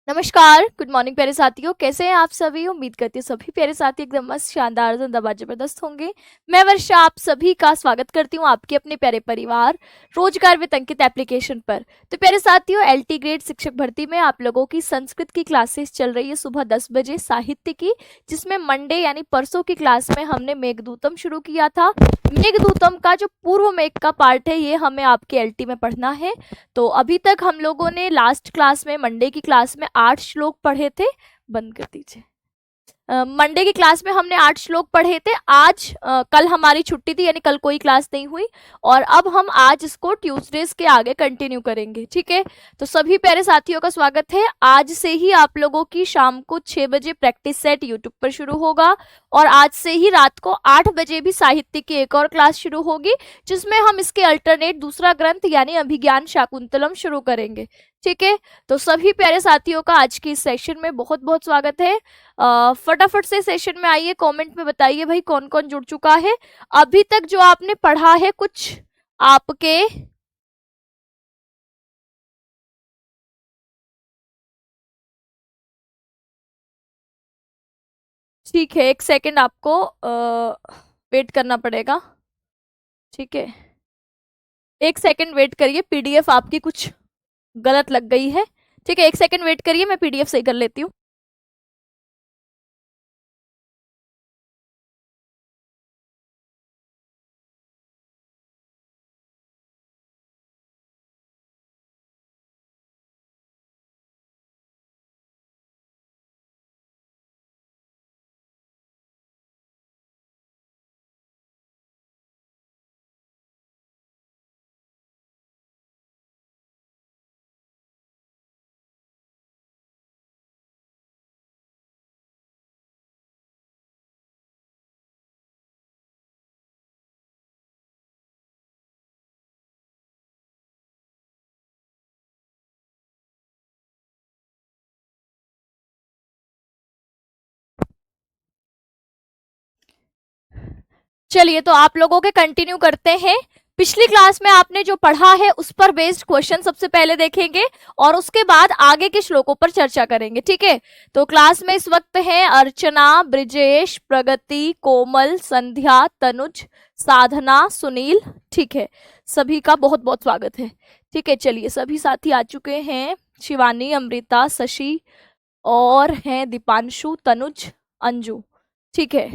नमस्कार, good morning प्यारे साथियों। कैसे हैं आप सभी? उम्मीद करती हूँ सभी प्यारे साथी एकदम मस्त, शानदार, जिंदाबाद, जबरदस्त होंगे। मैं वर्षा आप सभी का स्वागत करती हूँ आपके अपने प्यारे परिवार रोजगार विद अंकित एप्लीकेशन पर। तो प्यारे साथियों, एलटी ग्रेड शिक्षक भर्ती में आप लोगों की संस्कृत की क्लासेस चल रही है सुबह 10 बजे, साहित्य की, जिसमें मंडे यानी परसों की क्लास में हमने मेघदूतम शुरू किया था। मेघदूतम का जो पूर्व मेघ का पार्ट है ये हमें आपके एलटी में पढ़ना है। तो अभी तक हम लोगों ने लास्ट क्लास में, मंडे की क्लास में 8 श्लोक पढ़े थे। बंद कर दीजिए। मंडे की क्लास में हमने 8 श्लोक पढ़े थे। आज कल हमारी छुट्टी थी, यानी कल कोई क्लास नहीं हुई, और अब हम आज इसको ट्यूसडेज के आगे कंटिन्यू करेंगे। ठीक है, तो सभी प्यारे साथियों का स्वागत है। आज से ही आप लोगों की शाम को 6 बजे प्रैक्टिस सेट यूट्यूब पर शुरू होगा, और आज से ही रात को 8 बजे भी साहित्य की एक और क्लास शुरू होगी, जिसमें हम इसके अल्टरनेट दूसरा ग्रंथ यानी अभिज्ञान शाकुंतलम शुरू करेंगे। ठीक है, तो सभी प्यारे साथियों का आज की इस सेशन में बहुत बहुत स्वागत है। फटाफट से सेशन में आइए, कमेंट में बताइए भाई कौन कौन जुड़ चुका है। अभी तक जो आपने पढ़ा है कुछ आपके ठीक है, एक सेकंड आपको वेट करना पड़ेगा। ठीक है, एक सेकंड वेट करिए, पीडीएफ आपकी कुछ गलत लग गई है। ठीक है, एक सेकंड वेट करिए, मैं पीडीएफ सही कर लेती हूँ। चलिए, तो आप लोगों के कंटिन्यू करते हैं। पिछली क्लास में आपने जो पढ़ा है उस पर बेस्ड क्वेश्चन सबसे पहले देखेंगे, और उसके बाद आगे के श्लोकों पर चर्चा करेंगे। ठीक है, तो क्लास में इस वक्त हैं अर्चना, ब्रिजेश, प्रगति, कोमल, संध्या, तनुज, साधना, सुनील। ठीक है, सभी का बहुत बहुत स्वागत है। ठीक है, चलिए, सभी साथी आ चुके हैं। शिवानी, अमृता, शशि, और हैं दीपांशु, तनुज, अंजू। ठीक है,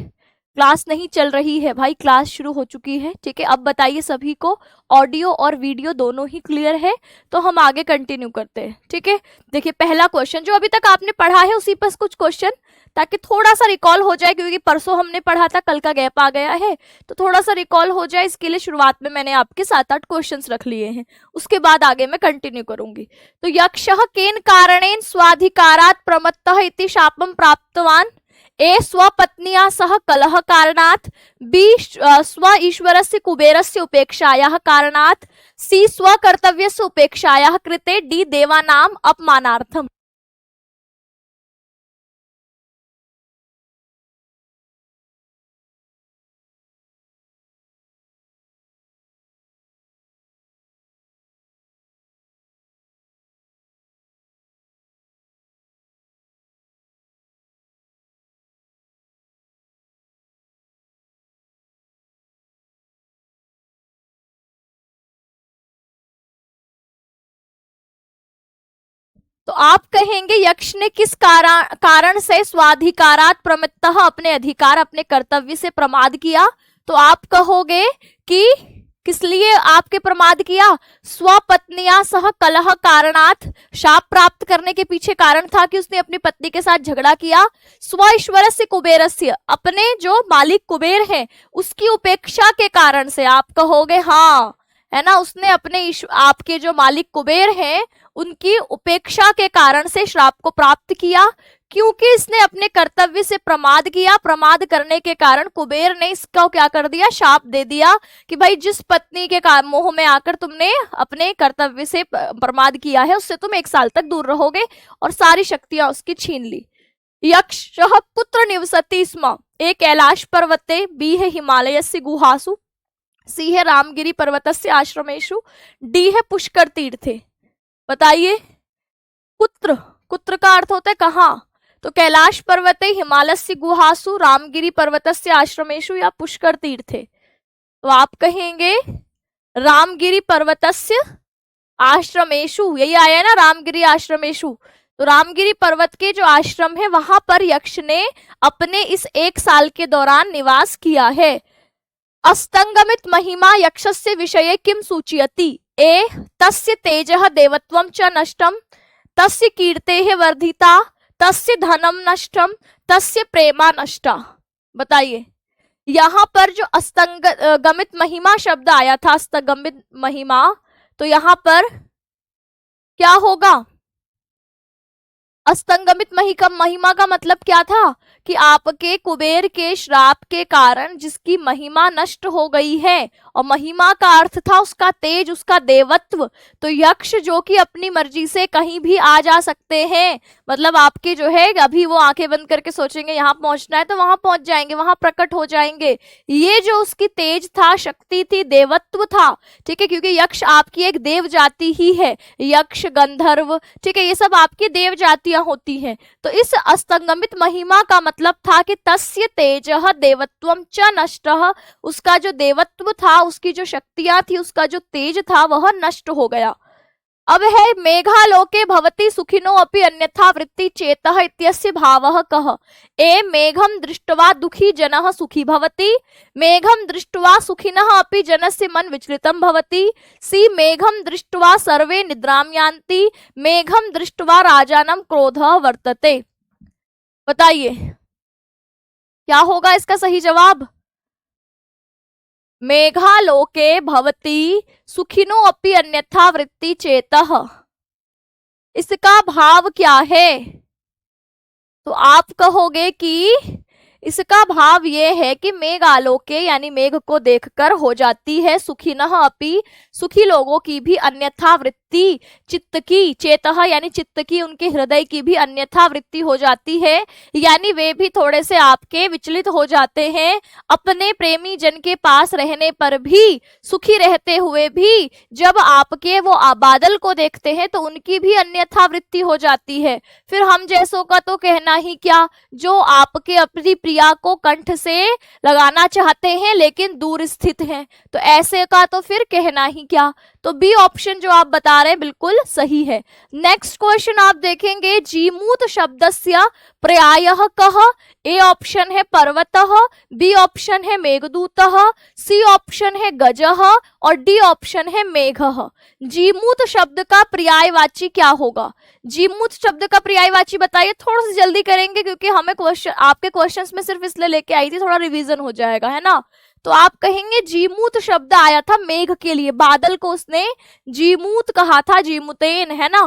क्लास नहीं चल रही है भाई, क्लास शुरू हो चुकी है। ठीक है, अब बताइए सभी को ऑडियो और वीडियो दोनों ही क्लियर है? तो हम आगे कंटिन्यू करते हैं। ठीक है, देखिए, पहला क्वेश्चन जो अभी तक आपने पढ़ा है उसी पर कुछ क्वेश्चन, ताकि थोड़ा सा रिकॉल हो जाए, क्योंकि परसों हमने पढ़ा था, कल का गैप आ गया है, तो थोड़ा सा रिकॉल हो जाए, इसके लिए शुरुआत में मैंने आपके 7-8 क्वेश्चन रख लिए हैं। उसके बाद आगे मैं कंटिन्यू करूंगी। तो यक्षः केन कारणेन स्वाधिकारात् प्रमत्तः इति शापं प्राप्तवान्? ए स्वपत्न्या सह कलह कारणात्, बी स्व ईश्वरस्य कुबेरस्य उपेक्षायाः कारणात्, सी स्वकर्तव्यस्य उपेक्षायाः कृते, डी देवानाम् अपमानार्थम। तो आप कहेंगे यक्ष ने किस कारण से स्वाधिकारात प्रमत्तः, अपने अधिकार, अपने कर्तव्य से प्रमाद किया? तो आप कहोगे कि किस लिए आपके प्रमाद किया? स्वपत्निया सह कलह कारणात्, शाप प्राप्त करने के पीछे कारण था कि उसने अपनी पत्नी के साथ झगड़ा किया। स्व ईश्वरस्य कुबेरस्य, अपने जो मालिक कुबेर हैं उसकी उपेक्षा के कारण से। आप कहोगे हाँ, है ना, उसने अपने आपके जो मालिक कुबेर हैं उनकी उपेक्षा के कारण से श्राप को प्राप्त किया, क्योंकि इसने अपने कर्तव्य से प्रमाद किया। प्रमाद करने के कारण कुबेर ने इसका क्या कर दिया? शाप दे दिया कि भाई जिस पत्नी के मोह में आकर तुमने अपने कर्तव्य से प्रमाद किया है उससे तुम 1 साल तक दूर रहोगे, और सारी शक्तियां उसकी छीन ली। यक्षः पुत्र निवसति स्म, ए कैलाश पर्वते, बी है हिमालयस्य गुहासु, सी है रामगिरी पर्वतस्य आश्रमेशु, डी है पुष्कर तीर्थे। बताइए, पुत्र कुत्र का अर्थ होता है कहाँ, तो कैलाश पर्वते, हिमालयस्य गुहासु, रामगिरी पर्वतस्य आश्रमेषु या पुष्कर तीर्थे। तो आप कहेंगे रामगिरी पर्वतस्य आश्रमेषु, यही आया है ना, रामगिरी आश्रमेषु। तो रामगिरी पर्वत के जो आश्रम है वहां पर यक्ष ने अपने इस 1 साल के दौरान निवास किया है। अस्तंगमित महिमा यक्षस्य विषये किम सूचयति, ए तस्य तेजः देवत्वं च नष्टम, तस्य कीर्तेः वर्धिता, तस्य धनम नष्टम, तस्य प्रेमा नष्टा। बताइए यहाँ पर जो अस्तंगमित महिमा शब्द आया था, अस्तंगमित महिमा, तो यहाँ पर क्या होगा, अस्तंगमित महिमा का मतलब क्या था कि आपके कुबेर के श्राप के कारण जिसकी महिमा नष्ट हो गई है, और महिमा का अर्थ था उसका तेज, उसका देवत्व। तो यक्ष जो कि अपनी मर्जी से कहीं भी आ जा सकते हैं, मतलब आपके जो है अभी वो आंखें बंद करके सोचेंगे यहाँ पहुंचना है तो वहां पहुंच जाएंगे, वहां प्रकट हो जाएंगे। ये जो उसकी तेज था, शक्ति थी, देवत्व था, ठीक है, क्योंकि यक्ष आपकी एक देव जाति ही है, यक्ष गंधर्व, ठीक है, ये सब आपकी देव जातियां होती हैं। तो इस अस्तंगमित महिमा का मतलब था कि तस्य तेजः देवत्वं च नष्टः, उसका जो देवत्व था, उसकी जो शक्तियां थी, उसका जो तेज था वह नष्ट हो गया। अब है मेघालोके भवति सुखिनो अपि अन्यथा वृत्ति चेतः इत्यस्य भावः कः, ए मेघं दृष्ट्वा दुखी जनः सुखी भवति, मेघं दृष्ट्वा सुखिनः अपि जनस्य मन विचलितं भवति, सी मेघं दृष्ट्वा सर्वे निद्रां यान्ति, मेघं दृष्ट्वा राजानं क्रोधः वर्तते। बताइए क्या होगा इसका सही जवाब, मेघालोके भवति सुखिनो अपि अन्यथा वृत्ति चेतः, इसका भाव क्या है, तो आप कहोगे कि इसका भाव ये है कि मेघ आलोके यानी मेघ को देखकर हो जाती है सुखिनः अपि, सुखी लोगों की भी अन्यथा वृत्ति, चित्त की, चेतः यानी चित्त की, उनके हृदय की भी अन्यथा वृत्ति हो जाती है, यानी वे भी थोड़े से आपके विचलित हो जाते हैं। अपने प्रेमी जन के पास रहने पर भी, सुखी रहते हुए भी जब आपके वो बादल को देखते हैं तो उनकी भी अन्यथा वृत्ति हो जाती है। फिर हम जैसों का तो कहना ही क्या, जो आपके अपनी प्रिया को कंठ से लगाना चाहते हैं लेकिन दूर स्थित हैं, तो ऐसे का तो फिर कहना ही क्या। तो बी ऑप्शन जो आप बता रहे हैं बिल्कुल सही है। नेक्स्ट क्वेश्चन आप देखेंगे, जीमूत शब्दस्य पर्यायः कः, ए ऑप्शन है पर्वतः, बी ऑप्शन है मेघदूतः, सी ऑप्शन है गजः और डी ऑप्शन है मेघः। जीमूत शब्द का पर्यायवाची क्या होगा, जीमूत शब्द का पर्यायवाची बताइए, थोड़ा सा जल्दी करेंगे क्योंकि हमें क्वेश्चन आपके क्वेश्चंस में सिर्फ इसलिए लेके आई थी, थोड़ा रिवीजन हो जाएगा, है ना। तो आप कहेंगे जीमूत शब्द आया था मेघ के लिए, बादल को उसने जीमूत कहा था, जीमुतेन, है ना,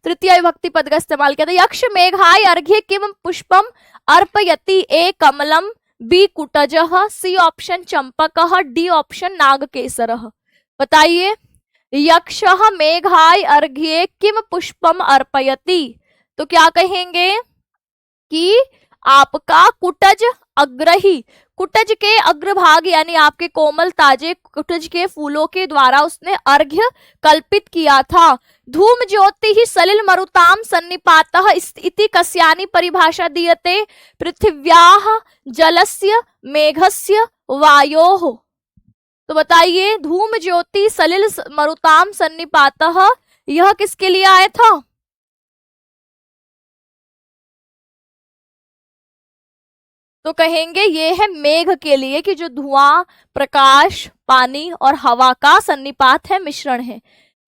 तृतीय विभक्ति पद का इस्तेमाल किया था। यक्ष मेघाय अर्घ्य किम पुष्पम अर्पयति, ए कमलम, बी कुटजः, सी ऑप्शन चंपकः, डी ऑप्शन नागकेसरः। बताइए यक्षः मेघाय अर्घ्ये किम पुष्पम अर्पयति, तो क्या कहेंगे कि आपका कुटज अग्रही, कुटज के अग्रभाग यानी आपके कोमल ताजे कुटज के फूलों के द्वारा उसने अर्घ्य कल्पित किया था। धूम ज्योति ही सलिल मरुताम सन्निपातः इति कस्यानि परिभाषा दीयते, पृथिव्याः जलस्य मेघस्य वायोः। तो बताइए धूम ज्योति सलिल मरुताम सन्निपातः यह किसके लिए आया था, तो कहेंगे ये है मेघ के लिए कि जो धुआं, प्रकाश, पानी और हवा का सन्निपात है, मिश्रण है।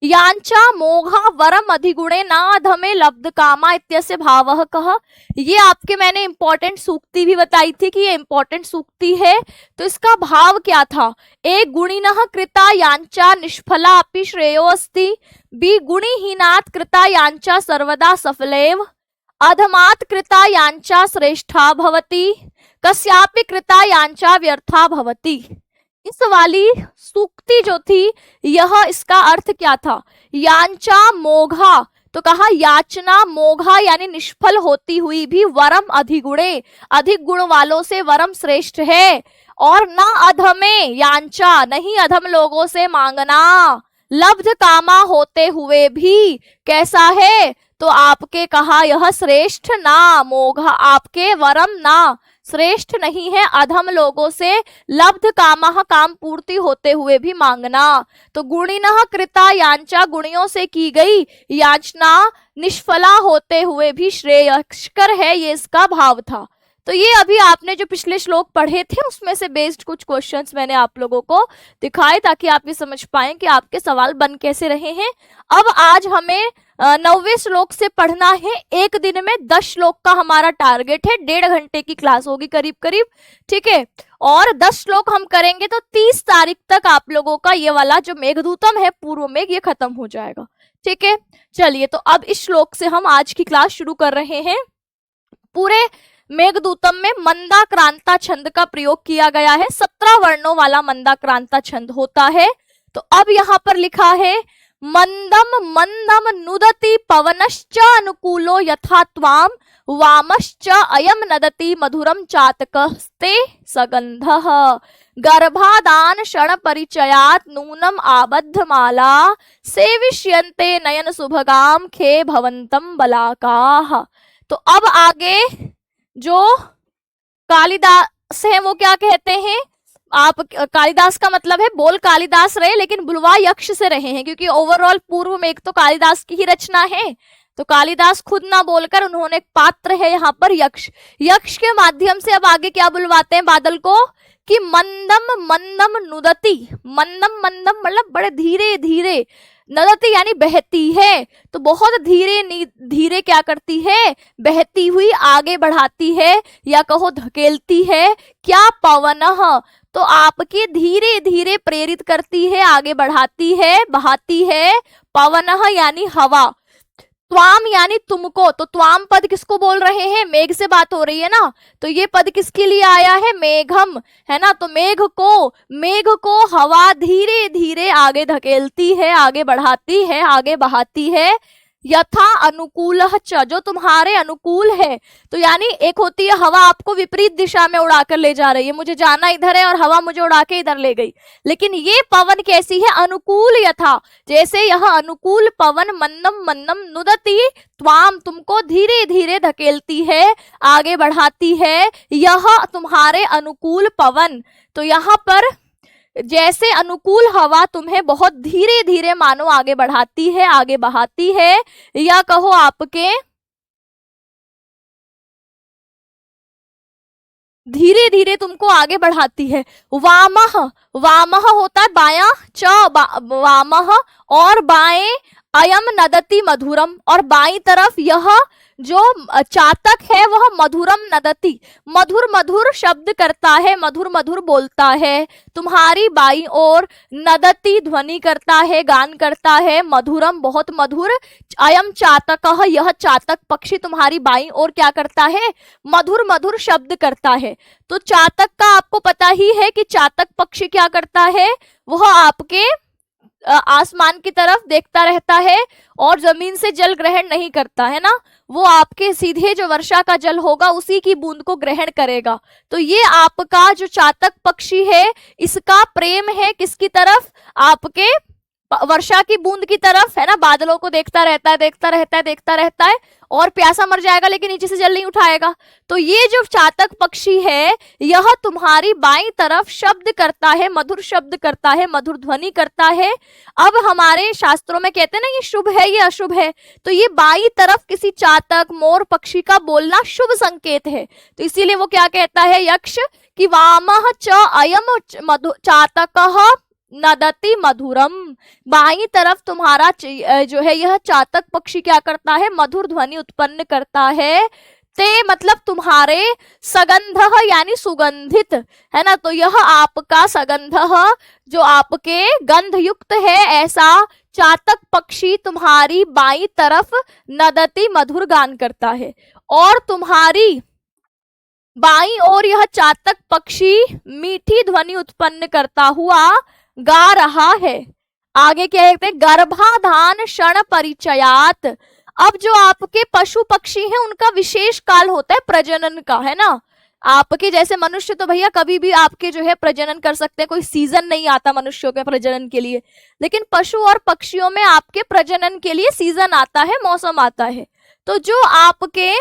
यांचा मोघा वरम अधिगुणे नाधमे लब्ध कामा इत्यस्य भावः कः, ये आपके मैंने इंपॉर्टेंट सूक्ति भी बताई थी कि ये इंपॉर्टेंट सूक्ति है, तो इसका भाव क्या था, ए गुणिनः कृता यांचा निष्फला अपि श्रेयो अस्ति, बी गुणिहीनात् कृता यांचा सर्वदा सफलेव, अधमात् कृता यांचा श्रेष्ठा भवति, कस्यापि कृता यांचा व्यर्था भवति। इस वाली सूक्ति जो थी यह इसका अर्थ क्या था, यांचा मोघा, तो कहा याचना मोघा यानी निष्फल होती हुई भी वरम अधिगुणे, अधिक गुण वालों से वरम श्रेष्ठ है, और न अधमे यांचा नहीं अधम लोगों से मांगना, लब्ध कामा होते हुए भी कैसा है, तो आपके कहा यह श्रेष्ठ ना मोघ, आपके वरम ना श्रेष्ठ नहीं है अधम लोगों से लब्ध कामः, काम पूर्ति होते हुए भी मांगना। तो गुणिनः कृता यांचा, गुणियों से की गई याचना निष्फला होते हुए भी श्रेयस्कर है, ये इसका भाव था। तो ये अभी आपने जो पिछले श्लोक पढ़े थे उसमें से बेस्ड कुछ क्वेश्चंस मैंने आप लोगों को दिखाए ताकि आप ये समझ पाएं कि आपके सवाल बन कैसे रहे हैं। अब आज हमें 9वें श्लोक से पढ़ना है। एक दिन में 10 श्लोक का हमारा टारगेट है, 1.5 घंटे की क्लास होगी करीब करीब, ठीक है। और 10 श्लोक हम करेंगे तो 30 तारीख तक आप लोगों का ये वाला जो मेघदूतम है पूर्व मेघ, ये खत्म हो जाएगा, ठीक है। चलिए, तो अब इस श्लोक से हम आज की क्लास शुरू कर रहे हैं। पूरे मेघदूतम में मंदाक्रांता छंद का प्रयोग किया गया है, 17 वर्णों वाला मंदाक्रांता छंद होता है। तो अब यहाँ पर लिखा है मंदम मंदम नुदति पवनश्च अनुकूलो यथा त्वाम वामश्च अयम नदति मधुरम चातकस्ते सगंधः गर्भादान क्षण परिचयात नूनम आबद्ध माला सेविष्यन्ते नयन सुभगाम खे भवंतम बलाकाः। तो अब आगे जो कालिदास है वो क्या कहते हैं, आप कालिदास का मतलब है बोल कालिदास रहे लेकिन बुलवा यक्ष से रहे हैं, क्योंकि ओवरऑल पूर्व में एक तो कालिदास की ही रचना है। तो कालिदास खुद ना बोलकर उन्होंने एक पात्र है यहाँ पर यक्ष, यक्ष के माध्यम से अब आगे क्या बुलवाते हैं बादल को कि मंदम मंदम नुदति, मंदम मंदम मतलब बड़े धीरे धीरे, नदति यानी बहती है, तो बहुत धीरे धीरे क्या करती है, बहती हुई आगे बढ़ाती है या कहो धकेलती है। क्या पवनः, तो आपकी धीरे धीरे प्रेरित करती है, आगे बढ़ाती है, बहाती है। पवनः यानी हवा, त्वाम यानी तुमको, तो त्वाम पद किसको बोल रहे हैं, मेघ से बात हो रही है ना, तो ये पद किसके लिए आया है, मेघम, है ना। तो मेघ को हवा धीरे धीरे आगे धकेलती है, आगे बढ़ाती है, आगे बहाती है। यथा अनुकूलः च, जो तुम्हारे अनुकूल है, तो यानी एक होती है हवा आपको विपरीत दिशा में उड़ाकर ले जा रही है, मुझे जाना इधर है और हवा मुझे उड़ा के इधर ले गई, लेकिन ये पवन कैसी है, अनुकूल यथा, जैसे यह अनुकूल पवन मंदम मंदम नुदति त्वाम, तुमको धीरे धीरे धकेलती है, आगे बढ़ाती है, यह तुम्हारे अनुकूल पवन। तो यहाँ पर जैसे अनुकूल हवा तुम्हें बहुत धीरे धीरे मानो आगे बढ़ाती है, आगे बहाती है, या कहो आपके धीरे धीरे तुमको आगे बढ़ाती है। वामः, वामः होता है बायां, वामः और बाएं, अयम नदति मधुरम, और बाई तरफ यह जो चातक है वह मधुरम नदति, मधुर मधुर शब्द करता है, मधुर मधुर बोलता है। तुम्हारी बाई ओर नदति ध्वनि करता है, गान करता है, मधुरम बहुत मधुर। अयम चातकः, यह चातक पक्षी तुम्हारी बाई ओर क्या करता है, मधुर मधुर शब्द करता है। तो चातक का आपको पता ही है कि चातक पक्षी क्या करता है, वह आपके आसमान की तरफ देखता रहता है और जमीन से जल ग्रहण नहीं करता है ना, वो आपके सीधे जो वर्षा का जल होगा उसी की बूंद को ग्रहण करेगा। तो ये आपका जो चातक पक्षी है इसका प्रेम है किसकी तरफ, आपके वर्षा की बूंद की तरफ, है ना। बादलों को देखता रहता है, देखता रहता है, देखता रहता है और प्यासा मर जाएगा लेकिन नीचे से जल नहीं उठाएगा। तो ये जो चातक पक्षी है यह तुम्हारी बाईं तरफ शब्द करता है, मधुर शब्द करता है, मधुर ध्वनि करता है। अब हमारे शास्त्रों में कहते हैं ना ये शुभ है ये अशुभ है, तो ये बाईं तरफ किसी चातक मोर पक्षी का बोलना शुभ संकेत है। तो इसीलिए वो क्या कहता है यक्ष कि वामः च अयम चातकः नदति मधुरम, बाईं तरफ तुम्हारा जो है यह चातक पक्षी क्या करता है, मधुर ध्वनि उत्पन्न करता है। ते मतलब तुम्हारे, सगंधः यानी सुगंधित, है ना। तो यह आपका सगंधः जो आपके गंध युक्त है ऐसा चातक पक्षी तुम्हारी बाईं तरफ नदति मधुर गान करता है। और तुम्हारी बाईं ओर यह चातक पक्षी मीठी ध्वनि उत्पन्न करता हुआ गा रहा है। आगे क्या कहते हैं, गर्भाधान क्षण परिचयात। अब जो आपके पशु पक्षी हैं उनका विशेष काल होता है प्रजनन का, है ना। आपके जैसे मनुष्य तो भैया कभी भी आपके जो है प्रजनन कर सकते हैं, कोई सीजन नहीं आता मनुष्यों के प्रजनन के लिए, लेकिन पशु और पक्षियों में आपके प्रजनन के लिए सीजन आता है, मौसम आता है। तो जो आपके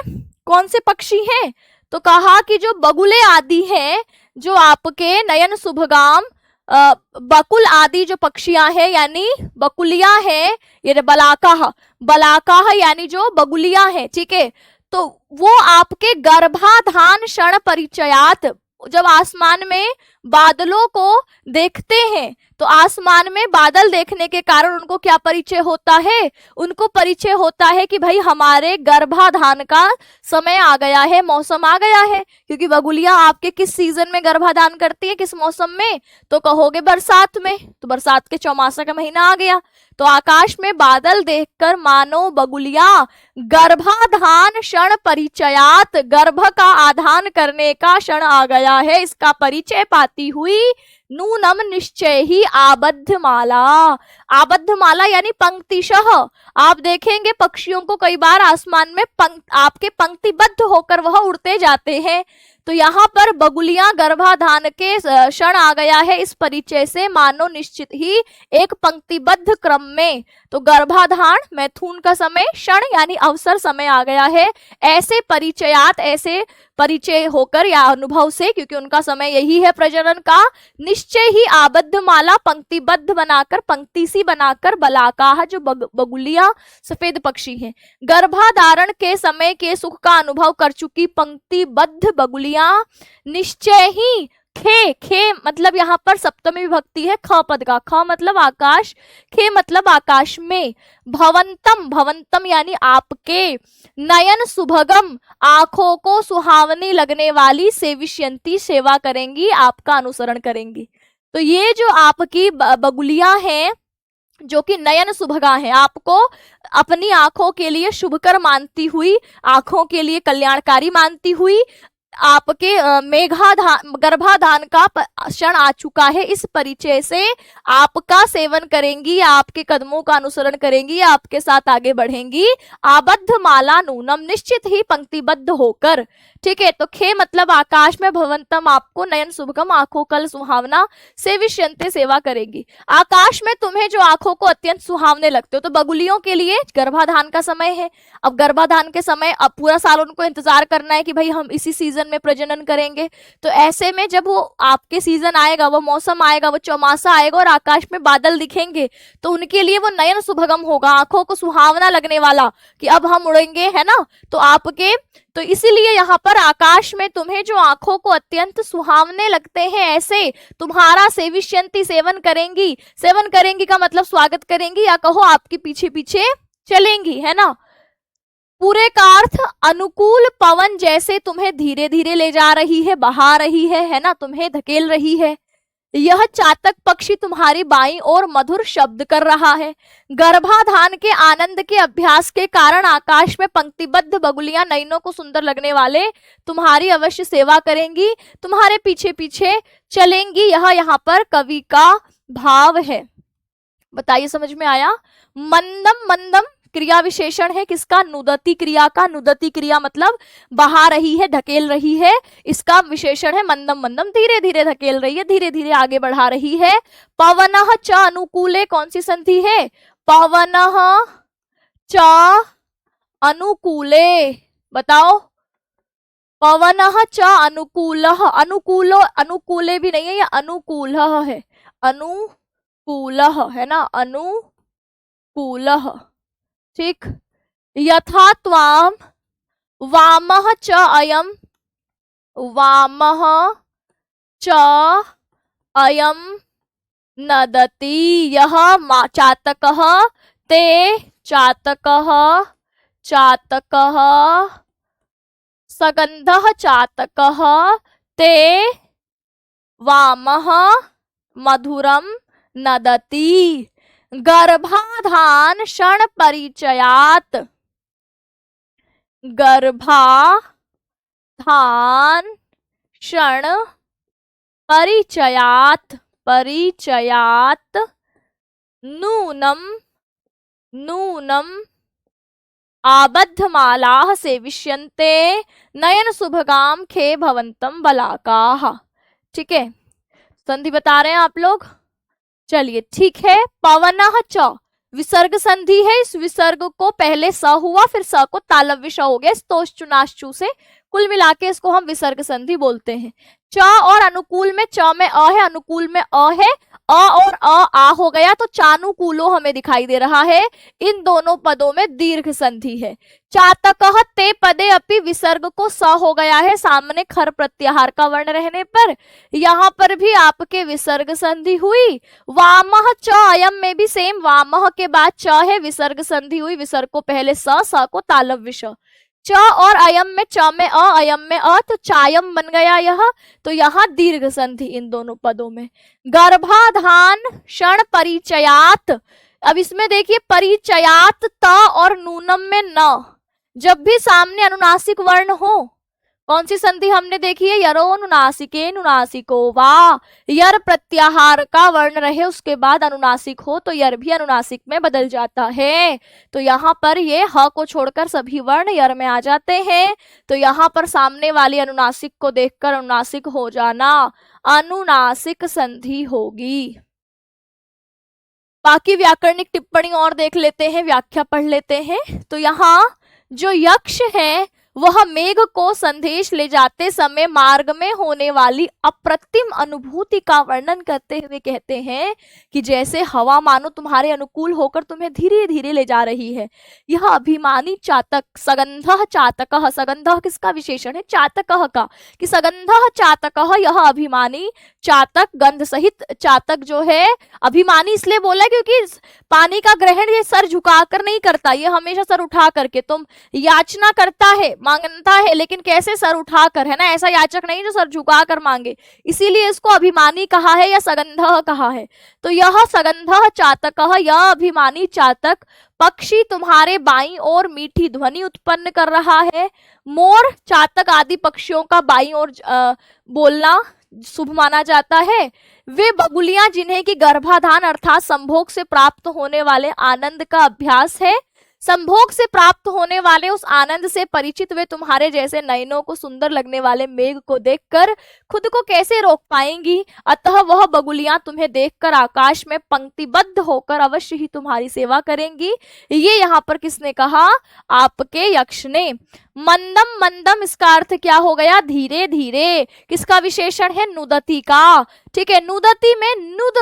कौन से पक्षी हैं, तो कहा कि जो बगुले आदि हैं, जो आपके नयन शुभगाम बकुल आदि जो पक्षियां हैं यानी बकुलियां हैं, ये बलाकाह, बलाकाह यानी जो बगुलियां हैं, ठीक है, तो वो आपके गर्भाधान क्षण परिचयात, जब आसमान में बादलों को देखते हैं तो आसमान में बादल देखने के कारण उनको क्या परिचय होता है, उनको परिचय होता है कि भाई हमारे गर्भाधान का समय आ गया है, मौसम आ गया है। क्योंकि बगुलियां आपके किस सीजन में गर्भाधान करती है, किस मौसम में, तो कहोगे बरसात में, तो बरसात के चौमासा का महीना आ गया। तो आकाश में बादल देखकर मानो बगुलियां गर्भाधान क्षण परिचयात, गर्भ का आधान करने का क्षण आ गया है, इसका परिचय पाती हुई नूनम निश्चय ही आबद्ध माला, आबद्ध माला यानी पंक्तिशः, आप देखेंगे पक्षियों को कई बार आसमान में आपके पंक्तिबद्ध होकर वह उड़ते जाते हैं। तो यहाँ पर बगुलियां गर्भाधान के क्षण आ गया है, इस परिचय से मानो निश्चित ही एक पंक्तिबद्ध क्रम में, तो गर्भाधान मैथुन का समय, क्षण यानी अवसर समय आ गया है, ऐसे परिचयात, ऐसे परिचय होकर या अनुभव से, क्योंकि उनका समय यही है प्रजनन का, निश्चय ही आबद्ध माला पंक्तिबद्ध बनाकर, पंक्ति सी बनाकर, बलाकाह जो बगुलियां सफेद पक्षी हैं, गर्भाधारण के समय के सुख का अनुभव कर चुकी पंक्तिबद्ध बगुलियां निश्चय ही, खे, खे मतलब यहाँ पर सप्तमी विभक्ति है ख पद का, ख मतलब आकाश, खे मतलब आकाश में, भवंतम, भवंतम यानी आपके, नयन सुभगम आंखों को सुहावनी लगने वाली, सेविष्यंती सेवा करेंगी, आपका अनुसरण करेंगी। तो ये जो आपकी बगुलियां हैं जो कि नयन सुभगा है, आपको अपनी आंखों के लिए शुभकर मानती हुई, आंखों के लिए कल्याणकारी मानती हुई, आपके गर्भाधान का क्षण आ चुका है, इस परिचय से आपका सेवन करेंगी, आपके कदमों का अनुसरण करेंगी, आपके साथ आगे बढ़ेंगी, आबद्ध माला नूनम निश्चित ही पंक्तिबद्ध होकर, ठीक है। तो खे मतलब आकाश में, भवंतम आपको, नयन शुभगम आंखों कल सुहावना, सेविष्यंते सेवा करेंगी। आकाश में तुम्हें जो आंखों को अत्यंत सुहावने लगते हो, तो बगुलियों के लिए गर्भाधान का समय है। अब गर्भाधान के समय अब पूरा साल उनको इंतजार करना है कि भाई हम इसी सीजन में प्रजनन करेंगे, तो ऐसे में जब वो आपके सीजन आएगा, वो मौसम आएगा, वो चौमासा आएगा और आकाश में बादल दिखेंगे, तो उनके लिए वो नयन सुभगम होगा, आंखों को सुहावना लगने वाला कि अब हम उड़ेंगे, है ना। तो आपके, तो इसीलिए यहाँ पर आकाश में तुम्हें जो आंखों को अत्यंत सुहावने लगते हैं, ऐसे तुम्हारा सेविष्यंती सेवन करेंगी, सेवन करेंगी का मतलब स्वागत करेंगी, या कहो आपके पीछे पीछे चलेंगी, है ना। पूरे का अर्थ अनुकूल पवन जैसे तुम्हें धीरे धीरे ले जा रही है, बहा रही है ना, तुम्हें धकेल रही है। यह चातक पक्षी तुम्हारी बाईं ओर मधुर शब्द कर रहा है। गर्भाधान के आनंद के अभ्यास के कारण आकाश में पंक्तिबद्ध बगुलियां नयनों को सुंदर लगने वाले तुम्हारी अवश्य सेवा करेंगी, तुम्हारे पीछे पीछे चलेंगी, यह यहाँ पर कवि का भाव है। बताइए समझ में आया। मंदम, मंदम क्रिया विशेषण है किसका, नुदती क्रिया का। नुदती क्रिया मतलब बहा रही है, धकेल रही है, इसका विशेषण है मंदम, मंदम धीरे धीरे धकेल रही है, धीरे धीरे आगे बढ़ा रही है। पवनः च अनुकूले कौन सी संधि है, पवनः च अनुकूले, बताओ। पवनः च अनुकूलः, अनुकूलो, अनुकूले भी नहीं है, ये अनुकूलः है, अनुकूलः है ना, अनुकूलः, ठीक। यथा त्वाम वामः च अयम, वामः च अयम नदति, यह चातकः ते, चातकः, चातकः, सगंधः चातकः ते वामः मधुरम नदति। गर्भाधान क्षण परिचयात, गर्भाधान क्षण परिचयात, परिचयात नूनम, नूनम आबद्ध मालाः सेविष्यन्ते नयन शुभगाम खे भवंतम बलाकाः। ठीक है, संधि बता रहे हैं आप लोग। चलिए ठीक है। पवनः च विसर्ग संधि है, इस विसर्ग को पहले स हुआ, फिर स को तालव्य श हो गया स्तोष चुनाश्चू से, कुल मिला के इसको हम विसर्ग संधि बोलते हैं। च और अनुकूल में, च में अ है, अनुकूल में अ है, अ और आ हो गया तो चानुकूलो हमें दिखाई दे रहा है। इन दोनों पदों में दीर्घ संधि है। चातकः ते पदे अपि विसर्ग को स हो गया है सामने खर प्रत्याहार का वर्ण रहने पर, यहाँ पर भी आपके विसर्ग संधि हुई। वामः च अयम में भी सेम, वामः के बाद च है, विसर्ग संधि हुई, विसर्ग को पहले स को तालव्य श। च और अयम में, च में अ, अयम में अ, तो चायम बन गया यह, तो यहाँ दीर्घ संधि इन दोनों पदों में। गर्भाधान क्षण परिचयात, अब इसमें देखिए परिचयात त और नूनम में न, जब भी सामने अनुनासिक वर्ण हो, कौन सी संधि हमने देखी है, यरोनुनासिके नुनासिको वा, यर प्रत्याहार का वर्ण रहे उसके बाद अनुनासिक हो तो यर भी अनुनासिक में बदल जाता है। तो यहाँ पर ये ह को छोड़कर सभी वर्ण यर में आ जाते हैं, तो यहाँ पर सामने वाली अनुनासिक को देखकर अनुनासिक हो जाना अनुनासिक संधि होगी। बाकी व्याकरणिक टिप्पणी और देख लेते हैं, व्याख्या पढ़ लेते हैं। तो यहाँ जो यक्ष है वह मेघ को संदेश ले जाते समय मार्ग में होने वाली अप्रतिम अनुभूति का वर्णन करते हुए कहते हैं कि जैसे हवा मानो तुम्हारे अनुकूल होकर तुम्हें धीरे धीरे ले जा रही है। यह अभिमानी चातक, सगंधः चातकः, सगंधः किसका विशेषण है, चातकः का, कि सगंधः चातकः, यह अभिमानी चातक, गंध सहित चातक जो है, अभिमानी इसलिए बोला क्योंकि पानी का ग्रहण ये सर झुकाकर नहीं करता, ये हमेशा सर उठा करके, तुम याचना करता है, मांगता है, लेकिन कैसे, सर उठाकर, है ना, ऐसा याचक नहीं जो सर झुकाकर मांगे, इसीलिए इसको अभिमानी कहा है या सगंधः कहा है। तो यह सगंधः चातकः, यह अभिमानी चातक पक्षी तुम्हारे बाईं ओर मीठी ध्वनि उत्पन्न कर रहा है। मोर, चातक आदि पक्षियों का बाईं ओर बोलना शुभ माना जाता है। वे बगुलियां जिन्हें कि गर्भाधान अर्थात संभोग से प्राप्त होने वाले आनंद का अभ्यास है, संभोग से प्राप्त होने वाले उस आनंद से परिचित वे तुम्हारे जैसे नयनों को सुंदर लगने वाले मेघ को देखकर खुद को कैसे रोक पाएंगी, अतः वह बगुलियां तुम्हें देखकर आकाश में पंक्तिबद्ध होकर अवश्य ही तुम्हारी सेवा करेंगी। ये यहाँ पर किसने कहा, आपके यक्ष ने। मंदम, मंदम इसका अर्थ क्या हो गया, धीरे धीरे, किसका विशेषण है, नुदति का। ठीक है, नुदति में नुद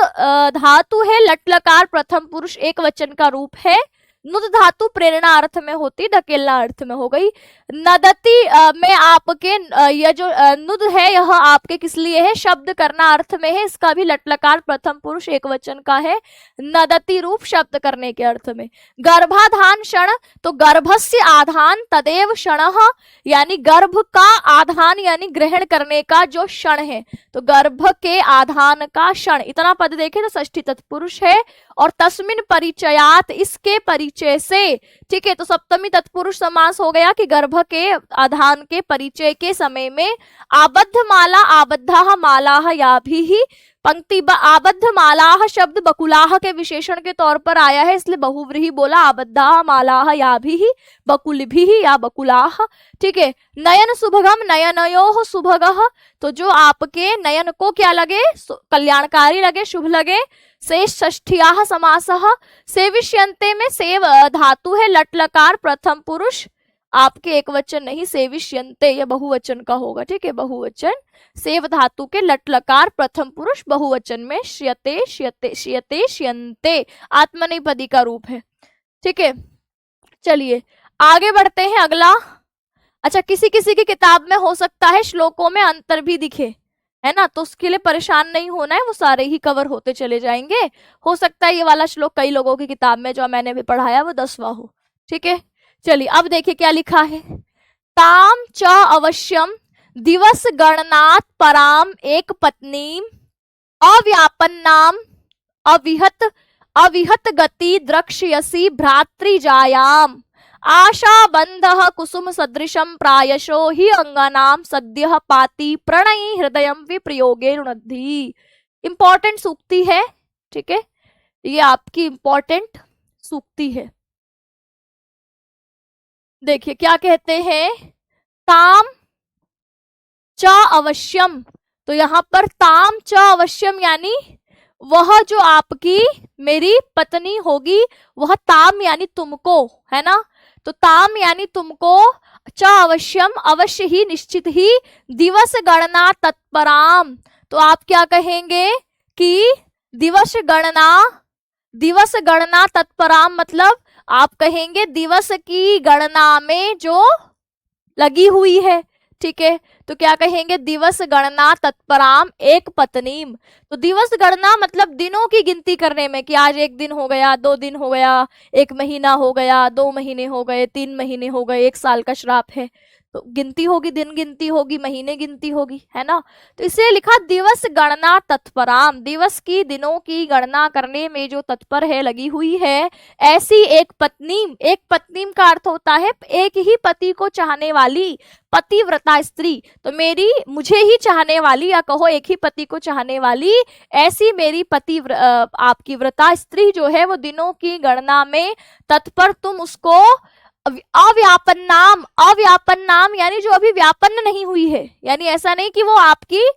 धातु है, लट लकार प्रथम पुरुष एक वचन का रूप है। नुद धातु प्रेरणा अर्थ में होती, धकेलना अर्थ में हो गई। नदति में आपके यह जो नुद है यह आपके किस लिए है, शब्द करना अर्थ में है, इसका भी लटलकार प्रथम पुरुष एक वचन का है, नदति रूप शब्द करने के अर्थ में। गर्भाधान क्षण, तो गर्भस्य आधान तदेव क्षणः, यानी गर्भ का आधान यानी ग्रहण करने का जो क्षण है, तो गर्भ के आधान का क्षण, इतना पद देखे तो षष्ठी तत्पुरुष है। और तस्मिन परिचयात, इसके परिचय से, ठीक है, तो सप्तमी तत्पुरुष समास हो गया कि गर्भ के आधान के परिचय के समय में आबद्ध माला, आबद्धाः मालाः या भी पंक्ति, आबद्ध मालाः शब्द बकुलाः के विशेषण के तौर पर आया है, इसलिए बहुव्रीहि बोला, आबद्धाः मालाः या भी बकुलभिः या बकुलाः। ठीक है, नयन शुभगम, नयनयोः शुभगः, तो जो आपके नयन को क्या लगे, कल्याणकारी लगे, शुभ लगे। शेष षष्ठियाः समासः, सेविष्यन्ते में सेव धातु है, लट लकार प्रथम पुरुष, आपके एक वचन नहीं, सेविष्यन्ते यह बहुवचन का होगा। ठीक है, बहुवचन, सेव धातु के लट लकार प्रथम पुरुष बहुवचन में, श्यते श्यते श्यते श्यन्ते आत्मनेपदी का रूप है। ठीक है, चलिए आगे बढ़ते हैं। अगला, अच्छा, किसी किसी की किताब में हो सकता है श्लोकों में अंतर भी दिखे, है ना, तो उसके लिए परेशान नहीं होना है, वो सारे ही कवर होते चले जाएंगे। हो सकता है ये वाला श्लोक कई लोगों की किताब में जो मैंने भी पढ़ाया वो 10वां हो। ठीक है, चलिए अब देखिए क्या लिखा है। ताम च अवश्यम दिवस गणनात् पराम एक पत्नी अव्यापन्नाम अविहत अविहत गति द्रक्ष्यसि भ्रातृजायाम आशा बंधः कुसुम सदृशम प्रायशो ही अंगनाम सद्यः पाति प्रणयी हृदयम विप्रयोगे रुणद्धि। इंपॉर्टेंट सूक्ति है, ठीक है, ये आपकी इंपॉर्टेंट सूक्ति है। देखिए क्या कहते हैं, ताम च अवश्यम। तो यहाँ पर ताम च अवश्यम यानी वह जो आपकी मेरी पत्नी होगी, वह ताम यानी तुमको, है ना। तो ताम यानी तुमको, च अवश्यम अवश्य ही, निश्चित ही, दिवस गणना तत्पराम। तो आप क्या कहेंगे कि दिवस गणना तत्पराम मतलब आप कहेंगे दिवस की गणना में जो लगी हुई है, ठीक है। तो क्या कहेंगे, दिवस गणना तत्पराम एक पत्नीम। तो दिवस गणना मतलब दिनों की गिनती करने में, कि आज 1 दिन हो गया, 2 दिन हो गया, 1 महीना हो गया, 2 महीने हो गए, 3 महीने हो गए, 1 साल का श्राप है, तो गिनती होगी, दिन गिनती होगी, महीने गिनती होगी, है ना। तो इसलिए लिखा दिवस गणना तत्पराम, दिवस की, दिनों की गणना करने में जो तत्पर है, लगी हुई है, ऐसी एक पत्नीम का अर्थ होता है एक ही पति को चाहने वाली पतिव्रता स्त्री। तो मुझे ही चाहने वाली, या कहो एक ही पति को चाहने वाली, ऐसी मेरी आपकी व्रता स्त्री जो है, वो दिनों की गणना में तत्पर, तुम उसको अव्यापन नाम यानी जो अभी व्यापन्न नहीं हुई है, यानी ऐसा नहीं कि वो आपकी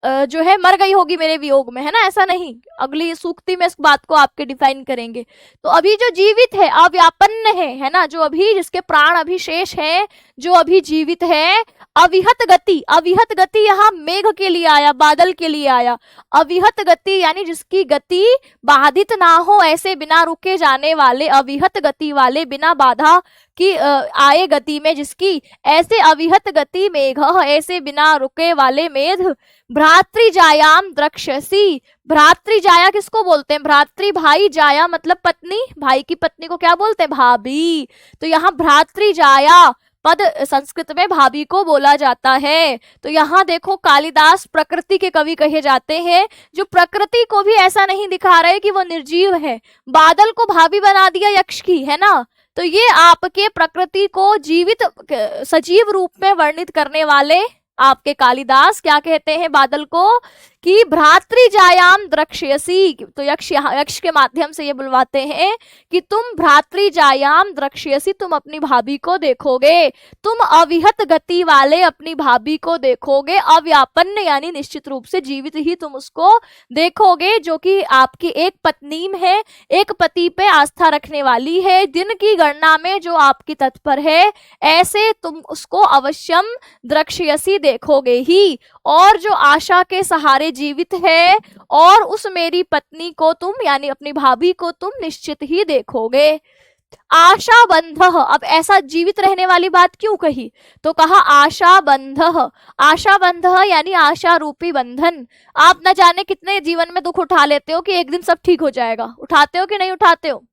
जो है मर गई होगी मेरे वियोग में, है ना, ऐसा नहीं। अगली सूक्ति में इस बात को आपके डिफाइन करेंगे। तो अभी जो जीवित है, अव्यापन्न है ना, जो अभी जिसके प्राण अभी शेष है, जो अभी जीवित है, अविहत गति यहाँ मेघ के लिए आया, बादल के लिए आया। अविहत गति यानी जिसकी गति बाधित ना हो, ऐसे बिना रुके जाने वाले, अविहत गति वाले, बिना बाधा की आए गति में जिसकी, ऐसे अविहत गति मेघ, ऐसे बिना रुके वाले मेघ, भ्रातृजायाम द्रक्ष्यसि। भ्रातृजाया किसको बोलते हैं, भ्रातृ भाई, जाया मतलब पत्नी, भाई की पत्नी को क्या बोलते हैं, भाभी। तो यहाँ भ्रातृजाया पद संस्कृत में भाभी को बोला जाता है। तो यहाँ देखो, कालिदास प्रकृति के कवि कहे जाते हैं, जो प्रकृति को भी ऐसा नहीं दिखा रहे कि वो निर्जीव है, बादल को भाभी बना दिया यक्ष की, है ना। तो ये आपके प्रकृति को जीवित सजीव रूप में वर्णित करने वाले आपके कालिदास क्या कहते हैं बादल को, कि भ्रातृजायाम द्रक्ष्यसि। तो यक्ष के माध्यम से ये बुलवाते हैं कि तुम भ्रातृजायाम द्रक्ष्यसि, तुम अपनी भाभी को देखोगे, तुम अविहत गति वाले अपनी भाभी को देखोगे, अव्यापन्न यानी निश्चित रूप से जीवित ही तुम उसको देखोगे, जो कि आपकी एक पत्नीम है, एक पति पे आस्था रखने वाली है, दिन की गणना में जो आपकी तत्पर है, ऐसे तुम उसको अवश्यम द्रक्ष्यसि देखोगे ही। और जो आशा के सहारे जीवित है, और उस मेरी पत्नी को तुम यानी अपनी भाभी को तुम निश्चित ही देखोगे। आशा बंध, अब ऐसा जीवित रहने वाली बात क्यों कही, तो कहा आशा बंध यानी आशा रूपी बंधन। आप न जाने कितने जीवन में दुख उठा लेते हो कि एक दिन सब ठीक हो जाएगा, उठाते हो कि नहीं उठाते हो।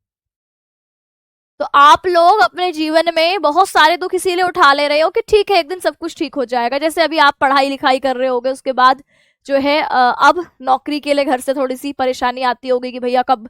तो आप लोग अपने जीवन में बहुत सारे दुख इसीलिए उठा ले रहे हो कि ठीक है एक दिन सब कुछ ठीक हो जाएगा। जैसे अभी आप पढ़ाई लिखाई कर रहे होगे, उसके बाद जो है अब नौकरी के लिए घर से थोड़ी सी परेशानी आती होगी कि भैया कब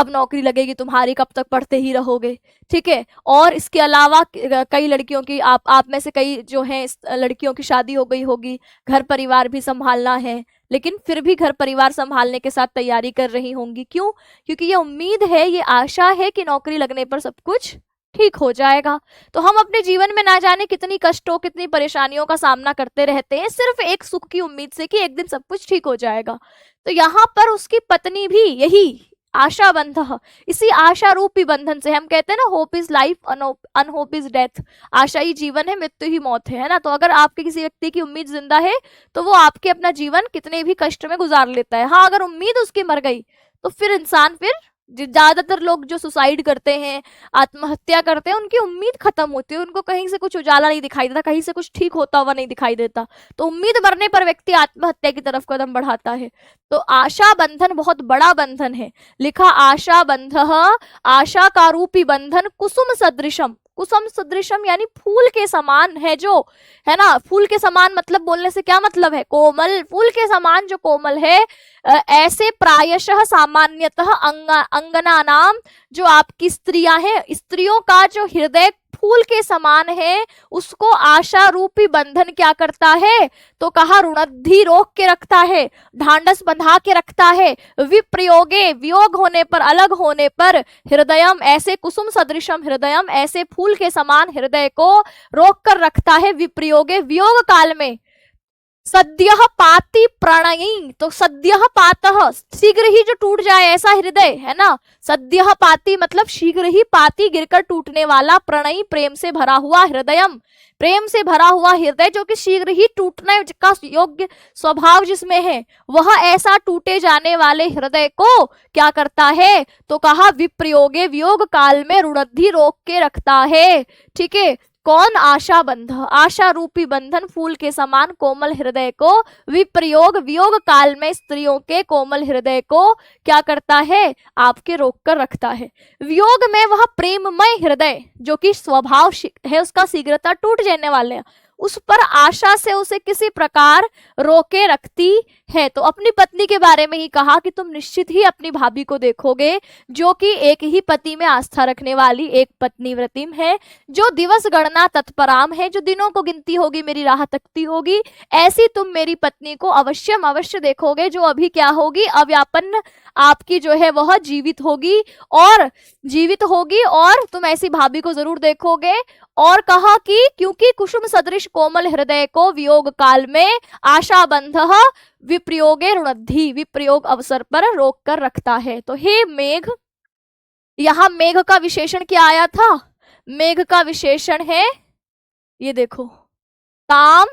नौकरी लगेगी तुम्हारी, कब तक पढ़ते ही रहोगे, ठीक है। और इसके अलावा कई लड़कियों की, आप में से कई जो हैं लड़कियों की शादी हो गई होगी, घर परिवार भी संभालना है, लेकिन फिर भी घर परिवार संभालने के साथ तैयारी कर रही होंगी। क्यों? क्योंकि ये उम्मीद है, ये आशा है कि नौकरी लगने पर सब कुछ ठीक हो जाएगा। तो हम अपने जीवन में ना जाने कितनी कष्टों, कितनी परेशानियों का सामना करते रहते हैं, सिर्फ एक सुख की उम्मीद से कि एक दिन सब कुछ ठीक हो जाएगा। तो यहाँ पर उसकी पत्नी भी यही आशा बंध, इसी आशा रूपी बंधन से, हम कहते हैं ना hope is life unhope is death, आशा ही जीवन है, मृत्यु ही मौत है ना। तो अगर आपके किसी व्यक्ति की उम्मीद जिंदा है तो वो आपके अपना जीवन कितने भी कष्ट में गुजार लेता है। हाँ, अगर उम्मीद उसकी मर गई तो फिर इंसान, फिर ज्यादातर लोग जो सुसाइड करते हैं, आत्महत्या करते हैं, उनकी उम्मीद खत्म होती है, उनको कहीं से कुछ उजाला नहीं दिखाई देता, कहीं से कुछ ठीक होता हुआ नहीं दिखाई देता। तो उम्मीद मरने पर व्यक्ति आत्महत्या की तरफ कदम बढ़ाता है। तो आशा बंधन बहुत बड़ा बंधन है। लिखा आशा बंध, आशा का रूपी बंधन, कुसुम सदृशम, कुसुम सदृशम यानी फूल के समान है, जो है ना। फूल के समान मतलब बोलने से क्या मतलब है, कोमल, फूल के समान जो कोमल है, ऐसे प्रायशः सामान्यतः अंगना नाम, जो आपकी स्त्रियां हैं, स्त्रियों का जो हृदय फूल के समान है उसको आशा रूपी बंधन क्या करता है, तो कहा रुणद्धि रोक के रखता है, ढांढस बंधा के रखता है। विप्रयोगे वियोग होने पर, अलग होने पर, हृदयम ऐसे कुसुम सदृशम हृदयम ऐसे फूल के समान हृदय को रोक कर रखता है। विप्रयोगे वियोग काल में, सद्यः पाति प्रणयी, तो सद्यः पातः शीघ्र ही जो टूट जाए ऐसा हृदय है ना, सद्यः पाति मतलब शीघ्र ही, पाति गिरकर टूटने वाला, प्रणयी प्रेम से भरा हुआ, हृदयम प्रेम से भरा हुआ हृदय जो कि शीघ्र ही टूटने का योग्य स्वभाव जिसमें है, वह ऐसा टूटे जाने वाले हृदय को क्या करता है, तो कहा विप्रयोगे वियोग काल में रुणद्धि रोक के रखता है। ठीक है, कौन, आशा बंध, आशा रूपी बंधन फूल के समान कोमल हृदय को विप्रयोग वियोग काल में स्त्रियों के कोमल हृदय को क्या करता है, आपके रोक कर रखता है। वियोग में वह प्रेममय हृदय जो कि स्वभाव है उसका शीघ्रता टूट जाने वाले हैं, उस पर आशा से उसे किसी प्रकार रोके रखती है। तो अपनी पत्नी के बारे में ही कहा कि तुम निश्चित ही अपनी भाभी को देखोगे जो कि एक ही पति में आस्था रखने वाली एक पत्नी व्रतिम है, जो दिवस गणना तत्पराम है, जो दिनों को गिनती होगी, मेरी राह तकती होगी, ऐसी तुम मेरी पत्नी को अवश्यम अवश्य देखोगे, जो अभी क्या होगी, अव्यापन्न आपकी जो है वह जीवित होगी और तुम ऐसी भाभी को जरूर देखोगे। और कहा कि क्योंकि कुसुम सदृश कोमल हृदय को वियोग काल में आशा बंधः विप्रयोगे रुणद्धि विप्रयोग अवसर पर रोक कर रखता है। तो हे मेघ, यहां मेघ का विशेषण क्या आया था, मेघ का विशेषण है ये देखो, ताम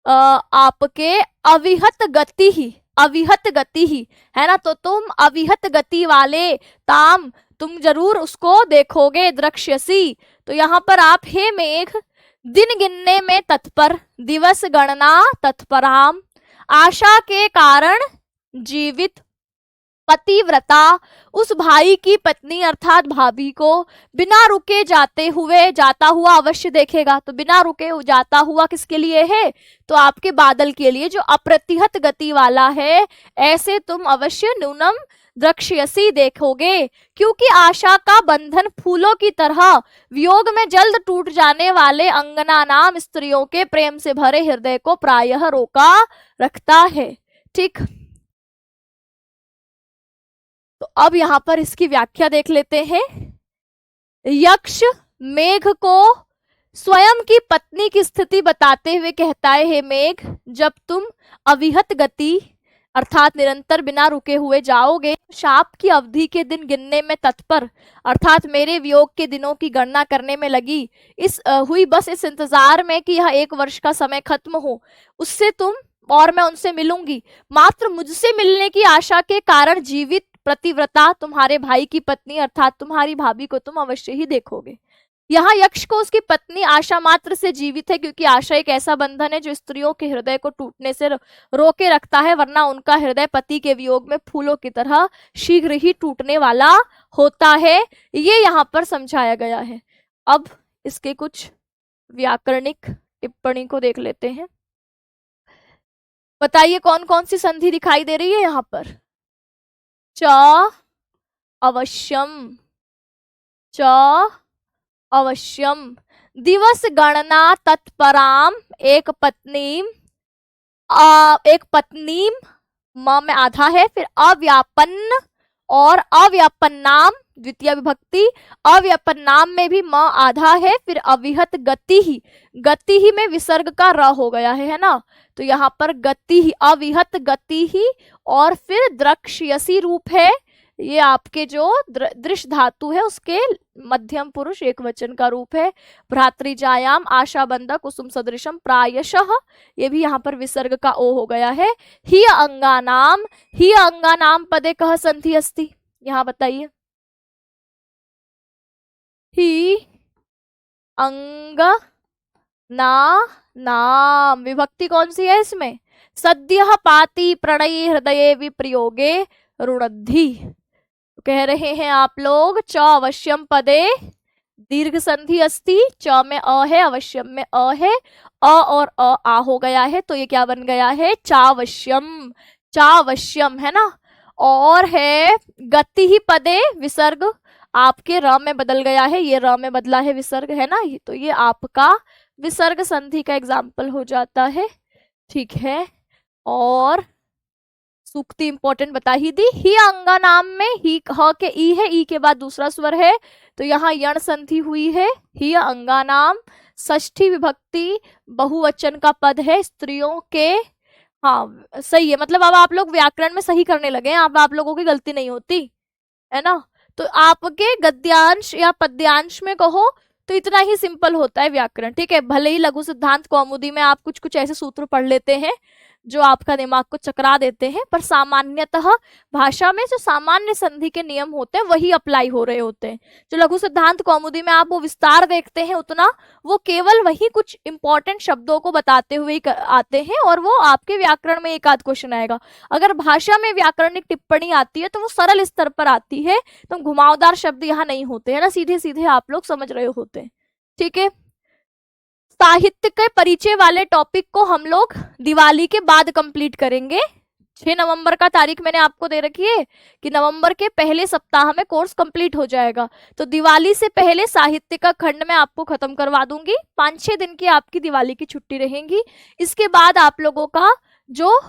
आपके अविहत गति ही, अविहत गति ही है ना, तो तुम अविहत गति वाले ताम तुम जरूर उसको देखोगे, द्रक्ष्यसी। तो यहाँ पर आप हे मेघ दिन गिनने में तत्पर, दिवस गणना तत्पराम, आशा के कारण जीवित, पतिव्रता उस भाई की पत्नी अर्थात भाभी को बिना रुके जाता हुआ अवश्य देखेगा। तो बिना रुके जाता हुआ किसके लिए है, तो आपके बादल के लिए जो अप्रतिहत गति वाला है, ऐसे तुम अवश्य न्यूनम द्रक्ष्यसी देखोगे, क्योंकि आशा का बंधन फूलों की तरह वियोग में जल्द टूट जाने वाले अंगना नाम स्त्रियों के प्रेम से भरे हृदय को प्रायः रोका रखता है। ठीक, तो अब यहां पर इसकी व्याख्या देख लेते हैं। यक्ष मेघ को स्वयं की पत्नी की स्थिति बताते हुए कहता है, हे मेघ जब तुम अविहत गति अर्थात निरंतर बिना रुके हुए जाओगे, शाप की अवधि के दिन गिनने में तत्पर अर्थात मेरे वियोग के दिनों की गणना करने में लगी बस इस इंतजार में कि यह 1 वर्ष का समय खत्म हो, उससे तुम और मैं उनसे मिलूंगी, मात्र मुझसे मिलने की आशा के कारण जीवित प्रतिव्रता तुम्हारे भाई की पत्नी अर्थात तुम्हारी भाभी को तुम अवश्य ही देखोगे। यहाँ यक्ष को उसकी पत्नी आशा मात्र से जीवित है, क्योंकि आशा एक ऐसा बंधन है जो स्त्रियों के हृदय को टूटने से रोके रखता है, वरना उनका हृदय पति के वियोग में फूलों की तरह शीघ्र ही टूटने वाला होता है। ये यहाँ पर समझाया गया है। अब इसके कुछ व्याकरणिक टिप्पणी को देख लेते हैं। बताइए कौन कौन सी संधि दिखाई दे रही है यहाँ पर। च अवश्यम, च अवश्यम, दिवस गणना तत्पराम, एक पत्नीम म में आधा है, फिर अव्यापन्न और अव्यापन्नाम द्वितीय विभक्ति, अव्यापन्नाम में भी म आधा है, फिर अविहत गति ही में विसर्ग का र हो गया है ना, तो यहाँ पर गति ही, अविहत गति ही, और फिर द्रक्ष्यसी रूप है, ये आपके जो दृश्य धातु है उसके मध्यम पुरुष एक वचन का रूप है। भ्रातृजायाम आशाबंधा कुसुम सदृशम प्रायशः, ये भी यहाँ पर विसर्ग का ओ हो गया है। ही अंगानाम पदे कह संधि अस्ति, यहाँ बताइए। ही अंग ना नाम विभक्ति कौन सी है इसमें, सद्यः पाति प्रणयी हृदये विप्रयोगे रुणद्धि। कह रहे हैं आप लोग च अवश्यम पदे दीर्घ संधि अस्ति, च में अ है, अवश्यम में अ है, अ और अ आ हो गया है, तो ये क्या बन गया है, चावश्यम, चावश्यम है ना। और है गति ही पदे विसर्ग आपके र में बदल गया है, ये र में बदला है विसर्ग, है ना, तो ये आपका विसर्ग संधि का एग्जाम्पल हो जाता है। ठीक है, और सूक्ति इंपॉर्टेंट बता ही दी। ही अंगा नाम में ही ह के ई है, ई के बाद दूसरा स्वर है, तो यहाँ यण संधि हुई है। ही अंगा नाम षष्ठी विभक्ति बहुवचन का पद है, स्त्रियों के। हाँ सही है, मतलब अब आप लोग व्याकरण में सही करने लगे हैं, अब आप लोगों की गलती नहीं होती है ना। तो आपके गद्यांश या पद्यांश में कहो तो इतना ही सिंपल होता है व्याकरण। ठीक है, भले ही लघु सिद्धांत कौमुदी में आप कुछ कुछ ऐसे सूत्र पढ़ लेते हैं जो आपका दिमाग को चकरा देते हैं, पर सामान्यतः भाषा में जो सामान्य संधि के नियम होते हैं वही अप्लाई हो रहे होते हैं। जो लघु सिद्धांत कौमुदी में आप वो विस्तार देखते हैं उतना, वो केवल वही कुछ इंपॉर्टेंट शब्दों को बताते हुए ही आते हैं, और वो आपके व्याकरण में एक आध क्वेश्चन आएगा। अगर भाषा में व्याकरणिक टिप्पणी आती है तो वो सरल स्तर पर आती है, तो घुमावदार शब्द यहाँ नहीं होते हैं ना, सीधे सीधे आप लोग समझ रहे होते हैं। ठीक है, साहित्य के परिचय वाले टॉपिक को हम लोग दिवाली के बाद कंप्लीट करेंगे। 6 नवंबर का तारीख मैंने आपको दे रखी है कि नवंबर के पहले सप्ताह में कोर्स कंप्लीट हो जाएगा, तो दिवाली से पहले साहित्य का खंड मैं आपको खत्म करवा दूंगी। 5-6 दिन की आपकी दिवाली की छुट्टी रहेंगी। इसके बाद आप लोगों का जो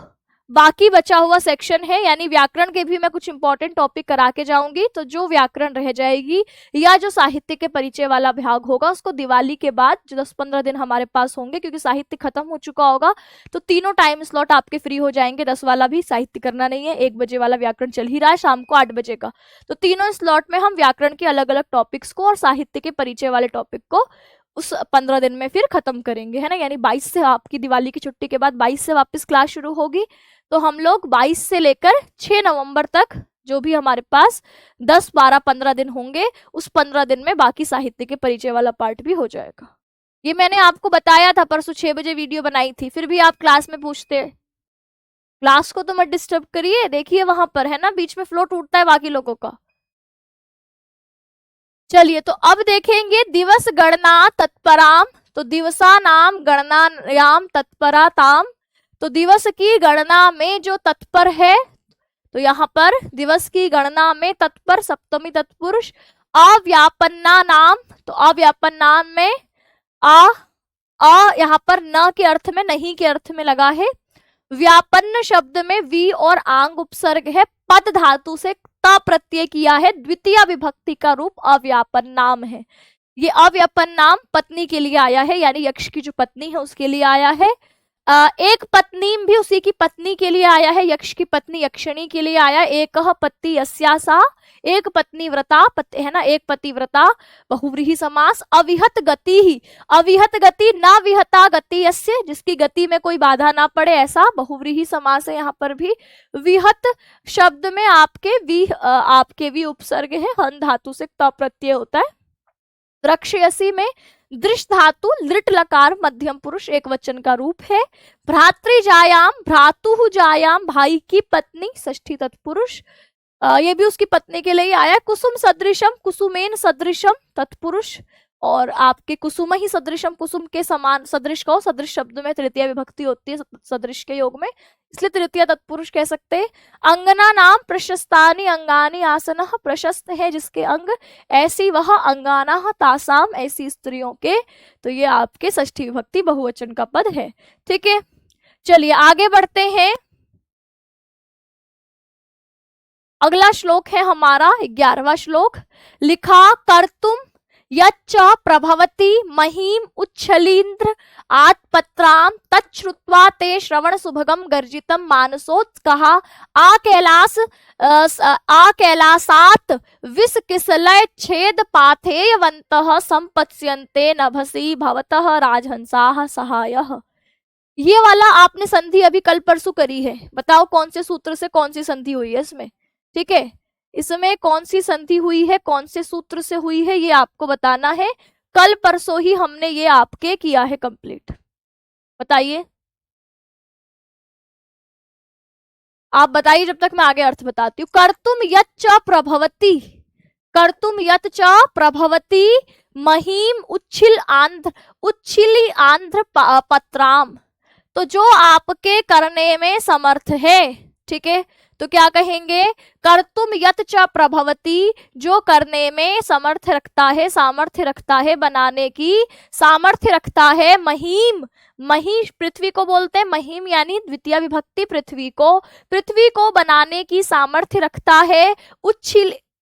बाकी बचा हुआ सेक्शन है, यानी व्याकरण के भी मैं कुछ इंपॉर्टेंट टॉपिक करा के जाऊंगी, तो जो व्याकरण रह जाएगी या जो साहित्य के परिचय वाला भाग होगा उसको दिवाली के बाद जो 10-15 दिन हमारे पास होंगे, क्योंकि साहित्य खत्म हो चुका होगा, तो तीनों टाइम स्लॉट आपके फ्री हो जाएंगे। 10 वाला भी साहित्य करना नहीं है, 1 बजे वाला व्याकरण चल ही रहा है, शाम को 8 बजे का, तो तीनों स्लॉट में हम व्याकरण के अलग अलग टॉपिक्स को और साहित्य के परिचय वाले टॉपिक को उस 15 दिन में फिर खत्म करेंगे, है ना। यानी 22 से आपकी दिवाली की छुट्टी के बाद 22 से वापस क्लास शुरू होगी, तो हम लोग 22 से लेकर 6 नवंबर तक जो भी हमारे पास 10, 12, 15 दिन होंगे, उस 15 दिन में बाकी साहित्य के परिचय वाला पार्ट भी हो जाएगा। ये मैंने आपको बताया था, परसों 6 बजे वीडियो बनाई थी, फिर भी आप क्लास में पूछते। क्लास को तो मत डिस्टर्ब करिए, देखिए वहां पर है ना, बीच में फ्लो टूटता है बाकी लोगों का। चलिए, तो अब देखेंगे दिवस गणना तत्पराम, तो दिवसा नाम गणनायाम तत्परा ताम, तो दिवस की गणना में जो तत्पर है, तो यहाँ पर दिवस की गणना में तत्पर सप्तमी तत्पुरुष। अव्यापन्ना नाम, तो अव्यापन नाम में यहाँ पर न के अर्थ में, नहीं के अर्थ में लगा है। व्यापन्न शब्द में वी और आंग उपसर्ग है, पद धातु से ता प्रत्यय किया है, द्वितीय विभक्ति का रूप अव्यापन नाम है। ये अव्यापन नाम पत्नी के लिए आया है, यानी यक्ष की जो पत्नी है उसके लिए आया है। एक पत्नी भी उसी की पत्नी के लिए आया है, यक्ष की पत्नी यक्षिणी के लिए आया। एक पति यस्यासा, एक पत्नी व्रता, है ना, एक पति व्रता, बहुव्रीहि समास। अविहत गति ही, अविहत गति ना विहता गति यस्य, जिसकी गति में कोई बाधा ना पड़े, ऐसा बहुव्रीहि समास है। यहाँ पर भी विहत शब्द में आपके वी उपसर्ग है, हन धातु से त प्रत्यय होता है। द्रक्ष्यसि में दृश धातु लिट लकार मध्यम पुरुष एक वचन का रूप है। भ्रातृजायाम, भ्रातु जायाम, भाई की पत्नी षष्ठी तत्पुरुष, ये भी उसकी पत्नी के लिए आया। कुसुम सदृशम, कुसुमेन सदृशम तत्पुरुष, और आपके कुसुम ही सदृशम, कुसुम के समान सदृश को, सदृश शब्द में तृतीय विभक्ति होती है सदृश के योग में, इसलिए तृतीय तत्पुरुष कह सकते हैं। अंगना नाम प्रशस्तानि अंगानि आसनः, प्रशस्त है जिसके अंग, ऐसी वह अंगाना तासाम, ऐसी स्त्रियों के, तो ये आपके षष्ठी विभक्ति बहुवचन का पद है। ठीक है, चलिए आगे बढ़ते हैं। अगला श्लोक है हमारा 11वां श्लोक। लिखा कर्तुम यच्च प्रभवति महीम उच्छलीन्द्र आत्पत्राम तच्छ्रुत्वा ते श्रवण सुभगम गर्जितम मानसोत्कः आकैलासात् विषकिसलय छेद पाथेयवन्तः संपत्स्यन्ते नभसि भवतः राजहंसाः सहायः। ये वाला आपने संधि अभी कल परसों करी है, बताओ कौन से सूत्र से कौन सी संधि हुई है इसमें। ठीक है, इसमें कौन सी संधि हुई है, कौन से सूत्र से हुई है, ये आपको बताना है। कल परसों ही हमने ये आपके किया है कंप्लीट, बताइए आप बताइए, जब तक मैं आगे अर्थ बताती हूँ। कर्तुम यच्च प्रभवति, कर्तुम यच्च प्रभवति महीम उच्छिली आंध्र पत्राम, तो जो आपके करने में समर्थ है। ठीक है, तो क्या कहेंगे, कर्तुम यत च प्रभवती, जो करने में समर्थ रखता है, सामर्थ्य रखता है, बनाने की सामर्थ्य रखता है। महीम, मही पृथ्वी को बोलते हैं, महीम यानी द्वितीय विभक्ति पृथ्वी को बनाने की सामर्थ्य रखता है।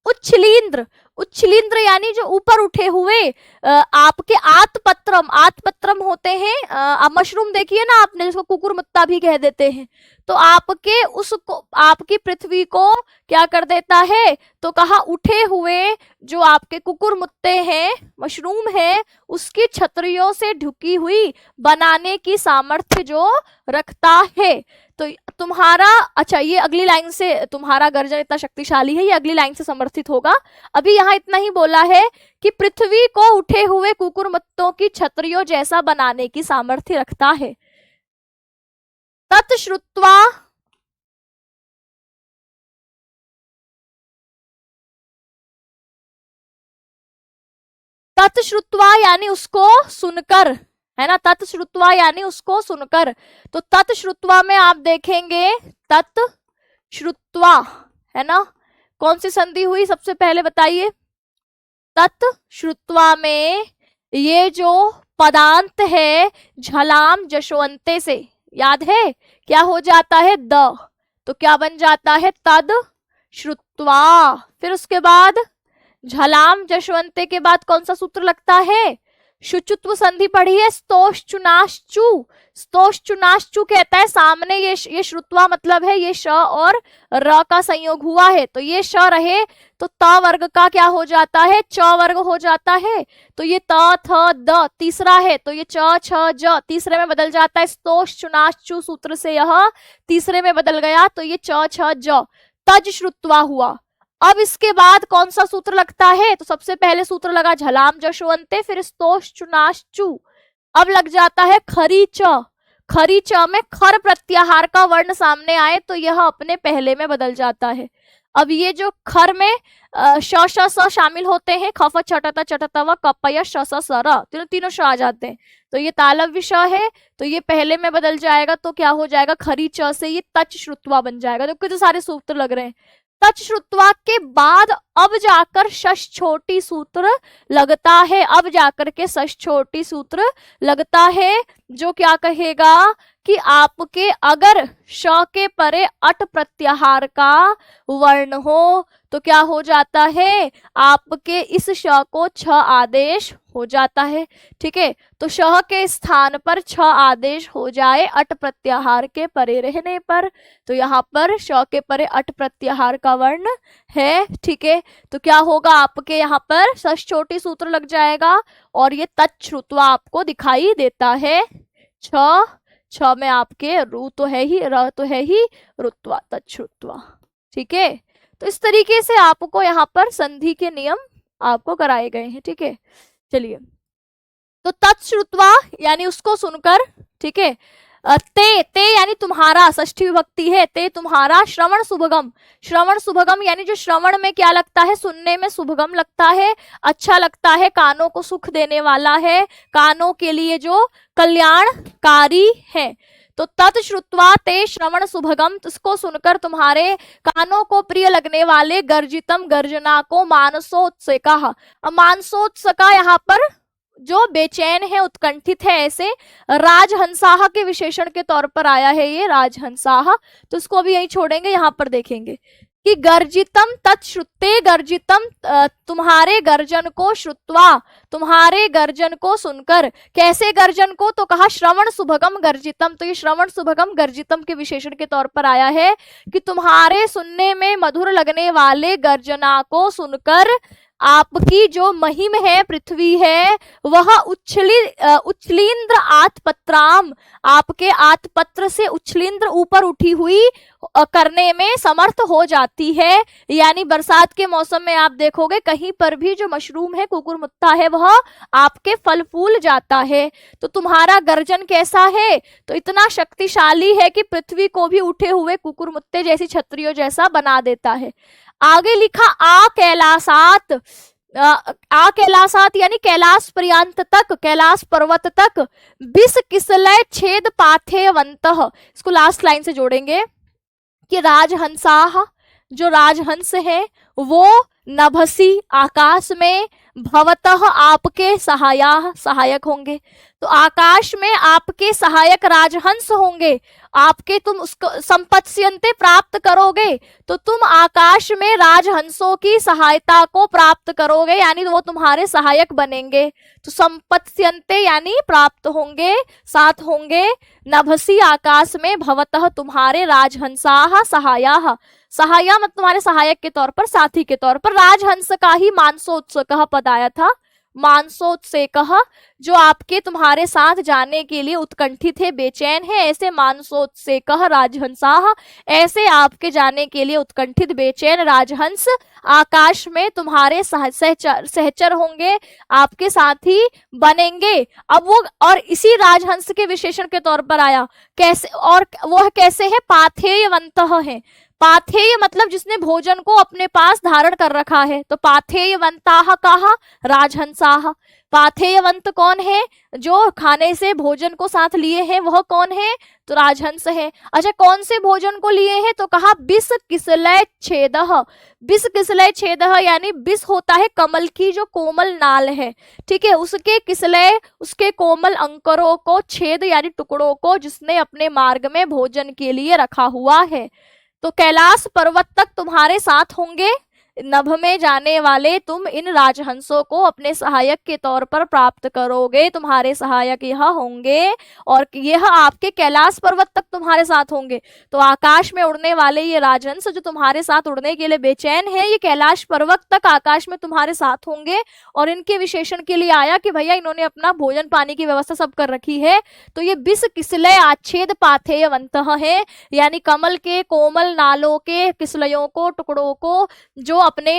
उच्छलिंद्र, उच्छलिंद्र यानी जो ऊपर उठे हुए आपके आतपत्रम, आतपत्रम होते हैं आप मशरूम देखिए ना आपने, जिसको कुकुरमुत्ता भी कह देते हैं, तो आपके उसको, आपकी पृथ्वी को क्या कर देता है, तो कहा उठे हुए जो आपके कुकुरमुत्ते हैं, मशरूम है, उसकी छतरियों से ढुकी हुई बनाने की सामर्थ्य जो रखता है। तो तुम्हारा, अच्छा ये अगली लाइन से, तुम्हारा गर्जन इतना शक्तिशाली है, ये अगली लाइन से समर्थित होगा। अभी यहाँ इतना ही बोला है कि पृथ्वी को उठे हुए कुकुरमुत्तों की छतरियों जैसा बनाने की सामर्थ्य रखता है। तत्श्रुत्वा, तत्श्रुत्वा यानी उसको सुनकर, है ना, तत्श्रुत्वा यानी उसको सुनकर। तो तत्श्रुत्वा में आप देखेंगे, तत्श्रुत्वा, है ना, कौन सी संधि हुई सबसे पहले बताइए। तत्श्रुत्वा में ये जो पदांत है झलाम जशवंते से, याद है क्या हो जाता है, द, तो क्या बन जाता है, तद श्रुत्वा। फिर उसके बाद झलाम जशवंते के बाद कौन सा सूत्र लगता है, शुचुत्व संधि पढ़ी है, स्तोश्चुनाश्चु, स्तोश्चुनाश्चु कहता है सामने ये श्रुत्वा मतलब है ये श और र का संयोग हुआ है, तो ये श रहे तो त वर्ग का क्या हो जाता है, च वर्ग हो जाता है। तो ये त थ द तीसरा है, तो ये च छ ज तीसरे में बदल जाता है, स्तोश्चुनाश्चु सूत्र से यह तीसरे में बदल गया, तो ये च छ ज, तज श्रुत्वा हुआ। अब इसके बाद कौन सा सूत्र लगता है, तो सबसे पहले सूत्र लगा झलाम जशवंते, फिर स्तोश्चुनाश्चु, अब लग जाता है खरी च, खरी च में खर प्रत्याहार का वर्ण सामने आए तो यह अपने पहले में बदल जाता है। अब ये जो खर में श श स शामिल होते हैं, खफ छटता चटता व कपय श स स र, तीनों श आ जाते हैं, तो ये तालव्य श है, तो ये पहले में बदल जाएगा, तो क्या हो जाएगा, खरी च से ये तच श्रुत्वा बन जाएगा। तो कितने सारे सूत्र लग रहे हैं। तच श्रुत्वा के बाद अब जाकर शश छोटी सूत्र लगता है, अब जाकर के शश छोटी सूत्र लगता है, जो क्या कहेगा कि आपके अगर श के परे अट प्रत्याहार का वर्ण हो तो क्या हो जाता है, आपके इस श को छ आदेश हो जाता है। ठीक है, तो श के स्थान पर छ आदेश हो जाए अट प्रत्याहार के परे रहने पर, तो यहाँ पर श के परे अट प्रत्याहार का वर्ण है। ठीक है, तो क्या होगा, आपके यहाँ पर शश छोटी सूत्र लग जाएगा और ये तच्छ्रुत्वा आपको दिखाई देता है। छ में आपके रू तो है ही, र तो है ही, रुत्वा, तच्छ्रुत्वा। ठीक है, तो इस तरीके से आपको यहाँ पर संधि के नियम आपको कराए गए हैं। ठीक है, चलिए, तो तत्श्रुत्वा यानी उसको सुनकर। ठीक है, ते यानी तुम्हारा, षष्ठी विभक्ति है, ते तुम्हारा। श्रवण शुभगम, श्रवण शुभगम यानी जो श्रवण में क्या लगता है, सुनने में शुभगम लगता है, अच्छा लगता है, कानों को सुख देने वाला है, कानों के लिए जो कल्याणकारी है। तो तत्श्रुत्वा ते श्रवण शुभगम, इसको सुनकर तुम्हारे कानों को प्रिय लगने वाले, गर्जितम गर्जना को, मानसोत्सका, मानसोत्सका यहाँ पर जो बेचैन है, उत्कंठित है, ऐसे राजहंसाह के विशेषण के तौर पर आया है ये राजहंसाह, तो इसको भी यही छोड़ेंगे, यहाँ पर देखेंगे कि गर्जितम तत्श्रुते, गर्जितम तुम्हारे गर्जन को, श्रुत्वा तुम्हारे गर्जन को सुनकर। कैसे गर्जन को, तो कहा श्रवण शुभगम गर्जितम, तो ये श्रवण शुभगम गर्जितम के विशेषण के तौर पर आया है कि तुम्हारे सुनने में मधुर लगने वाले गर्जना को सुनकर आपकी जो महिम है, पृथ्वी है, वह उच्छलिंद्र आतपत्राम, आपके आतपत्र से उच्छलिंद्र ऊपर उठी हुई करने में समर्थ हो जाती है। यानी बरसात के मौसम में आप देखोगे कहीं पर भी जो मशरूम है, कुकुरमुत्ता है, वह आपके फल फूल जाता है। तो तुम्हारा गर्जन कैसा है, तो इतना शक्तिशाली है कि पृथ्वी को भी उठे हुए कुकुरमुत्ते जैसी छतरियों जैसा बना देता है। आगे लिखा आ कैलासात, आ कैलासात यानी कैलाश पर्यंत तक, कैलाश पर्वत तक, बिस किसलय छेद पाथेवंतः, इसको लास्ट लाइन से जोड़ेंगे कि राजहंसाः, जो राजहंस है वो नभसी, आकाश में, भवतः, आपके, सहायाः, सहायक होंगे। तो आकाश में आपके सहायक राजहंस होंगे, आपके, तुम उसको संपत्स्यन्ते, प्राप्त करोगे। तो तुम आकाश में राजहंसों की सहायता को प्राप्त करोगे, यानी वो तुम्हारे सहायक बनेंगे। तो संपत्स्यन्ते यानी प्राप्त होंगे, साथ होंगे। नभसी, आकाश में, भवतः, तुम्हारे, राजहंसाः, सहायाः, सहाया मतलब तुम्हारे सहायक के तौर पर, साथी के तौर पर। राजहंस का ही मानसोत्सुकः पद आया था, मानसोत्सेकः, जो आपके, तुम्हारे साथ जाने के लिए उत्कंठित है, बेचैन है, ऐसे मानसोत्सेकः राजहंसाः, ऐसे आपके जाने के लिए उत्कंठित बेचैन राजहंस आकाश में तुम्हारे सहचर होंगे, आपके साथी बनेंगे। अब वो, और इसी राजहंस के विशेषण के तौर पर आया, कैसे, और वो कैसे है, पाथेयवन्तः है। पाथेय मतलब जिसने भोजन को अपने पास धारण कर रखा है, तो पाथेयवन्ताः कहा, राजहंसाः। पाथेयवंत कौन है, जो खाने से भोजन को साथ लिए हैं, वह कौन है, तो राजहंस है। अच्छा, कौन से भोजन को लिए हैं, तो कहा बिस किसलय छेदः। बिस किसलय छेदः यानी बिस होता है कमल की जो कोमल नाल है, ठीक है, उसके किसलय, उसके कोमल अंकुरों को, छेद यानी टुकड़ों को, जिसने अपने मार्ग में भोजन के लिए रखा हुआ है। तो कैलाश पर्वत तक तुम्हारे साथ होंगे, नभ में जाने वाले तुम इन राजहंसों को अपने सहायक के तौर पर प्राप्त करोगे, तुम्हारे सहायक यह होंगे, और यह आपके कैलाश पर्वत तक तुम्हारे साथ होंगे। तो आकाश में उड़ने वाले ये राजहंस जो तुम्हारे साथ उड़ने के लिए बेचैन है, ये कैलाश पर्वत तक आकाश में तुम्हारे साथ होंगे। और इनके विशेषण के लिए आया कि भैया इन्होंने अपना भोजन पानी की व्यवस्था सब कर रखी है। तो ये बिस किसलय आच्छेद पाथेयवन्तः है, यानी कमल के कोमल नालों के किसलयों को, टुकड़ों को, जो अपने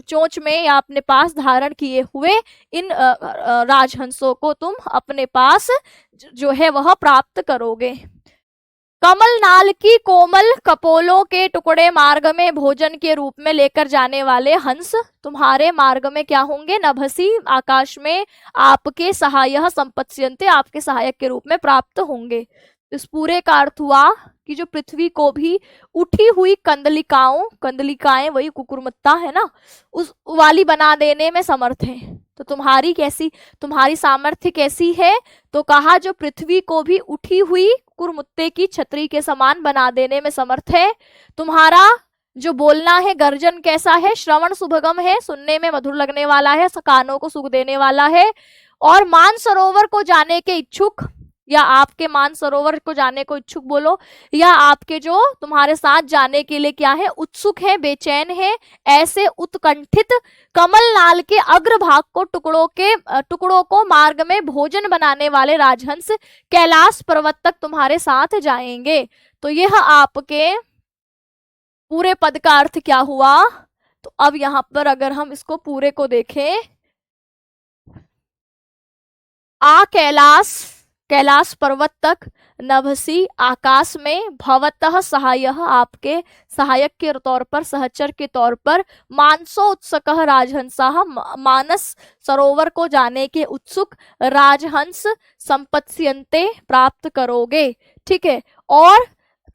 चोंच में या अपने पास धारण किए हुए इन राजहंसों को तुम अपने पास जो है वह प्राप्त करोगे। कमल नाल की कोमल कपोलों के टुकड़े मार्ग में भोजन के रूप में लेकर जाने वाले हंस तुम्हारे मार्ग में क्या होंगे, नभसी, आकाश में, आपके सहायः संपत्स्यन्ते, आपके सहायक के रूप में प्राप्त होंगे। इस पूरे का अर्थ हुआ कि जो पृथ्वी को भी उठी हुई कंदलिकाओं, कंदलिकाएं वही कुकुरमुत्ता है ना, उस वाली बना देने में समर्थ है। तो तुम्हारी कैसी, तुम्हारी सामर्थ्य कैसी है, तो कहा जो पृथ्वी को भी उठी हुई कुकुरमुत्ते की छतरी के समान बना देने में समर्थ है। तुम्हारा जो बोलना है, गर्जन कैसा है, श्रवण सुभगम है, सुनने में मधुर लगने वाला है, कानों को सुख देने वाला है। और मानसरोवर को जाने के इच्छुक, या आपके मानसरोवर को जाने को इच्छुक बोलो, या आपके जो तुम्हारे साथ जाने के लिए क्या है, उत्सुक है, बेचैन है, ऐसे उत्कंठित कमल नाल के अग्रभाग को, टुकड़ों को मार्ग में भोजन बनाने वाले राजहंस कैलाश पर्वत तक तुम्हारे साथ जाएंगे। तो यह आपके पूरे पद का अर्थ क्या हुआ। तो अब यहां पर अगर हम इसको पूरे को देखें, कैलाश, कैलाश पर्वत तक, नभसी, आकाश में, भवतः, सहायः, आपके सहायक के तौर पर, सहचर के तौर पर, मानसोत्सकः राजहंसाः, मानस सरोवर को जाने के उत्सुक राजहंस, संपत्स्यन्ते, प्राप्त करोगे, ठीक है। और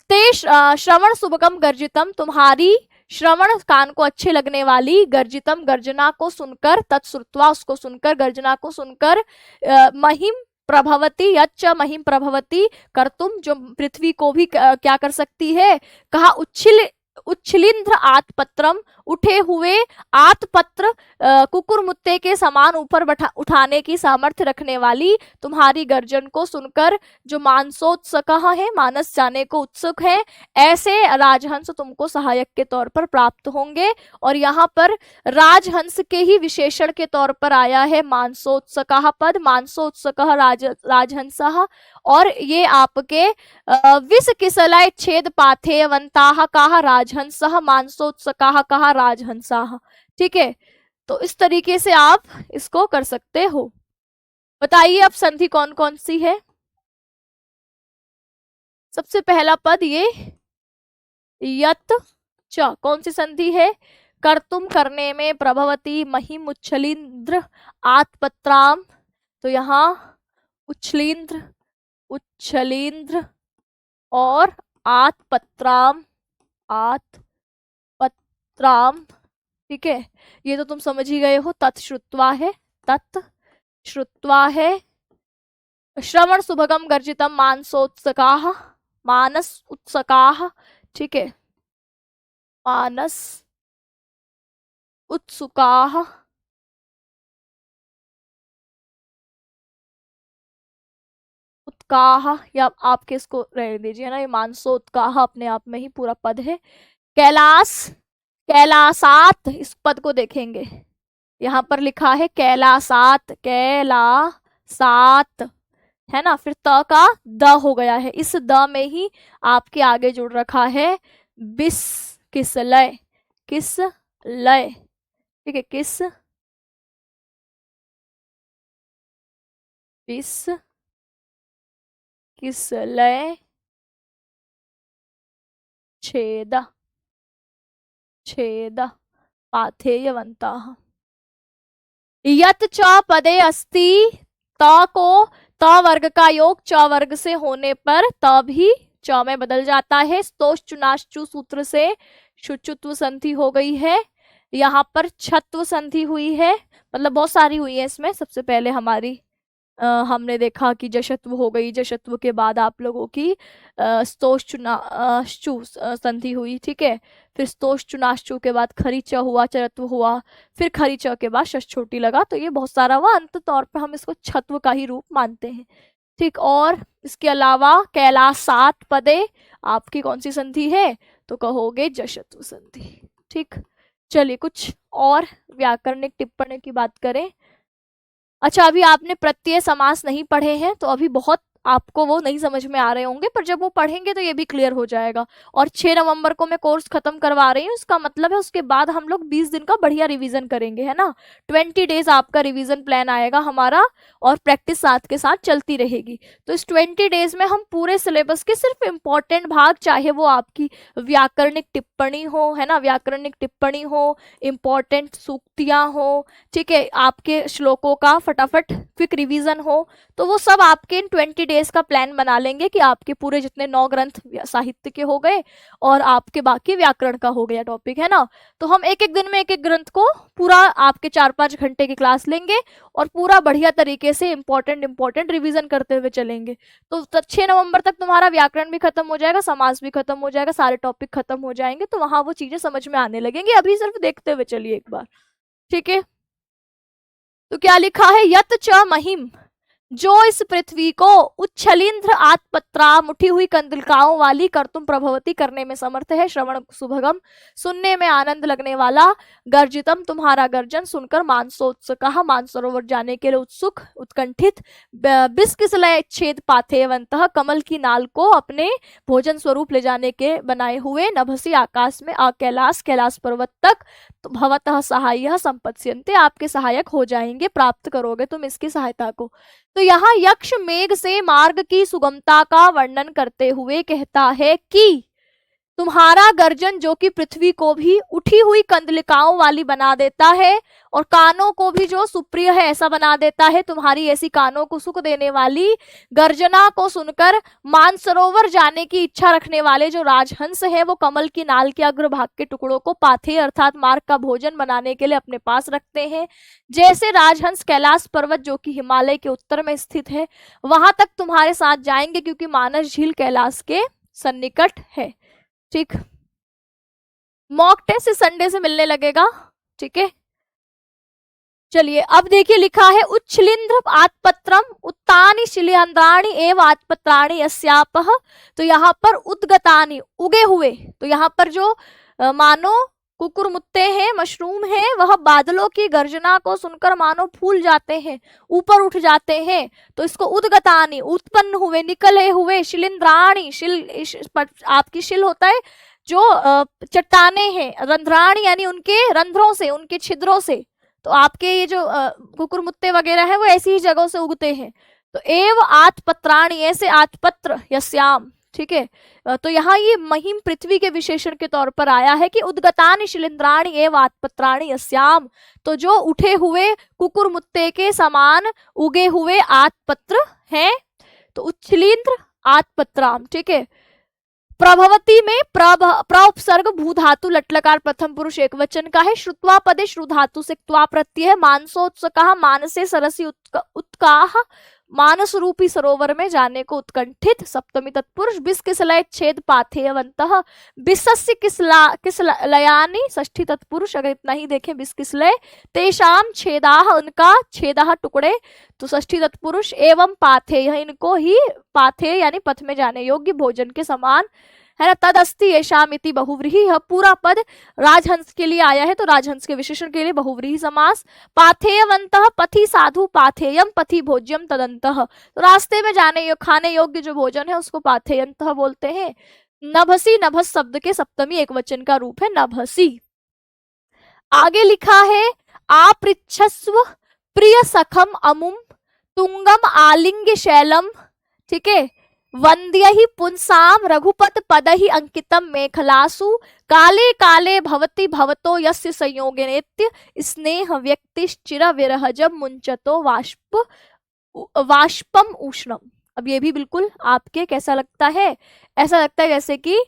ते श्रवण सुभगम गर्जितम, तुम्हारी श्रवण, कान को अच्छे लगने वाली, गर्जितम, गर्जना को सुनकर, तत्श्रुत्वा, उसको सुनकर, गर्जना को सुनकर, महिम प्रभवती, यच्च महिम प्रभवती, कर्तुम, जो पृथ्वी को भी क्या कर सकती है, कहा उच्छलिंद्र आतपत्रम, उठे हुए आतपत्र कुकुरमुत्ते के समान ऊपर उठाने की सामर्थ्य रखने वाली तुम्हारी गर्जन को सुनकर जो मानसोत्सकः है, मानस जाने को उत्सुक है, ऐसे राजहंस तुमको सहायक के तौर पर प्राप्त होंगे। और यहाँ पर राजहंस के ही विशेषण के तौर पर आया है मानसोत्सकः पद, मानसोत्सकः राजहंसः। और ये आपके विष किसलय छेद पाथेयवन्ताः कहा राजहंसः, मानसोत्सकाः कहा राजहंसाः, ठीक है। तो इस तरीके से आप इसको कर सकते हो। बताइए अब संधि कौन कौन सी है। सबसे पहला पद ये यत च, कौन सी संधि है, कर्तुम, करने में, प्रभवती, महिम, उच्छलिंद्र, आतपत्राम, तो यहाँ उच्छलिंद्र, उच्छलिंद्र और आतपत्राम, आत पत्राम, ठीक है, ये तो तुम समझ ही गए हो। तत् श्रुत्वा है, तत् श्रुत्वा है। श्रवण सुभगम गर्जितम मानसोत्सकाः, मानस उत्सकाः, ठीक है, मानस उत्सुकाः, उत्काः, या आपके इसको रहने दीजिए ना, ये मानसोत्काः अपने आप में ही पूरा पद है। कैलाश, कैलासात, इस पद को देखेंगे, यहाँ पर लिखा है कैलासात, कैलासात, है ना, फिर त का द हो गया है, इस द में ही आपके आगे जुड़ रखा है बिस, किस लय, किस लय, ठीक है, किस बिस, किस लय, छेद, छेद पाथेयवन्तः। यत च पदे अस्ति, त को, त वर्ग का योग च वर्ग से होने पर त भी च में बदल जाता है। स्तोष चुनाश्चु सूत्र से शुचुत्व संधि हो गई है, यहाँ पर छत्व संधि हुई है, मतलब बहुत सारी हुई है इसमें। सबसे पहले हमारी हमने देखा कि जशत्व हो गई, जशत्व के बाद आप लोगों की स्तोष चुनाश्चु संधि हुई, ठीक है, फिर स्तोष चुनाश्चु के बाद खरीच हुआ, चरत्व हुआ, फिर खरीच के बाद शश छोटी लगा, तो ये बहुत सारा हुआ। अंत तौर पे हम इसको छत्व का ही रूप मानते हैं, ठीक। और इसके अलावा कैलासात पदे आपकी कौन सी संधि है, तो कहोगे जशत्व संधि, ठीक। चलिए कुछ और व्याकरणिक टिप्पणी की बात करें। अच्छा, अभी आपने प्रत्यय समास नहीं पढ़े हैं, तो अभी बहुत आपको वो नहीं समझ में आ रहे होंगे, पर जब वो पढ़ेंगे तो ये भी क्लियर हो जाएगा। और 6 नवंबर को मैं कोर्स खत्म करवा रही हूँ, इसका मतलब है उसके बाद हम लोग 20 दिन का बढ़िया रिवीजन करेंगे, है ना। 20 डेज आपका रिवीजन प्लान आएगा हमारा, और प्रैक्टिस साथ के साथ चलती रहेगी। तो इस 20 डेज में हम पूरे सिलेबस के सिर्फ इम्पॉर्टेंट भाग, चाहे वो आपकी व्याकरणिक टिप्पणी हो, है ना, व्याकरणिक टिप्पणी हो, इम्पॉर्टेंट सूक्तियां हो, ठीक है, आपके श्लोकों का फटाफट क्विक रिवीजन हो, तो वो सब आपके इन 20 डेज का प्लान बना लेंगे कि आपके पूरे जितने 9 ग्रंथ साहित्य के हो गए और आपके बाकी व्याकरण का हो गया टॉपिक, है ना। तो हम एक एक दिन में एक एक ग्रंथ को पूरा आपके 4-5 घंटे की क्लास लेंगे और पूरा बढ़िया तरीके से इंपॉर्टेंट रिवीजन करते हुए चलेंगे। तो 6 नवंबर तक तुम्हारा व्याकरण भी खत्म हो जाएगा, समास भी खत्म हो जाएगा, सारे टॉपिक खत्म हो जाएंगे, तो वहां वो चीजें समझ में आने लगेंगी। अभी सिर्फ देखते हुए चलिए एक बार, ठीक है। तो क्या लिखा है, यत च महिम, जो इस पृथ्वी को उच्छलिंद्र आत्पत्रा, मुठी हुई कंदलिकाओं वाली, कर्तुम प्रभवती, करने में समर्थ है, श्रवण सुभगम, सुनने में आनंद लगने वाला, गर्जितम, तुम्हारा गर्जन सुनकर, मानसोत्सुकः, मानसरोवर जाने के लिए उत्सुक, उत्कंठित, बिस्किसलय छेद पाथेयवन्तः, कमल की नाल को अपने भोजन स्वरूप ले जाने के बनाए हुए, नभसी, आकाश में, कैलाश, कैलाश पर्वत तक, तो भवतः सहायः संपत्स्यन्ते, आपके सहायक हो जाएंगे, प्राप्त करोगे तुम इसकी सहायता को। तो यहाँ यक्ष मेघ से मार्ग की सुगमता का वर्णन करते हुए कहता है कि तुम्हारा गर्जन जो कि पृथ्वी को भी उठी हुई कंदलिकाओं वाली बना देता है और कानों को भी जो सुप्रिय है ऐसा बना देता है, तुम्हारी ऐसी कानों को सुख देने वाली गर्जना को सुनकर मानसरोवर जाने की इच्छा रखने वाले जो राजहंस है, वो कमल की नाल के अग्रभाग के टुकड़ों को पाथे अर्थात मार्ग का भोजन बनाने के लिए अपने पास रखते हैं। जैसे राजहंस कैलाश पर्वत जो कि हिमालय के उत्तर में स्थित है, वहां तक तुम्हारे साथ जाएंगे, क्योंकि मानस झील कैलाश के सन्निकट है, ठीक। मॉक टेस्ट संडे से मिलने लगेगा, ठीक है। चलिए अब देखिए, लिखा है उच्छलिंद्र आत्पत्रम उत्तानि शिलियांद्राणि एवं आत्पत्राणि यस्यापः, तो यहाँ पर उद्गतानि, उगे हुए, तो यहाँ पर जो मानो कुकुरमुत्ते हैं, मशरूम है, वह बादलों की गर्जना को सुनकर मानो फूल जाते हैं, ऊपर उठ जाते हैं, तो इसको उद्गतानि, उत्पन्न हुए, निकले हुए, शिलिंद्राणि, शिल आपकी शिल होता है जो चट्टाने हैं, रंध्राणि यानी उनके रंध्रों से, उनके छिद्रों से, तो आपके ये जो कुकुरमुत्ते वगैरह है वो ऐसी ही जगहों से उगते हैं। तो एव आत्पत्राणि, ऐसे आत्पत्र यस्याम, ठीक है। तो यहाँ ये महिम पृथ्वी के विशेषण के तौर पर आया है कि उद्गतानि शिलिंद्राणि एव आत्पत्राणि यस्याम, तो जो उठे हुए कुकुरमुत्ते के समान उगे हुए आत्पत्र हैं, तो उच्छलिंद्र आत्पत्राम, ठीक है। प्रभवती में प्र उपसर्ग भू धातु लट लकार प्रथम पुरुष एक वचन का है। श्रुत्वा पदे श्रु धातु से त्वा प्रत्यय है। मानसोत्सुकः मानसे सरसी उत्काह मानस रूपी सरोवर में जाने को उत्कंठित। सप्तमी तत्पुरुष बिस किसलय छेद पाथेयवन्तः बिसस्य किसलयानि। षष्ठी तत्पुरुष अगर इतना ही देखें बिस किसलय तेषाम छेदाह उनका छेदाह टुकड़े, तो षष्ठी तत्पुरुष एवं पाथेय इनको ही पाथेय यानी पथ में जाने योग्य भोजन के समान है ना। तद अस्ति येषाम इति बहुव्रीहि, यह पूरा पद राजहंस के लिए आया है तो राजहंस के विशेषण के लिए बहुव्रीहि समास। पाथेयवन्तः पथि साधु पाथेयम पथि भोज्यम तदन्तः, तो रास्ते में जाने खाने योग्य जो भोजन है उसको पाथेयन्तः बोलते हैं। नभसी नभस शब्द के सप्तमी एक वचन का रूप है नभसी। आगे लिखा है आपृच्छस्व प्रिय सखम अमुम तुंगम आलिंग्य शैलम, ठीक है। वंद्य ही पुंसाम रघुपत पद ही अंकितम मेखलासु काले काले भवति भवतो यस्य संयोगेनेत्य स्नेह व्यक्तिश्चिर विरहजम मुंचतो वाष्पम उष्णम। अब ये भी बिल्कुल आपके कैसा लगता है, ऐसा लगता है जैसे कि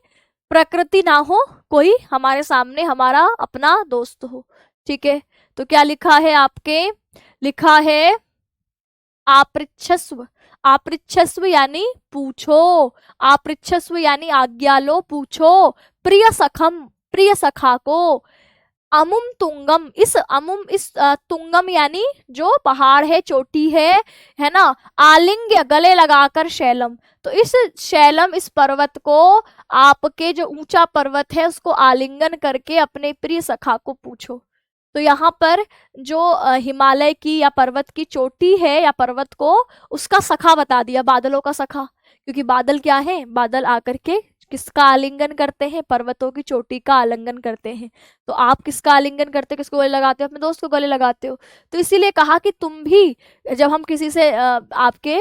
प्रकृति ना हो, कोई हमारे सामने हमारा अपना दोस्त हो, ठीक है। तो क्या लिखा है आपके, लिखा है आपृच्छस्व। आपृच्छस्व यानी पूछो, आपृच्छस्व यानी आज्ञा लो, पूछो। प्रिय सखम प्रिय सखा को। अमुम तुंगम, इस अमुम इस तुंगम यानी जो पहाड़ है चोटी है ना। आलिंग्य गले लगाकर शैलम, तो इस शैलम इस पर्वत को आपके जो ऊंचा पर्वत है उसको आलिंगन करके अपने प्रिय सखा को पूछो। तो यहाँ पर जो हिमालय की या पर्वत की चोटी है या पर्वत को उसका सखा बता दिया, बादलों का सखा, क्योंकि बादल क्या है, बादल आकर के किसका आलिंगन करते हैं, पर्वतों की चोटी का आलिंगन करते हैं। तो आप किसका आलिंगन करते हो, किसको गले लगाते हो, अपने दोस्त को गले लगाते हो। तो इसीलिए कहा कि तुम भी जब हम किसी से आपके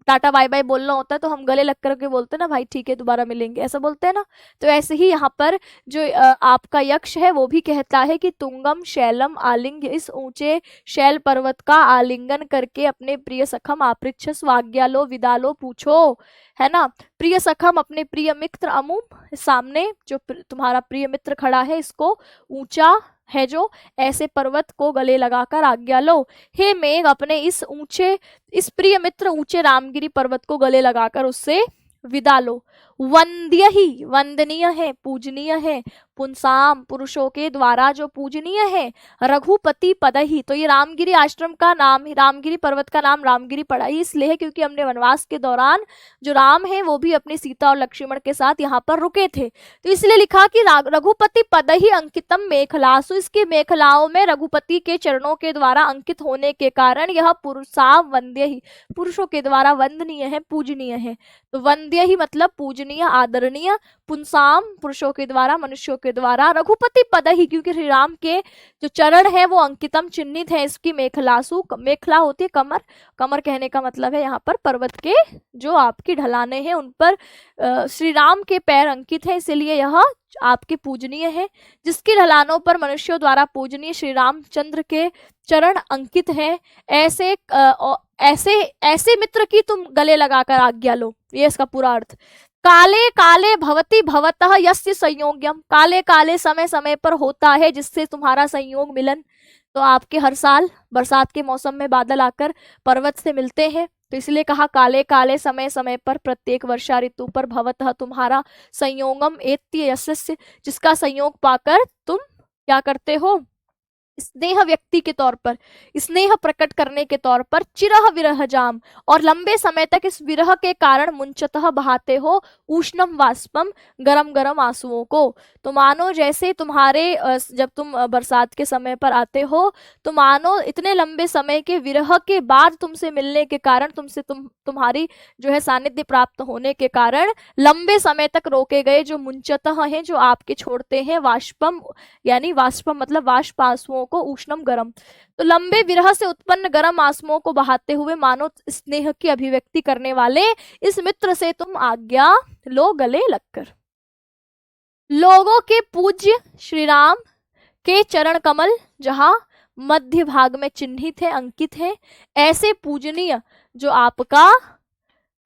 टाटा बाय बाय बोलना होता है तो हम गले लग करके बोलते हैं ना, भाई ठीक है दोबारा मिलेंगे, ऐसा बोलते हैं ना। तो ऐसे ही यहाँ पर जो आपका यक्ष है वो भी कहता है कि तुंगम शैलम आलिंग, इस ऊंचे शैल पर्वत का आलिंगन करके अपने प्रिय सखम आपृच्छ आज्ञा लो विदा लो पूछो, है ना। प्रिय सखम अपने प्रिय मित्र अमुम, सामने जो तुम्हारा प्रिय मित्र खड़ा है इसको ऊंचा है जो ऐसे पर्वत को गले लगाकर आज्ञा लो। हे मेघ अपने इस ऊंचे इस प्रिय मित्र ऊंचे रामगिरी पर्वत को गले लगाकर उससे विदा लो। वंद्य ही वंदनीय है, पूजनीय है। पुंसाम पुरुषों के द्वारा जो पूजनीय है। रघुपति पद ही, तो ये रामगिरी आश्रम का नाम, रामगिरी पर्वत का नाम रामगिरी पड़ा ही इसलिए है क्योंकि हमने वनवास के दौरान जो राम है वो भी अपनी सीता और लक्ष्मण के साथ यहाँ पर रुके थे, तो इसलिए लिखा कि रघुपति पद ही अंकितम मेखलासु, इसकी मेखलाओं में रघुपति के चरणों के द्वारा अंकित होने के कारण यह पुरुषाम वंद्य ही, पुरुषों के द्वारा वंदनीय है, पूजनीय है। तो वंद्य ही मतलब पूजनीय आदरणीय, पुंसाम पुरुषों के द्वारा मनुष्यों के द्वारा, रघुपति पद ही क्योंकि श्री राम के जो चरण है वो अंकितम चिन्हित है इसकी मेखलासु, मेखला होती है कमर, कमर कहने का मतलब है यहाँ पर पर्वत के जो आपकी ढलाने हैं उन पर श्री राम के पैर अंकित है, इसलिए यह आपके पूजनीय है। जिसकी ढलानों पर मनुष्यों द्वारा पूजनीय श्री रामचंद्र के चरण अंकित है, ऐसे ऐसे ऐसे मित्र की तुम गले लगाकर आज्ञा लो, ये इसका पूरा अर्थ। काले काले भवति भवतः यस्य संयोग्यम, काले काले समय समय पर होता है जिससे तुम्हारा संयोग मिलन। तो आपके हर साल बरसात के मौसम में बादल आकर पर्वत से मिलते हैं, तो इसलिए कहा काले काले समय समय पर प्रत्येक वर्षा ऋतु पर भवतः तुम्हारा संयोगम एत्य यस्य, जिसका संयोग पाकर तुम क्या करते हो, स्नेह व्यक्ति के तौर पर, स्नेह प्रकट करने के तौर पर, चिरह विरह जाम, और लंबे समय तक इस विरह के कारण मुंचतः बहाते हो उष्णम वाष्पम, गरम गरम आंसुओं को। तो मानो जैसे तुम्हारे जब तुम बरसात के समय पर आते हो तो मानो इतने लंबे समय के विरह के बाद तुमसे मिलने के कारण, तुम्हारी जो है सानिध्य प्राप्त होने के कारण लंबे समय तक रोके गए जो मुंचतः हैं, जो आपके छोड़ते हैं वाष्पम, यानी वाष्पम मतलब वाष्प आंसुओं को, उष्णम गरम, तो लंबे विरह से उत्पन्न गरम आंसुओं को बहाते हुए मानो स्नेह की अभिव्यक्ति करने वाले इस मित्र से तुम आज्ञा लो गले लगकर। लोगों के पूज्य श्री राम के चरण कमल जहां मध्य भाग में चिन्हित है, अंकित है, ऐसे पूजनीय जो आपका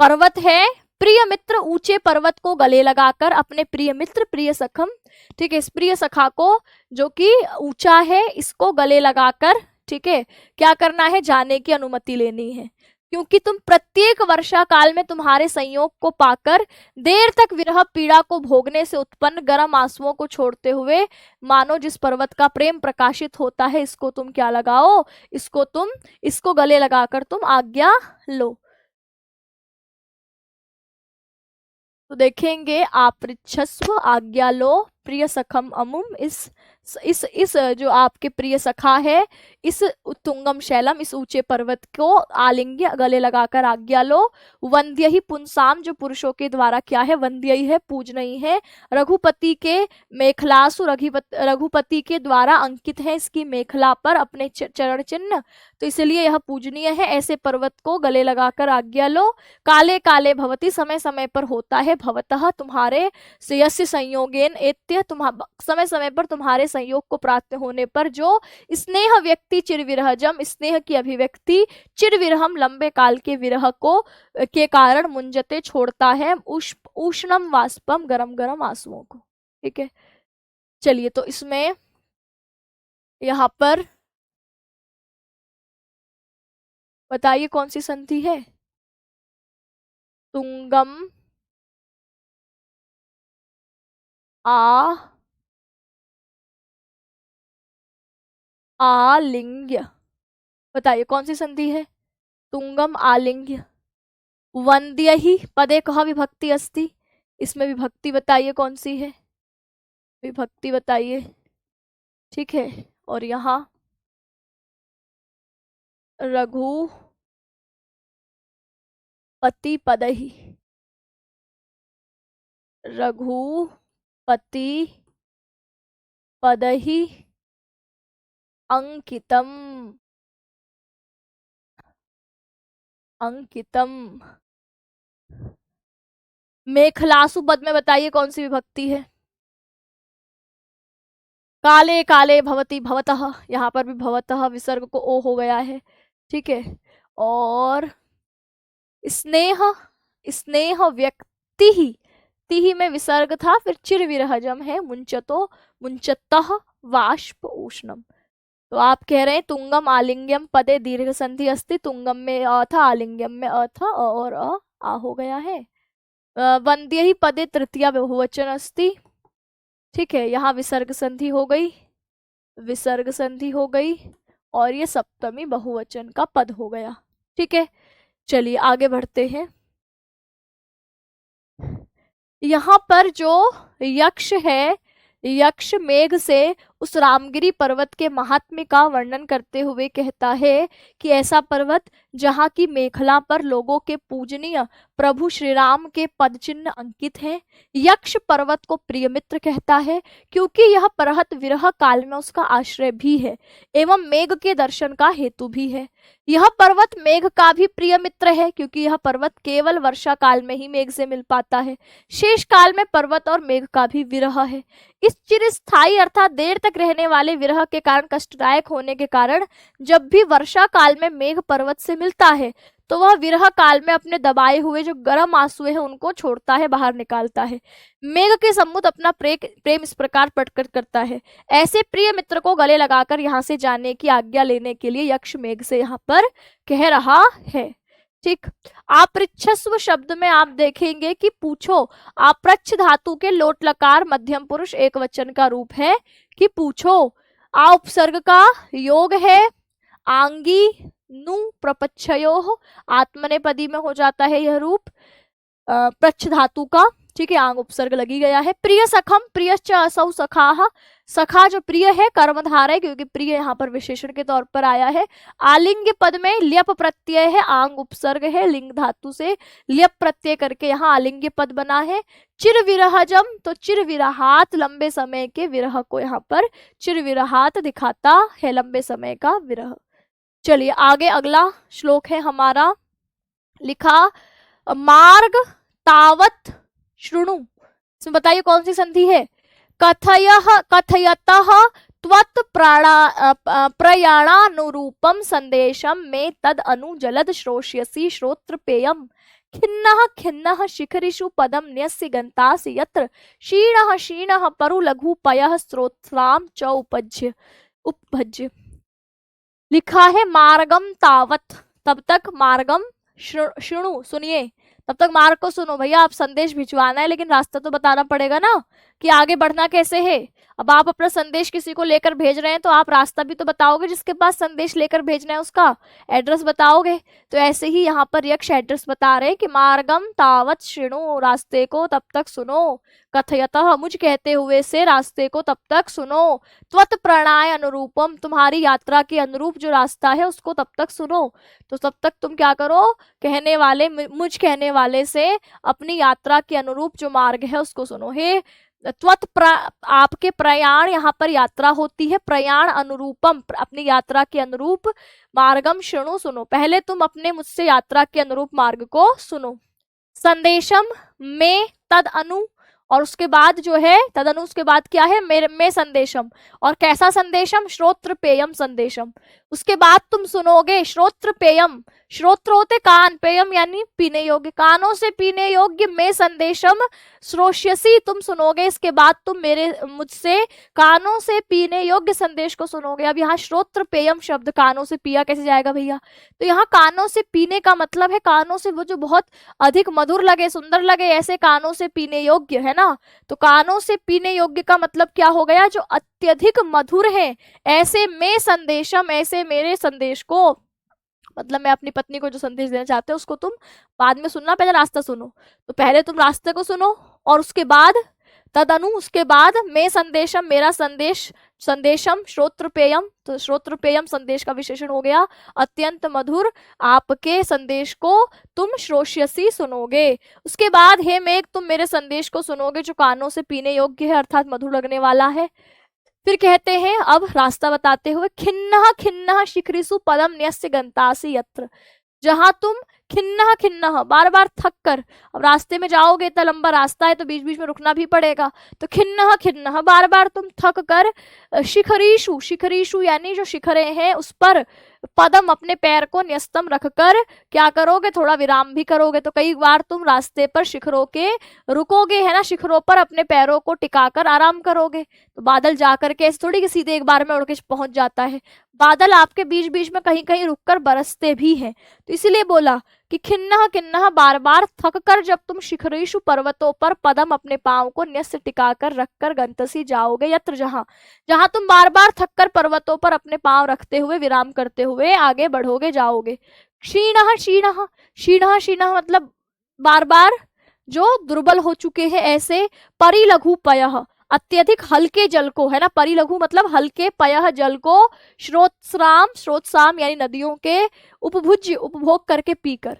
पर्वत है, प्रिय मित्र ऊंचे पर्वत को गले लगाकर अपने प्रिय मित्र प्रिय सखम, ठीक है, इस प्रिय सखा को जो कि ऊंचा है इसको गले लगाकर, ठीक है, क्या करना है, जाने की अनुमति लेनी है। क्योंकि तुम प्रत्येक वर्षा काल में तुम्हारे संयोग को पाकर देर तक विरह पीड़ा को भोगने से उत्पन्न गर्म आंसुओं को छोड़ते हुए मानो जिस पर्वत का प्रेम प्रकाशित होता है, इसको तुम क्या लगाओ, इसको गले लगाकर तुम आज्ञा लो। तो देखेंगे, आपृच्छस्व आज्ञा लो प्रिय सखम अमुम, इस जो आपके प्रिय सखा है, इस तुंगम शैलम, इस ऊंचे पर्वत को आलिंग्य गले लगाकर आज्ञा लो। वंद्य ही पुंसाम, जो पुरुषों के द्वारा क्या है, वंद्य ही है, पूजनीय है। रघुपति के मेखलासु, रघुपति के द्वारा अंकित है इसकी मेखला पर अपने चरण चिन्ह, तो इसलिए यह पूजनीय है। ऐसे पर्वत को गले लगाकर आज्ञा लो। काले काले भवती, समय समय पर होता है, भवतः तुम्हारे, यस्य संयोगेन एत्य, समय समय पर तुम्हारे संयोग को प्राप्त होने पर, जो स्नेह व्यक्ति चिरविरहजम, स्नेह की अभिव्यक्ति, चिरविरहम लंबे काल के विरह को के कारण मुंजते छोड़ता है, उष्णम वाष्पम, गरम गरम आंसुओं को, ठीक है। चलिए, तो इसमें यहाँ पर बताइए कौन सी संधि है, तुंगम आलिंग्य, बताइए कौन सी संधि है, तुंगम आलिंग्य। वंद्य ही पदे कहा विभक्ति अस्ति, इसमें विभक्ति बताइए कौन सी है, विभक्ति बताइए, ठीक है। और यहाँ रघुपति पद ही, रघुपति पद ही अंकितम, मेखलासु पद में बताइए कौन सी विभक्ति है, काले काले भवती, भवतः, यहाँ पर भी भवतः विसर्ग को ओ हो गया है, ठीक है। और स्नेह व्यक्ति ही, तिही में विसर्ग था, फिर चिर विरहजम है, मुंचतो मुंचतः वाष्प उष्णम। तो आप कह रहे हैं तुंगम आलिंग्यम पदे दीर्घ संधि अस्ति, तुंगम में अ था, आलिंग्यम में अ था, और आ हो गया है। वंद्य ही पदे तृतीया बहुवचन अस्ति, ठीक है, यहाँ विसर्ग संधि हो गई, विसर्ग संधि हो गई, और ये सप्तमी बहुवचन का पद हो गया, ठीक है। चलिए आगे बढ़ते हैं। यहाँ पर जो यक्ष है, यक्ष मेघ से उस रामगिरी पर्वत के महात्म्य का वर्णन करते हुए कहता है कि ऐसा पर्वत जहाँ की मेखला पर लोगों के पूजनीय प्रभु श्री राम के पद चिन्ह अंकित हैं। यक्ष पर्वत को प्रिय मित्र कहता है क्योंकि यह पर्वत विरह काल में उसका आश्रय भी है एवं मेघ के दर्शन का हेतु भी है। यह पर्वत मेघ का भी प्रिय मित्र है क्योंकि यह पर्वत केवल वर्षा काल में ही मेघ से मिल पाता है। शेष काल में पर्वत और मेघ का भी विरह है। इस चिरस्थायी अर्थात देर तक रहने वाले विरह के कारण कष्टदायक होने के कारण जब भी वर्षा काल में मेघ पर्वत से मिलता है तो वह विरह काल में अपने दबाए हुए जो गर्म आंसू है उनको छोड़ता है, बाहर निकालता है। मेघ के सम्मुख अपना प्रेम इस प्रकार प्रकट करता है। ऐसे प्रिय मित्र को गले लगाकर यहाँ से जाने की आज्ञा लेने के लिए यक्ष मेघ से यहाँ पर कह रहा है। ठीक, आपृच्छस्व शब्द में आप देखेंगे कि पूछो, आपृच्छ धातु के लोट लकार मध्यम पुरुष एक वचन का रूप है कि पूछो। आ उपसर्ग का योग है, आंगी नु प्रपच्छयो, आत्मनेपदी में हो जाता है यह रूप प्रच्छ धातु का, ठीक है, आंग उपसर्ग लगी गया है। प्रिय सखम, प्रियश्च असौ सखाः, सखा जो प्रिय है कर्मधार है क्योंकि प्रिय यहाँ पर विशेषण के तौर पर आया है। आलिंग्य पद में ल्यप प्रत्यय है, आंग उपसर्ग है, लिंग धातु से ल्यप प्रत्यय करके यहाँ आलिंग्य पद बना है। चिर विरहजम, तो चिर विरहात लंबे समय के विरह को यहाँ पर चिर विरहात दिखाता है, लंबे समय का विरह। चलिए आगे अगला श्लोक है हमारा, लिखा मार्ग तावत शृणु, इसमें बताइए कौन सी संधि है, कथयतः त्वत् प्रयाणानुरूपम संदेशम में तद अनु जलद श्रोष्यसि श्रोत्र पेयम खिन्नः खिन्नः शिखरिषु पदम न्यस्य गन्तासि यत्र क्षीणः क्षीणः परु लघु पयः स्रोत्राम च उपभज्य। लिखा है मार्गम तावत, तब तक मार्गम शृणु सुनिए, तब तक मार्ग को सुनो। भैया आप संदेश भिजवाना है लेकिन रास्ता तो बताना पड़ेगा ना कि आगे बढ़ना कैसे है। अब आप अपना संदेश किसी को लेकर भेज रहे हैं तो आप रास्ता भी तो बताओगे, जिसके पास संदेश लेकर भेजना है उसका एड्रेस बताओगे। तो ऐसे ही यहाँ पर यक्ष एड्रेस बता रहे हैं कि मार्गम तावत शृणु, रास्ते को तब तक सुनो, कथयतः मुझ कहते हुए से रास्ते को तब तक सुनो, त्वत प्रणाय अनुरूपम तुम्हारी यात्रा के अनुरूप जो रास्ता है उसको तब तक सुनो। तो तब तक तुम क्या करो, कहने वाले मुझ कहने वाले से अपनी यात्रा के अनुरूप जो मार्ग है उसको सुनो। हे आपके प्रयाण, यहाँ पर यात्रा होती है, प्रयाण अनुरूपम अपनी यात्रा के अनुरूप, मार्गम शृणु सुनो, पहले तुम अपने मुझसे यात्रा के अनुरूप मार्ग को सुनो। संदेशम में तद अनु, और उसके बाद जो है तदनु, उसके बाद क्या है मेरे में संदेशम, और कैसा संदेशम, श्रोत्र पेयम संदेशम। उसके बाद तुम सुनोगे श्रोत्र पेयम, श्रोत्र होते कान, पेयम यानी पीने योग्य, कानों से पीने योग्य में संदेशम श्रोष्यसी तुम सुनोगे। इसके बाद तुम मेरे मुझसे कानों से पीने योग्य संदेश को सुनोगे। अब यहाँ श्रोत्र पेयम शब्द कानों से पिया कैसे जाएगा भैया, तो यहाँ कानों से पीने का मतलब है कानों से वो जो बहुत अधिक मधुर लगे, सुंदर लगे, ऐसे कानों से पीने योग्य है ना। तो कानों से पीने योग्य का मतलब क्या हो गया, जो अत्यधिक मधुर है, ऐसे में संदेशम, ऐसे मेरे संदेश को, मतलब मैं अपनी पत्नी को जो संदेश देना चाहते हो उसको तुम बाद में सुनना, पहले रास्ता सुनो। तो पहले तुम रास्ते को सुनो और उसके बाद तदनु, उसके बाद मैं संदेशम मेरा संदेश, संदेशम श्रोत्रपेयम, तो श्रोत्रपेयम संदेश का विशेषण हो गया, अत्यंत मधुर आपके संदेश को तुम श्रोष्यसी सुनोगे। उसके बाद हे मेघ तुम मेरे संदेश को सुनोगे जो कानों से पीने योग्य है, अर्थात मधुर लगने वाला है। फिर कहते हैं अब रास्ता बताते हुए, खिन्नः खिन्नः शिखरिषु पदम न्यस्य गन्तासि यत्र, जहां तुम खिन्नः खिन्नः बार बार थक कर, अब रास्ते में जाओगे इतना लंबा रास्ता है तो बीच बीच में रुकना भी पड़ेगा, तो खिन्नः खिन्नः बार बार तुम थक कर, शिखरिषु, शिखरिषु यानी जो शिखरे हैं उस पर, पदम अपने पैर को न्यस्तम रखकर क्या करोगे, थोड़ा विराम भी करोगे। तो कई बार तुम रास्ते पर शिखरों के रुकोगे है ना, शिखरों पर अपने पैरों को टिकाकर आराम करोगे। तो बादल जाकर के ऐसे थोड़ी कि सीधे एक बार में उड़ के पहुंच जाता है, बादल आपके बीच बीच में कहीं कहीं रुककर बरसते भी हैं। तो इसीलिए बोला कि खिन्नः खिन्नः बार बार थक कर जब तुम शिखरेषु पर्वतों पर पदम अपने पांव को न्यस्त टिकाकर रखकर गंतसी जाओगे, यत्र जहां, जहां तुम बार बार थककर पर्वतों पर अपने पांव रखते हुए विराम करते हुए आगे बढ़ोगे जाओगे। क्षीणः क्षीणः, क्षीणः क्षीणः मतलब बार बार जो दुर्बल हो चुके हैं ऐसे, परिलघु पयः अत्यधिक हल्के जल को है ना, परिलघु मतलब हल्के, पयः जल को, श्रोत्साम, श्रोत्साम यानी नदियों के, उपभुज्य उपभोग करके पीकर।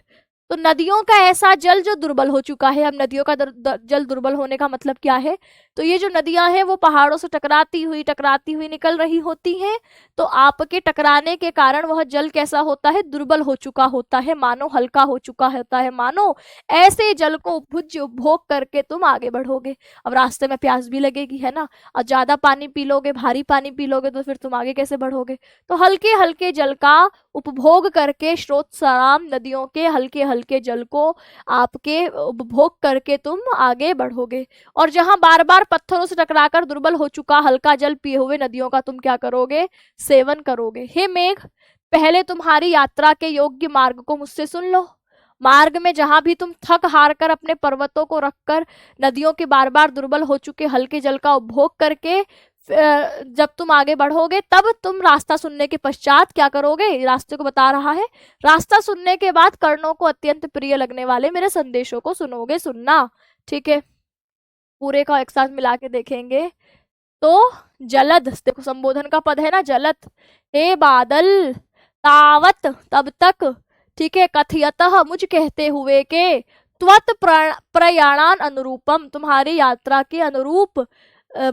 तो नदियों का ऐसा जल जो दुर्बल हो चुका है। अब नदियों का जल दुर्बल होने का मतलब क्या है, तो ये जो नदियां हैं वो पहाड़ों से टकराती हुई निकल रही होती हैं, तो आपके टकराने के कारण वह जल कैसा होता है, दुर्बल हो चुका होता है, मानो हल्का हो चुका होता है, मानो ऐसे जल को उपभुज्य उपभोग करके तुम आगे बढ़ोगे। अब रास्ते में प्यास भी लगेगी है ना, और ज्यादा पानी पी लोगे, भारी पानी पी लोगे तो फिर तुम आगे कैसे बढ़ोगे। तो हल्के हल्के जल का उपभोग करके, श्रोतसाराम नदियों के हल्के हल्के जल को आपके उपभोग करके तुम आगे बढ़ोगे। और जहां बार बार पत्थरों से टकराकर दुर्बल हो चुका हल्का जल पिए हुए नदियों का तुम क्या करोगे, सेवन करोगे। हे मेघ पहले तुम्हारी यात्रा के योग्य मार्ग को मुझसे सुन लो। मार्ग में जहां भी तुम थक हार कर अपने पर्वतों को रखकर नदियों के बार बार दुर्बल हो चुके हल्के जल का उपभोग करके जब तुम आगे बढ़ोगे, तब तुम रास्ता सुनने के पश्चात क्या करोगे, रास्ते को बता रहा है, रास्ता सुनने के बाद कर्णों को अत्यंत प्रिय लगने वाले मेरे संदेशों को सुनोगे, सुनना। ठीक है, पूरे का एक साथ मिला के देखेंगे तो जलद, देखो संबोधन का पद है ना जलद, हे बादल, तावत तब तक, ठीक है, कथयतः मुझ कहते हुए के, त्वत प्रयाणान अनुरूपम तुम्हारी यात्रा के अनुरूप,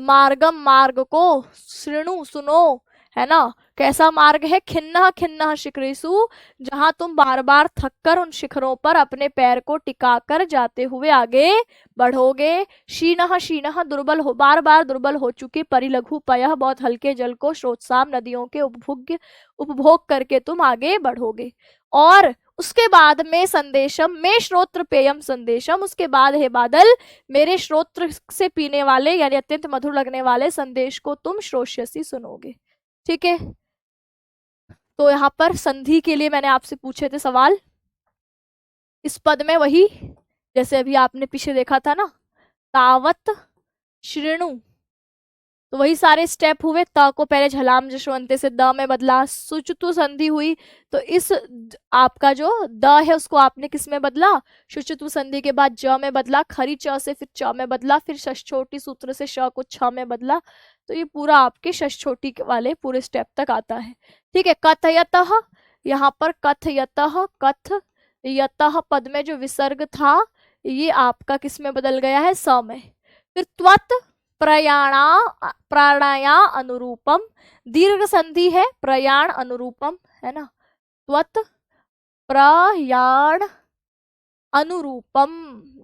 मार्गम मार्ग को, श्रृणु सुनो है ना, कैसा मार्ग है? खिन्नः खिन्नः शिखरेषु, जहां तुम बार बार थककर उन शिखरों पर अपने पैर को टिकाकर जाते हुए आगे बढ़ोगे। क्षीणः क्षीणः, दुर्बल हो, बार बार दुर्बल हो चुकी। परिलघु पयः, बहुत हल्के जल को स्रोतसाम नदियों के उपभोग करके तुम आगे बढ़ोगे। और उसके बाद में संदेशम, में श्रोत्र पेयम संदेशम, उसके बाद है बादल, मेरे श्रोत्र से पीने वाले यानी अत्यंत मधुर लगने वाले संदेश को तुम श्रोष्यसी सुनोगे। ठीक है, तो यहाँ पर संधि के लिए मैंने आपसे पूछे थे सवाल। इस पद में वही जैसे अभी आपने पीछे देखा था ना, तावत श्रेणु, तो वही सारे स्टेप हुए। त को पहले झलाम जशवंते से द में बदला, सुचतु संधि हुई, तो इस आपका जो द है उसको आपने किस में बदला? शुचतु संधि के बाद ज में बदला, खरी च से फिर च में बदला, फिर षष्ठोटी सूत्र से श को छ में बदला। तो ये पूरा आपके षष्ठोटी वाले पूरे स्टेप तक आता है। ठीक है, कथयतः, यहाँ पर कथयतः, कथ यतः पद में जो विसर्ग था ये आपका किस में बदल गया है? स में। फिर त्वत प्राणाया अनुरूपम, दीर्घ संधि है, प्रयाण अनुरूपम है ना, त्वत प्रयाण अनुरूपम,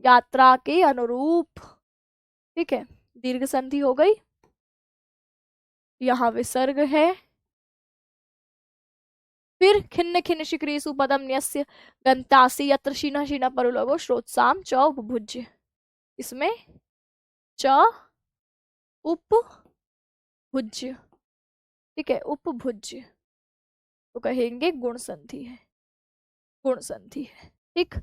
यात्रा के अनुरूप। ठीक है, दीर्घ संधि हो गई, यहाँ विसर्ग है। फिर खिन्न खिन्न शिखरेषु पदम न्यस्य गन्तासि यत्र क्षीणः क्षीणः परुलभो श्रोतसाम च उपभुज्य, इसमें च उपभुज्य। ठीक है, उपभुज्य तो कहेंगे गुण संधि है, गुण संधि है। ठीक,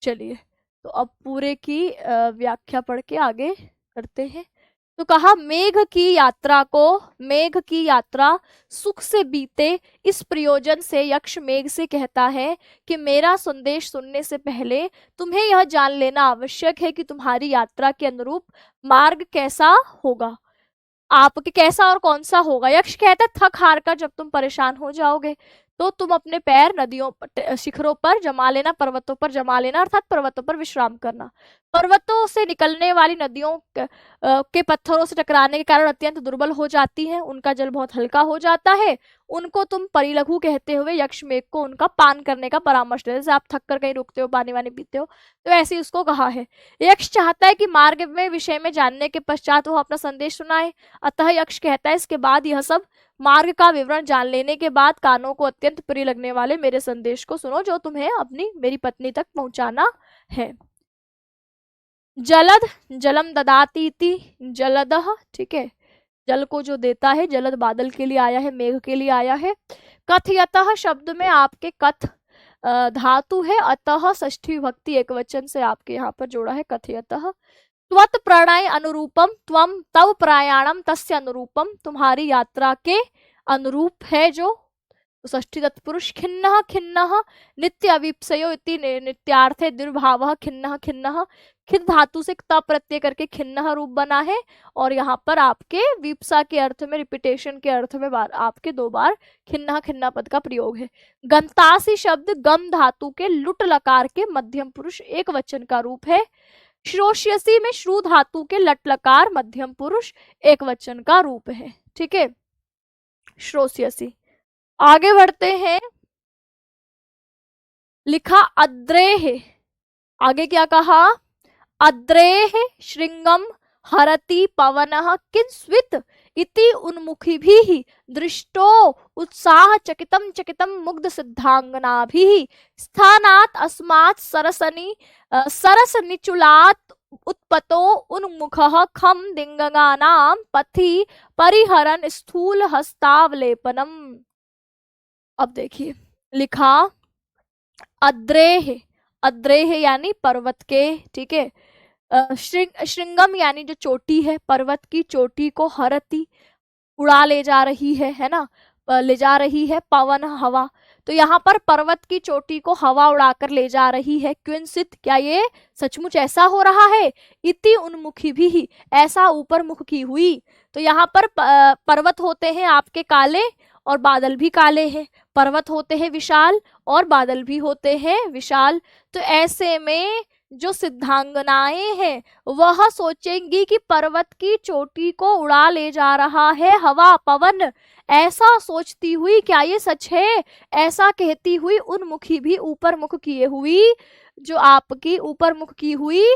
चलिए तो अब पूरे की व्याख्या पढ़ के आगे करते हैं। तो कहा मेघ की यात्रा को, मेघ की यात्रा सुख से बीते, इस प्रयोजन से यक्ष मेघ से कहता है कि मेरा संदेश सुनने से पहले तुम्हें यह जान लेना आवश्यक है कि तुम्हारी यात्रा के अनुरूप मार्ग कैसा होगा, आपके कैसा और कौन सा होगा। यक्ष कहता है थक हार कर जब तुम परेशान हो जाओगे तो तुम अपने पैर नदियों शिखरों पर जमा लेना, पर्वतों पर जमा लेना, अर्थात पर्वतों पर विश्राम करना। पर्वतों से निकलने वाली नदियों के पत्थरों से टकराने के कारण अत्यंत दुर्बल हो जाती हैं, उनका जल बहुत हल्का हो जाता है, उनको तुम परिलघु कहते हुए यक्ष मेघ को उनका पान करने का परामर्श देते। जैसे आप थक कर कहीं रुकते हो, पानी वानी पीते हो, तो ऐसे ही उसको कहा है। यक्ष चाहता है कि मार्ग में विषय में जानने के पश्चात वो अपना संदेश सुनाए, अतः यक्ष कहता है इसके बाद यह सब मार्ग का विवरण जान लेने के बाद कानों को अत्यंत प्रिय लगने वाले मेरे संदेश को सुनो जो तुम्हें अपनी मेरी पत्नी तक पहुंचाना है। जलद जलम ददाती इति, जलदः, ठीक है, जल को जो देता है, जलद बादल के लिए आया है, मेघ के लिए आया है। कथयतः शब्द में आपके कथ धातु है, अतः षष्ठी विभक्ति एक वचन से आपके यहाँ पर जोड़ा है, कथयतः। त्वत प्रणय अनुरूपम, त्वम तव प्रयाणम तस्य अनुरूपम, तुम्हारी यात्रा के अनुरूप है जो, षष्ठी तत्पुरुष। खिन्नः खिन्नः नित्य अवीप्सयो इति नित्यार्थे दुर्भावः, खिन्नः खिन्नः, खिन धातु से त प्रत्यय करके खिन्नः रूप बना है, और यहाँ पर आपके विप्सा के अर्थ में, रिपीटेशन के अर्थ में आपके दो बार खिन्नः खिन्नः पद का प्रयोग है। गन्तासि शब्द गम धातु के लुट लकार के मध्यम पुरुष एक वचन का रूप है। श्रोष्यसी में श्रु धातु के लट लकार मध्यम पुरुष एक वचन का रूप है। ठीक है, श्रोष्यसी। आगे बढ़ते हैं, लिखा अद्रेह, आगे क्या कहा? अद्रेह श्रृंगम हरति पवनः किंस्वित इति उन्मुखिभिः दृष्टो उत्साह चकितम चकितम मुग्ध सिद्धांगनाभिः स्थानात् अस्मात् सरस निचुलात् उत्पतो उन्मुखः खम दिंगगानां पथि परिहरन स्थूल हस्तावलेपनम। अब देखिए, लिखा अद्रेह, अद्रेह यानी पर्वत के, ठीक है, श्रृंगम यानी जो चोटी है, पर्वत की चोटी को हरती उड़ा ले जा रही है ना, ले जा रही है, पवन हवा, तो यहाँ पर पर्वत की चोटी को हवा उड़ाकर ले जा रही है। क्विंसित, क्या ये सचमुच ऐसा हो रहा है? इति उन्मुखी भी, ऐसा ऊपर मुख की हुई। तो यहाँ पर पर्वत होते हैं आपके काले और बादल भी काले हैं, पर्वत होते हैं विशाल और बादल भी होते हैं विशाल। तो ऐसे में जो सिद्धांगनाएं हैं वह सोचेंगी कि पर्वत की चोटी को उड़ा ले जा रहा है हवा, पवन, ऐसा सोचती हुई, क्या ये सच है? ऐसा कहती हुई उन्मुखी भी ऊपर मुख किए हुई, जो आपकी ऊपर मुख की हुई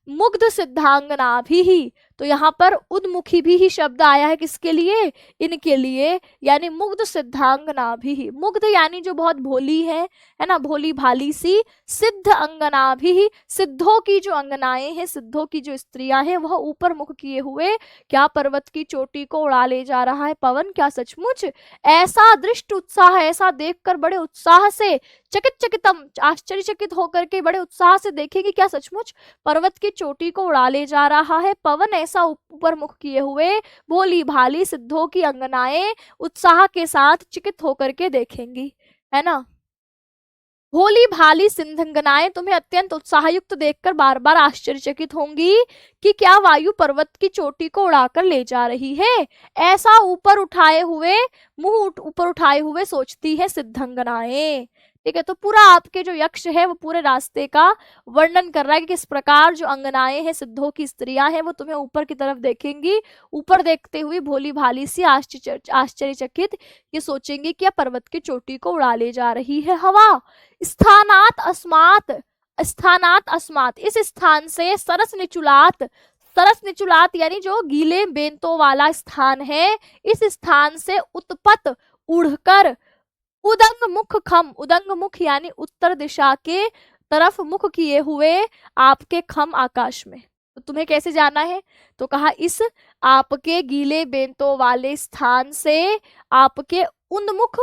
मुग्ध सिद्धांगना भी ही। तो यहाँ पर उन्मुखी भी ही शब्द आया है किसके लिए? इनके लिए, यानी मुग्ध सिद्धांगना भी ही। मुग्ध यानी जो बहुत भोली है ना, भोली भाली सी। सिद्ध अंगना भी ही, सिद्धों की जो अंगनाएं हैं, सिद्धों की जो स्त्रियां हैं, वह ऊपर मुख किए हुए क्या पर्वत की चोटी को उड़ा ले जा रहा है पवन? क्या सचमुच? ऐसा दृष्ट उत्साह, ऐसा देखकर बड़े उत्साह से, चकित चकितम, आश्चर्यचकित होकर के बड़े उत्साह से देखेंगे, क्या सचमुच पर्वत की चोटी को उड़ा ले जा रहा है पवन? ऐसा ऊपर मुख किए हुए भोली भाली सिद्धों की अंगनाएं उत्साह के साथ चकित होकर के देखेंगी, है ना। भोली भाली सिंधंगनाएं तुम्हें अत्यंत उत्साहयुक्त देखकर बार बार आश्चर्यचकित होंगी कि क्या वायु पर्वत की चोटी को उड़ाकर ले जा रही है। ऐसा ऊपर उठाए हुए, मुंह ऊपर उठाए हुए सोचती है सिद्धंगनाएं। ठीक है, तो पूरा आपके जो यक्ष है वो पूरे रास्ते का वर्णन कर रहा है कि किस प्रकार जो अंगनाएं हैं, सिद्धों की स्त्रियां हैं, वो तुम्हें ऊपर की तरफ देखेंगी। ऊपर देखते हुए भोली भाली सी आश्चर्यचकित ये सोचेंगी कि पर्वत की चोटी को उड़ा ले जा रही है हवा। स्थानात अस्मात, स्थानात अस्मात, इस स्थान से, सरस निचुलात, सरस निचुलात यानी जो गीले बेंतों वाला स्थान है, इस स्थान से उत्पत, उड़कर, उदंग मुख खम, उदंग मुख यानी उत्तर दिशा के तरफ मुख किए हुए आपके खम आकाश में। तो तुम्हें कैसे जाना है? तो कहा इस आपके गीले बेंतों वाले स्थान से आपके उन्मुख,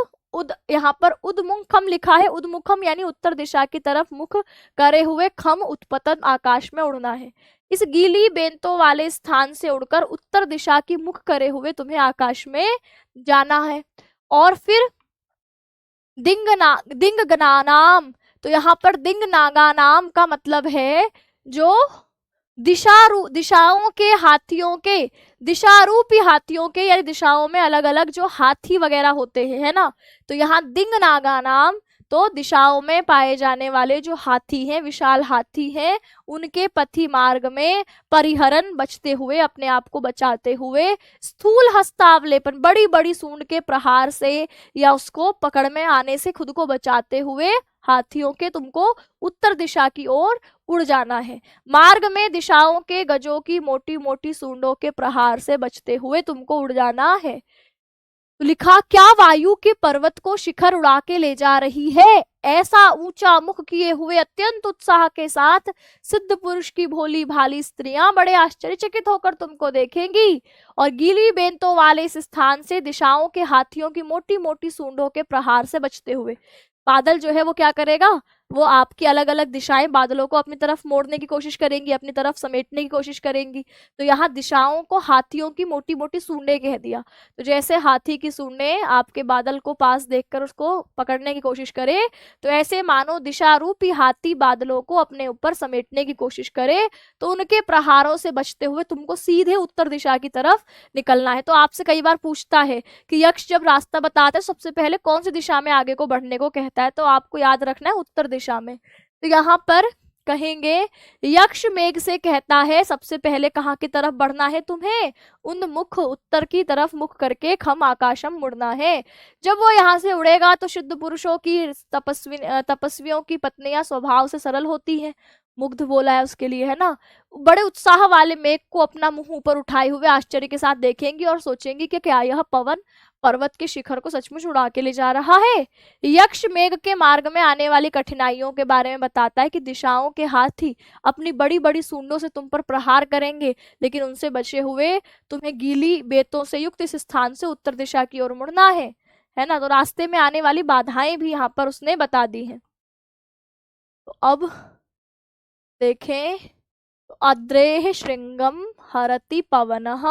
यहाँ पर उद्मुखम लिखा है, उद्मुखम यानी उत्तर दिशा की तरफ मुख करे हुए खम उत्पतन आकाश में उड़ना है। इस गीली बेंतों वाले स्थान से उड़कर उत्तर दिशा की मुख करे हुए तुम्हें आकाश में जाना है। और फिर दिंग गना नाम, तो यहाँ पर दिंग नागा नाम का मतलब है जो दिशाओं के हाथियों के, दिशारूपी हाथियों के, यानी दिशाओं में अलग अलग जो हाथी वगैरह होते हैं, है ना। तो यहाँ दिंग नागा नाम, तो दिशाओं में पाए जाने वाले जो हाथी हैं, विशाल हाथी हैं, उनके पथी मार्ग में परिहरण, बचते हुए, अपने आप को बचाते हुए, स्थूल हस्तावलेपन, बड़ी बड़ी सूंड के प्रहार से या उसको पकड़ में आने से खुद को बचाते हुए हाथियों के तुमको उत्तर दिशा की ओर उड़ जाना है। मार्ग में दिशाओं के गजों की मोटी मोटी सूंडों के प्रहार से बचते हुए तुमको उड़ जाना है। लिखा, क्या वायु के पर्वत को शिखर उड़ा के ले जा रही है? ऐसा ऊंचा मुख किए हुए अत्यंत उत्साह के साथ सिद्ध पुरुष की भोली भाली स्त्रियां बड़े आश्चर्यचकित होकर तुमको देखेंगी और गीली बेंतों वाले इस स्थान से दिशाओं के हाथियों की मोटी मोटी सूंडों के प्रहार से बचते हुए। बादल जो है वो क्या करेगा, वो आपकी अलग अलग दिशाएं बादलों को अपनी तरफ मोड़ने की कोशिश करेंगी, अपनी तरफ समेटने की कोशिश करेंगी। तो यहाँ दिशाओं को हाथियों की मोटी मोटी सूंडें कह दिया। तो जैसे हाथी की सूंडें आपके बादल को पास देखकर उसको पकड़ने की कोशिश करे, तो ऐसे मानो दिशा रूपी हाथी बादलों को अपने ऊपर समेटने की कोशिश करे। तो उनके प्रहारों से बचते हुए तुमको सीधे उत्तर दिशा की तरफ निकलना है। तो आपसे कई बार पूछता है कि यक्ष जब रास्ता बताता है सबसे पहले कौन सी दिशा में आगे को बढ़ने को कहता है, तो आपको याद रखना है उत्तर दिशा में। तो यहाँ पर कहेंगे यक्ष मेघ से कहता है सबसे पहले कहाँ की तरफ बढ़ना है तुम्हें? उन्मुख, उत्तर की तरफ मुख करके खम आकाशम मुड़ना है। जब वो यहाँ से उड़ेगा तो शुद्ध पुरुषों की, तपस्वियों की पत्नियां स्वभाव से सरल होती हैं, मुग्ध बोला है उसके लिए, है ना। बड़े उत्साह वाले मेघ को अपना मुंह ऊपर उठाए हुए आश्चर्य के साथ देखेंगी और सोचेंगी कि क्या यह पवन पर्वत के शिखर को सचमुच उड़ा के ले जा रहा है। यक्ष मेघ के मार्ग में आने वाली कठिनाइयों के बारे में बताता है कि दिशाओं के हाथी अपनी बड़ी बड़ी सूंडों से तुम पर प्रहार करेंगे, लेकिन उनसे बचे हुए तुम्हें गीली बेतों से युक्त इस स्थान से उत्तर दिशा की ओर मुड़ना है ना। तो रास्ते में आने वाली बाधाएं भी यहाँ पर उसने बता दी हैं। तो अब देखें, अद्रेह श्रृंगम हरति पवनः,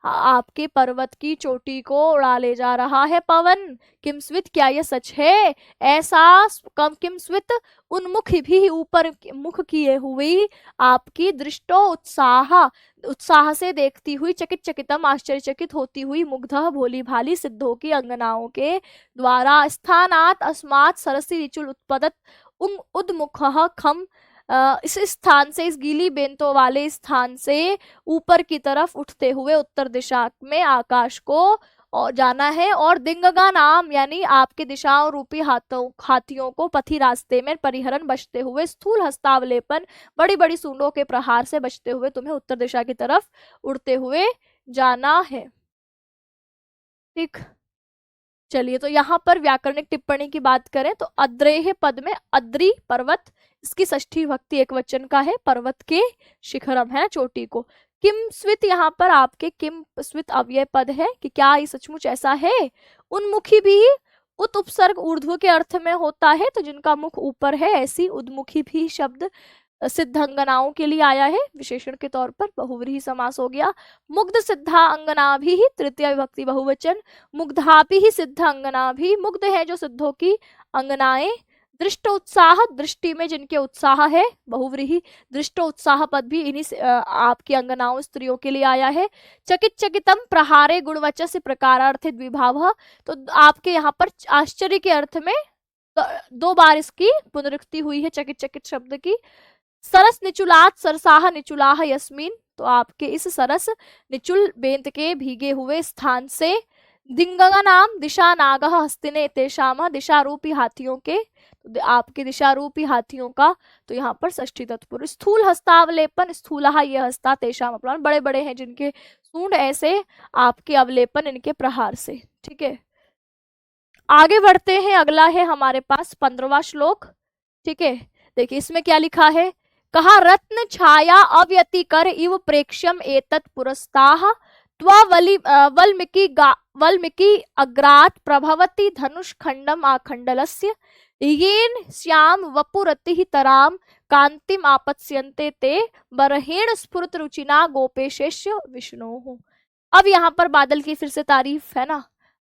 आपके पर्वत की चोटी को उड़ा ले जा रहा है पवन। किमस्वित, क्या यह सच है? ऐसा किमस्वित, उन्मुख भी ऊपर मुख किए हुई आपकी दृष्टो उत्साह से देखती हुई, चकित चकितम आश्चर्यचकित होती हुई, मुग्ध भोली भाली सिद्धों की अंगनाओं के द्वारा स्थानात अस्मात् सरसी रिचुल उत्पदत उद्मुखः खम, इस स्थान से, इस गीली बेंतों वाले स्थान से ऊपर की तरफ उठते हुए उत्तर दिशा में आकाश को और जाना है। और दिंगगा नाम यानी आपके दिशाओं रूपी हाथियों को पथी रास्ते में परिहरण बचते हुए, स्थूल हस्तावलेपन बड़ी बड़ी सूंडों के प्रहार से बचते हुए तुम्हें उत्तर दिशा की तरफ उड़ते हुए जाना है। ठीक, चलिए तो यहाँ पर व्याकरणिक टिप्पणी की बात करें तो अद्रेह पद में अद्री पर्वत, इसकी षष्ठी भक्ति एक वचन का है, पर्वत के शिखरम है चोटी को। किम स्वित यहाँ पर आपके किम स्वित अव्यय पद है कि क्या ये सचमुच ऐसा है। उन्मुखी भी उत उपसर्ग ऊर्ध्व के अर्थ में होता है, तो जिनका मुख ऊपर है ऐसी उद्मुखी भी शब्द सिद्ध अंगनाओं के लिए आया है, विशेषण के तौर पर बहुव्रीहि समास हो गया। मुग्ध सिद्धा अंगना भी तृतीय विभक्ति बहुवचन, मुग्धापि ही सिद्ध अंगना भी, मुग्ध है जो सिद्धों की अंगनाएं। दृष्ट उत्साह दृष्टि में जिनके उत्साह है बहुव्रीहि, दृष्ट उत्साह पद भी इन्हीं आपकी अंगनाओं स्त्रियों के लिए आया है। चकित चकितम प्रहारे गुणवचस्य प्रकारार्थे द्विभाव, तो आपके यहाँ पर आश्चर्य के अर्थ में दो बार इसकी पुनरुक्ति हुई है चकित चकित शब्द की। सरस निचुलात सरसाह निचुलाह यस्मीन, तो आपके इस सरस निचुल बेंत के भीगे हुए स्थान से। दिंगगा नाम दिशा नागह हस्तिने तेषाम, दिशा रूपी हाथियों के, तो आपके दिशा रूपी हाथियों का, तो यहाँ पर षष्ठी तत्पुरुष। स्थूल हस्तावलेपन स्थूलहा ये हस्ता तेषाम अपरान, बड़े बड़े हैं जिनके सूंड ऐसे आपके अवलेपन इनके प्रहार से। ठीक है, आगे बढ़ते हैं, अगला है हमारे पास 15वां श्लोक। ठीक है, देखिए इसमें क्या लिखा है, कहा रत्न छाया अव्यतिकर इव प्रेक्ष्यम एतत् पुरस्ताः वल्मीकि अग्रात् प्रभवति धनुष खंडम आखंडलस्य येन श्याम वपुरतिः तराम कांतिम आपत्स्यन्ते ते बरहेण स्फुरत रुचिना गोपेशेष्य विष्णोः। अब यहाँ पर बादल की फिर से तारीफ है ना,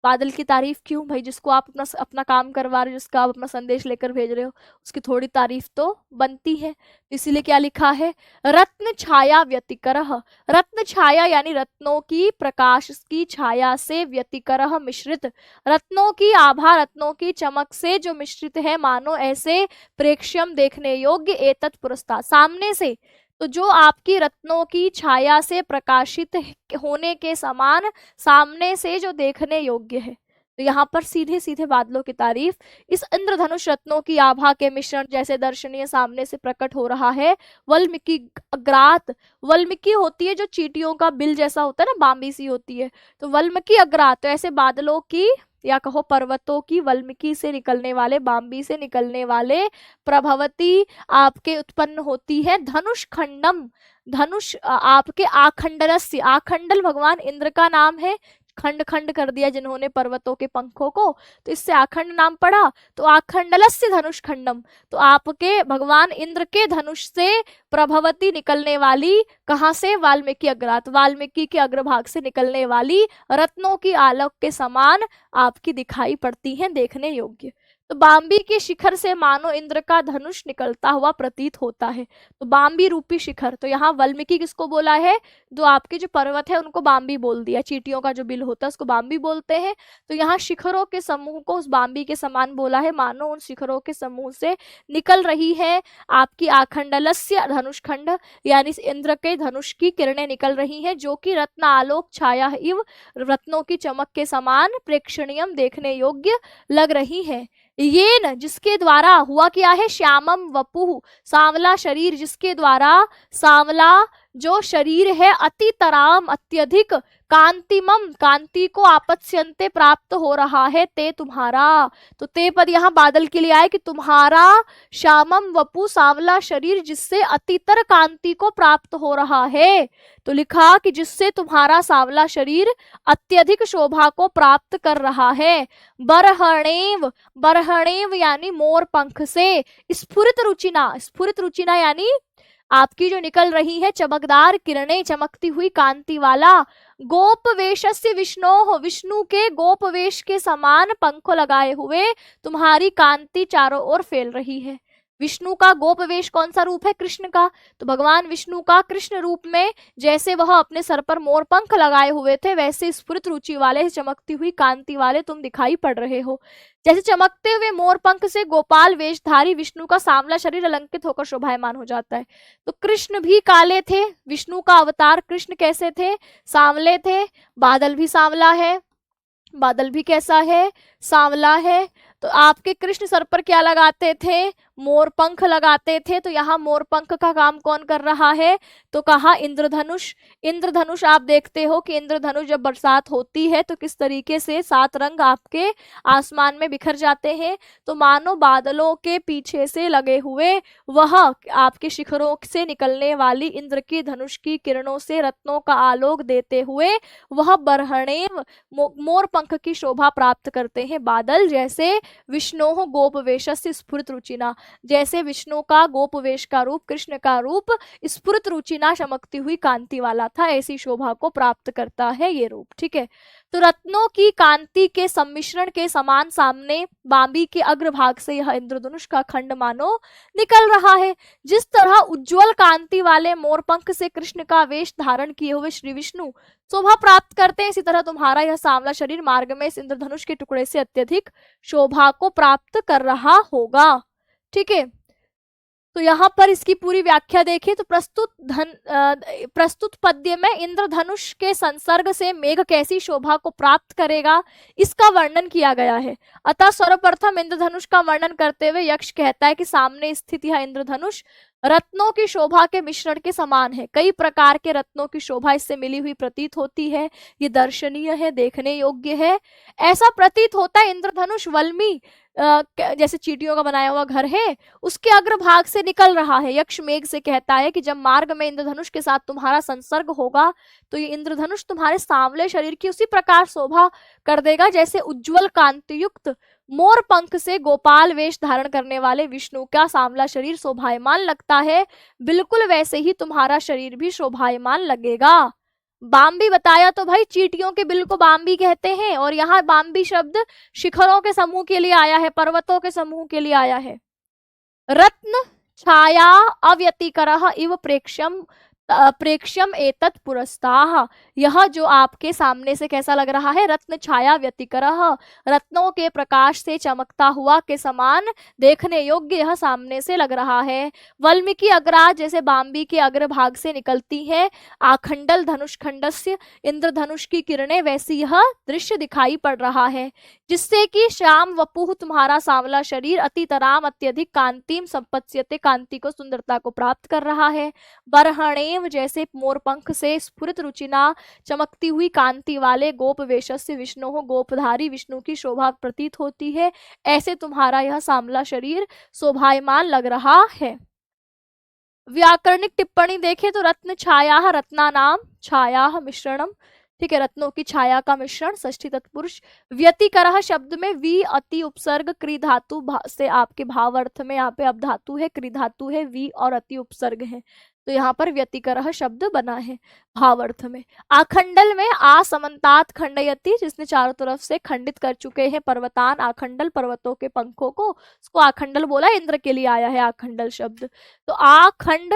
बादल की तारीफ क्यों भाई, जिसको आप अपना काम करवा रहे हो, जिसका आप अपना संदेश लेकर भेज रहे हो, उसकी थोड़ी तारीफ तो बनती है। इसीलिए क्या लिखा है, रत्न छाया व्यतिकरः, रत्न छाया यानी रत्नों की प्रकाश की छाया से, व्यतिकरः मिश्रित, रत्नों की आभा रत्नों की चमक से जो मिश्रित है, मानो ऐसे प्रेक्ष्यम देखने योग्य, एतत् पुरस्तात् सामने से, तो जो आपकी रत्नों की छाया से प्रकाशित होने के समान सामने से जो देखने योग्य है। तो यहाँ पर सीधे सीधे बादलों की तारीफ, इस इंद्रधनुष रत्नों की आभा के मिश्रण जैसे दर्शनीय सामने से प्रकट हो रहा है। वल्मीकि अग्रात, वल्मीकि होती है जो चींटियों का बिल जैसा होता है ना, बाम्बी सी होती है, तो वल्मीकि अग्रात, तो ऐसे बादलों की या कहो पर्वतों की, वल्मीकि से निकलने वाले, बाम्बी से निकलने वाले, प्रभवती आपके उत्पन्न होती है, धनुष खंडम, धनुष आपके आखंडलस्य, आखंडल भगवान इंद्र का नाम है, खंड खंड कर दिया जिन्होंने पर्वतों के पंखों को, तो इससे आखंड नाम पड़ा, तो आखंडलस्य धनुष खंडम, तो आपके भगवान इंद्र के धनुष से प्रभवती निकलने वाली, कहाँ से, वाल्मीकि अग्रात, वाल्मीकि के अग्रभाग से निकलने वाली रत्नों की आलोक के समान आपकी दिखाई पड़ती हैं, देखने योग्य। तो बाम्बी के शिखर से मानो इंद्र का धनुष निकलता हुआ प्रतीत होता है, तो बाम्बी रूपी शिखर, तो यहाँ वाल्मीकि किसको बोला है, जो आपके जो पर्वत है उनको बाम्बी बोल दिया, चींटियों का जो बिल होता है उसको बाम्बी बोलते हैं, तो यहाँ शिखरों के समूह को उस बाम्बी के समान बोला है, मानो उन शिखरों के समूह से निकल रही है आपकी आखंडलस्य धनुष खंड, यानी इंद्र के धनुष की किरणें निकल रही हैं, जो कि रत्न आलोक छाया इव रत्नों की चमक के समान प्रेक्षणीयम देखने योग्य लग रही है। ये न जिसके द्वारा हुआ क्या है, श्यामम वपुः सांवला शरीर, जिसके द्वारा सांवला जो शरीर है, अति तराम अत्यधिक, कांतिमम कांति को आपत्स्यन्ते प्राप्त हो रहा है, ते तुम्हारा, तो ते पद यहाँ बादल के लिए आए कि तुम्हारा श्यामम वपु सांवला शरीर जिससे अतितर कांति को प्राप्त हो रहा है, तो लिखा कि जिससे तुम्हारा सांवला शरीर अत्यधिक शोभा को प्राप्त कर रहा है। बरहणेव, बरहणेव यानी मोर पंख से, स्फुरित रुचिना, स्फुरित रुचिना यानी आपकी जो निकल रही है चमकदार किरणें, चमकती हुई कांति वाला, गोपवेशस्य विष्णोः विष्णु के गोपवेश के समान पंख लगाए हुए तुम्हारी कांति चारों ओर फैल रही है। विष्णु का गोपवेश कौन सा रूप है, कृष्ण का, तो भगवान विष्णु का कृष्ण रूप में जैसे वह अपने सर पर मोर पंख लगाए हुए थे, वैसे स्फुरित रुचि वाले, चमकती हुई कांति वाले तुम दिखाई पड़ रहे हो। जैसे चमकते हुए मोर पंख से गोपाल वेशधारी विष्णु का सांवला शरीर अलंकृत होकर शोभायमान हो जाता है, तो कृष्ण भी काले थे, विष्णु का अवतार कृष्ण कैसे थे, सांवले थे, बादल भी सांवला है, बादल भी कैसा है, सांवला है। तो आपके कृष्ण सर पर क्या लगाते थे, मोर पंख लगाते थे। तो यहाँ मोर पंख का काम कौन कर रहा है, तो कहा इंद्रधनुष। इंद्रधनुष आप देखते हो कि इंद्रधनुष जब बरसात होती है तो किस तरीके से 7 रंग आपके आसमान में बिखर जाते हैं। तो मानो बादलों के पीछे से लगे हुए वह आपके शिखरों से निकलने वाली इंद्र की धनुष की किरणों से रत्नों का आलोक देते हुए वह बरहणेव मोर पंख की शोभा प्राप्त करते हैं। बादल जैसे विष्णोः गोपवेशस्य स्फुरित रुचिना, जैसे विष्णु का गोपवेश का रूप, कृष्ण का रूप स्फुरित रुचिना चमकती हुई कांति वाला था, ऐसी शोभा को प्राप्त करता है ये रूप। ठीक है, तो रत्नों की कांति के सम्मिश्रण के समान सामने बांबी के अग्रभाग से यह इंद्रधनुष का खंड मानो निकल रहा है। जिस तरह उज्जवल कांति वाले मोरपंख से कृष्ण का वेश धारण किए हुए श्री विष्णु शोभा प्राप्त करते हैं, इसी तरह तुम्हारा यह सांवला शरीर मार्ग में इस इंद्रधनुष के टुकड़े से अत्यधिक शोभा को प्राप्त कर रहा होगा। ठीक है, तो यहाँ पर इसकी पूरी व्याख्या देखें तो प्रस्तुत पद्य में इंद्रधनुष के संसर्ग से मेघ कैसी शोभा को प्राप्त करेगा इसका वर्णन किया गया है। अतः सर्वप्रथम इंद्रधनुष का वर्णन करते हुए यक्ष कहता है कि सामने स्थित यह इंद्रधनुष रत्नों की शोभा के मिश्रण के समान है। कई प्रकार के रत्नों की शोभा इससे मिली हुई प्रतीत होती है। ये दर्शनीय है, देखने योग्य है। ऐसा प्रतीत होता है इंद्रधनुष वल्मी जैसे चींटियों का बनाया हुआ घर है उसके अग्रभाग से निकल रहा है। यक्ष मेघ से कहता है कि जब मार्ग में इंद्रधनुष के साथ तुम्हारा संसर्ग होगा तो ये इंद्रधनुष तुम्हारे सांवले शरीर की उसी प्रकार शोभा कर देगा जैसे उज्जवल कांति युक्त मोर पंख से गोपाल वेश धारण करने वाले विष्णु का सांवला शरीर शोभायमान लगता है, बिल्कुल वैसे ही तुम्हारा शरीर भी शोभायमान लगेगा। बाम्बी बताया तो भाई चींटियों के बिल को बाम्बी कहते हैं, और यहाँ बाम्बी शब्द शिखरों के समूह के लिए आया है, पर्वतों के समूह के लिए आया है। रत्न छाया अव्यतिकरः इव प्रेक्ष्यम एतत् पुरस्ताः, यह जो आपके सामने से कैसा लग रहा है, रत्न छाया व्यतिकरः, रत्नों के प्रकाश से चमकता हुआ के समान देखने योग्य यह सामने से लग रहा है। वाल्मीकि अग्राज जैसे बाम्बी के अग्रभाग से निकलती है आखंडल धनुष खंडस्य इंद्रधनुष की किरणें, वैसी यह दृश्य दिखाई पड़ रहा है, जिससे कि श्याम वपुः तुम्हारा सांवला शरीर अतितराम अत्यधिक कांतिम संपत्स्यते, कांति को सुंदरता को प्राप्त कर रहा है। बरहणे जैसे मोरपंख से स्फुरित रुचिना चमकती हुई कांति वाले गोपवेशस्य विष्णु हो गोपधारी विष्णु की शोभा प्रतीत होती है, ऐसे तुम्हारा यह सांवला शरीर शोभायमान लग रहा है। व्याकरणिक टिप्पणी देखें तो रत्न छाया रत्ना नाम छाया मिश्रणम, ठीक है, रत्नों की छाया का मिश्रण, षष्ठी तत्पुरुष। व्यतिकरः शब्द में वी अति उपसर्ग क्री धातु से आपके भाव अर्थ में यहाँ पे अब धातु है, क्री धातु है, वी और अति उपसर्ग है, तो यहाँ पर व्यतिकरः शब्द बना है भावार्थ में। आखंडल में असमन्तात खंडयति, जिसने चारों तरफ से खंडित कर चुके हैं पर्वतान आखंडल, पर्वतों के पंखों को, उसको आखंडल बोला, इंद्र के लिए आया है आखंडल शब्द। तो आखंड